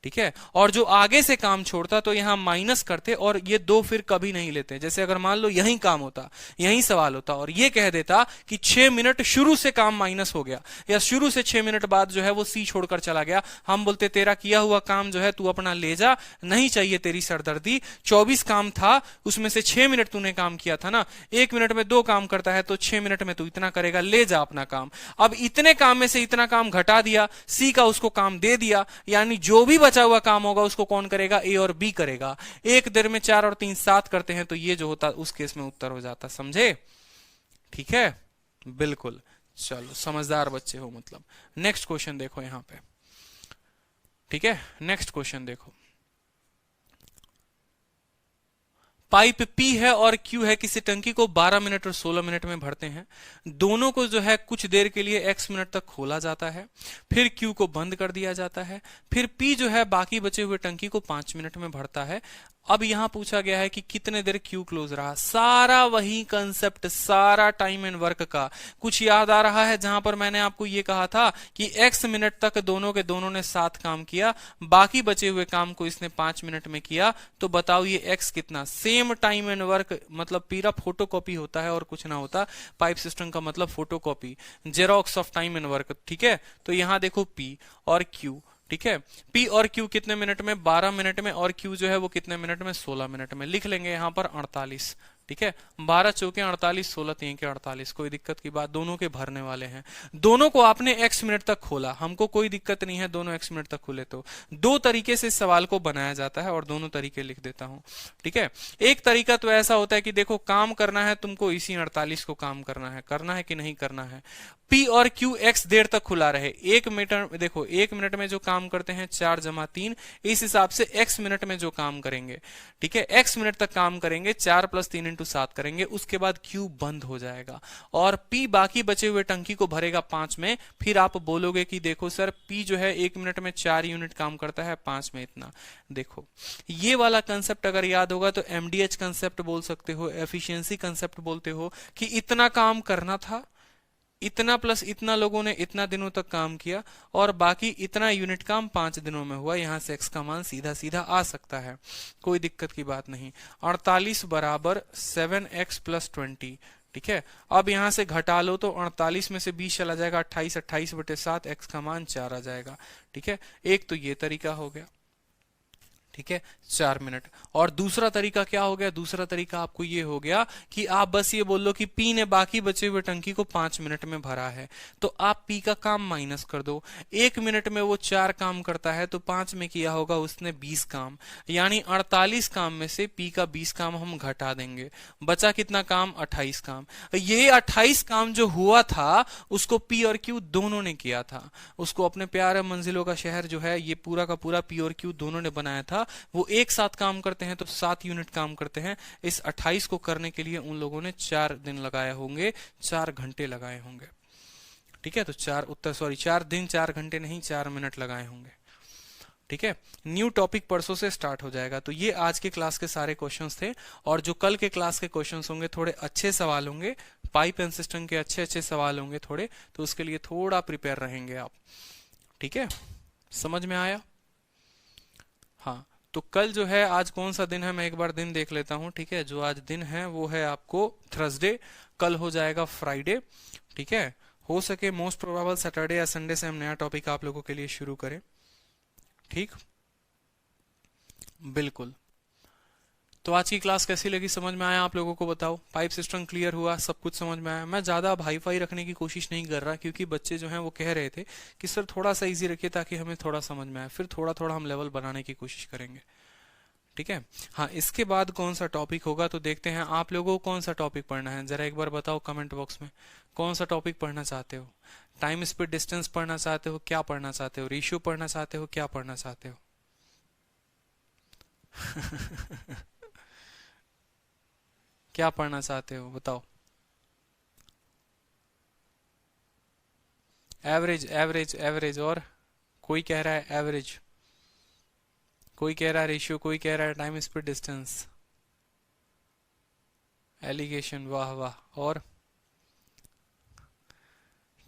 ठीक है। और जो आगे से काम छोड़ता तो यहां माइनस करते, और ये 2 फिर कभी नहीं लेते। जैसे अगर मान लो यही काम होता, यही सवाल होता, और ये कह देता कि 6 मिनट शुरू से काम माइनस हो गया, या शुरू से 6 मिनट बाद जो है वो सी छोड़कर चला गया, हम बोलते तेरा किया हुआ काम जो है तू अपना ले जा, नहीं चाहिए तेरी सरदर्दी। 24 काम था, उसमें से 6 मिनट तूने काम किया था ना, 1 मिनट में 2 काम करता है, तो 6 मिनट में तू इतना करेगा, ले जा अपना काम। अब इतने काम में से इतना काम घटा दिया, सी का उसको काम दे दिया, यानी जो भी बचा हुआ काम होगा उसको कौन करेगा? ए और बी करेगा। एक देर में 4 और 3 7 करते हैं, तो ये जो होता उस केस में उत्तर हो जाता। समझे? ठीक है, बिल्कुल। चलो समझदार बच्चे हो मतलब। नेक्स्ट क्वेश्चन देखो यहां पे, ठीक है। नेक्स्ट क्वेश्चन देखो, पाइप P है और Q है, किसी टंकी को 12 मिनट और 16 मिनट में भरते हैं। दोनों को जो है कुछ देर के लिए x मिनट तक खोला जाता है, फिर Q को बंद कर दिया जाता है, फिर P जो है बाकी बचे हुए टंकी को 5 मिनट में भरता है। अब यहां पूछा गया है कि कितने देर Q क्लोज रहा। सारा वही कंसेप्ट, सारा टाइम एंड वर्क का। कुछ याद आ रहा है जहां पर मैंने आपको ये कहा था कि x मिनट तक दोनों के दोनों ने 7 काम किया, बाकी बचे हुए काम को इसने 5 मिनट में किया। तो बताओ ये x कितना? सेम टाइम एंड वर्क, मतलब पूरा फोटोकॉपी होता है और कुछ ना होता। पाइप सिस्टम का मतलब photocopy, xerox of time and work, ठीक है। तो यहां देखो P और Q, ठीक है। P और Q कितने मिनट में? 12 मिनट में, और Q जो है वो कितने मिनट में? 16 मिनट में। लिख लेंगे यहां पर 48, ठीक है। 12 चौके 48, 16 3 के 48, कोई दिक्कत की बात। दोनों के भरने वाले हैं, दोनों को आपने x मिनट तक खोला, हमको कोई दिक्कत नहीं है, दोनों x मिनट तक खुले। तो 2 तरीके से इस सवाल को बनाया जाता है, और दोनों तरीके लिख देता हूं, ठीक है। एक तरीका तो ऐसा होता है कि देखो काम करना है तुमको, इसी 48 को काम करना है कि नहीं करना है। P और Q x देर तक खुला रहे। 1 मिनट, देखो 1 मिनट में जो काम करते हैं 4 + 3, इस हिसाब से x मिनट में जो काम करेंगे, ठीक है, x मिनट तक काम करेंगे, 4 + 3 × 7 करेंगे, उसके बाद Q बंद हो जाएगा और P बाकी बचे हुए टंकी को भरेगा 5 में। फिर आप बोलोगे कि देखो सर P जो है 1 मिनट में 4 यूनिट काम करता है, 5 में इतना। देखो ये वाला कंसेप्ट अगर याद होगा तो MDH कंसेप्ट बोल सकते हो, एफिशिएंसी कंसेप्ट बोलते हो, कि इतना काम करना था, इतना प्लस इतना लोगों ने इतना दिनों तक काम किया, और बाकी इतना यूनिट काम 5 दिनों में हुआ। यहां से x का मान सीधा सीधा आ सकता है, कोई दिक्कत की बात नहीं। 48 = 7x + 20, ठीक है, अब यहां से घटा लो तो 48 में से 20 चला जाएगा, 28, 28/7, x का मान 4 आ जाएगा। ठीक है, एक तो ये तरीका हो गया। ठीक है, 4 मिनट। और दूसरा तरीका क्या हो गया? दूसरा तरीका आपको ये हो गया कि आप बस ये बोल लो कि पी ने बाकी बचे हुए टंकी को 5 मिनट में भरा है, तो आप पी का काम माइनस कर दो। 1 मिनट में वो 4 काम करता है, तो 5 में किया होगा उसने 20 काम, यानी 48 काम में से पी का 20 काम हम घटा देंगे, बचा कितना काम? 28 काम। ये 28 काम जो हुआ था उसको पी और क्यू दोनों ने किया था। उसको अपने प्यारे मंजिलों का शहर जो है ये पूरा का पूरा पी और क्यू दोनों ने बनाया था। वो एक साथ काम करते हैं तो 7 यूनिट काम करते हैं। इस 28 को करने के लिए उन लोगों ने 4 दिन लगाए होंगे, 4 घंटे लगाए होंगे। ठीक है, तो 4 दिन 4 घंटे नहीं, 4 मिनट लगाए होंगे। ठीक है, न्यू टॉपिक परसों से स्टार्ट हो जाएगा। तो ये आज के क्लास के सारे क्वेश्चंस थे, और जो कल के क्लास के क्वेश्चंस होंगे थोड़े अच्छे सवाल होंगे, पाइप एंड सिस्टम के अच्छे अच्छे सवाल होंगे थोड़े, तो उसके लिए थोड़ा प्रिपेयर रहेंगे आप। ठीक है, समझ में आया? हाँ, तो कल जो है, आज कौन सा दिन है मैं एक बार दिन देख लेता हूँ। ठीक है, जो आज दिन है वो है आपको थर्सडे, कल हो जाएगा फ्राइडे। ठीक है, हो सके मोस्ट प्रोबेबल सैटरडे या संडे से हम नया टॉपिक आप लोगों के लिए शुरू करें। ठीक, बिल्कुल। तो आज की क्लास कैसी लगी, समझ में आया आप लोगों को? बताओ, पाइप सिस्टम क्लियर हुआ, सब कुछ समझ में आया? मैं ज्यादा हाई फाई रखने की कोशिश नहीं कर रहा, क्योंकि बच्चे जो हैं वो कह रहे थे कि सर थोड़ा सा इजी रखिए ताकि हमें थोड़ा समझ में आए, फिर थोड़ा थोड़ा हम लेवल बनाने की कोशिश करेंगे। ठीक है, हाँ, इसके बाद कौन सा टॉपिक होगा तो देखते हैं। आप लोगों को कौन सा टॉपिक पढ़ना है जरा एक बार बताओ कमेंट बॉक्स में। कौन सा टॉपिक पढ़ना चाहते हो? टाइम स्पीड डिस्टेंस पढ़ना चाहते हो? क्या पढ़ना चाहते हो? रेशियो पढ़ना चाहते हो? क्या पढ़ना चाहते हो? क्या पढ़ना चाहते हो बताओ? एवरेज, एवरेज, एवरेज, और कोई कह रहा है एवरेज, कोई कह रहा है रेशियो, कोई कह रहा है टाइम स्पीड डिस्टेंस, एलिगेशन, वाह वाह। और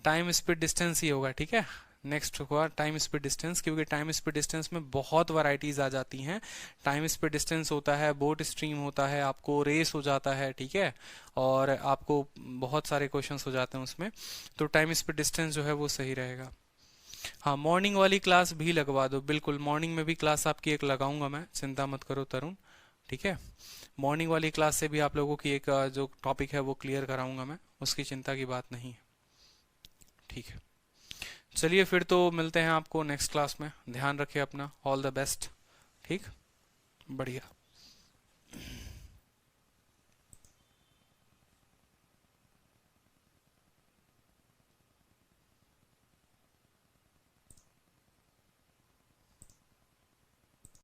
टाइम स्पीड डिस्टेंस ही होगा। ठीक है, नेक्स्ट होगा टाइम स्पीड डिस्टेंस, क्योंकि टाइम स्पीड डिस्टेंस में बहुत वैरायटीज आ जाती हैं। टाइम स्पीड डिस्टेंस होता है, बोट स्ट्रीम होता है, आपको रेस हो जाता है। ठीक है, और आपको बहुत सारे क्वेश्चंस हो जाते हैं उसमें, तो टाइम स्पीड डिस्टेंस जो है वो सही रहेगा। हाँ, मॉर्निंग वाली क्लास भी लगवा दो, बिल्कुल मॉर्निंग में भी क्लास आपकी एक लगाऊंगा मैं, चिंता मत करो तरुण। ठीक है, मॉर्निंग वाली क्लास से भी आप लोगों की एक जो टॉपिक है वो क्लियर कराऊंगा मैं, उसकी चिंता की बात नहीं है। ठीक है, चलिए फिर तो मिलते हैं आपको नेक्स्ट क्लास में। ध्यान रखिए अपना, ऑल द बेस्ट। ठीक, बढ़िया।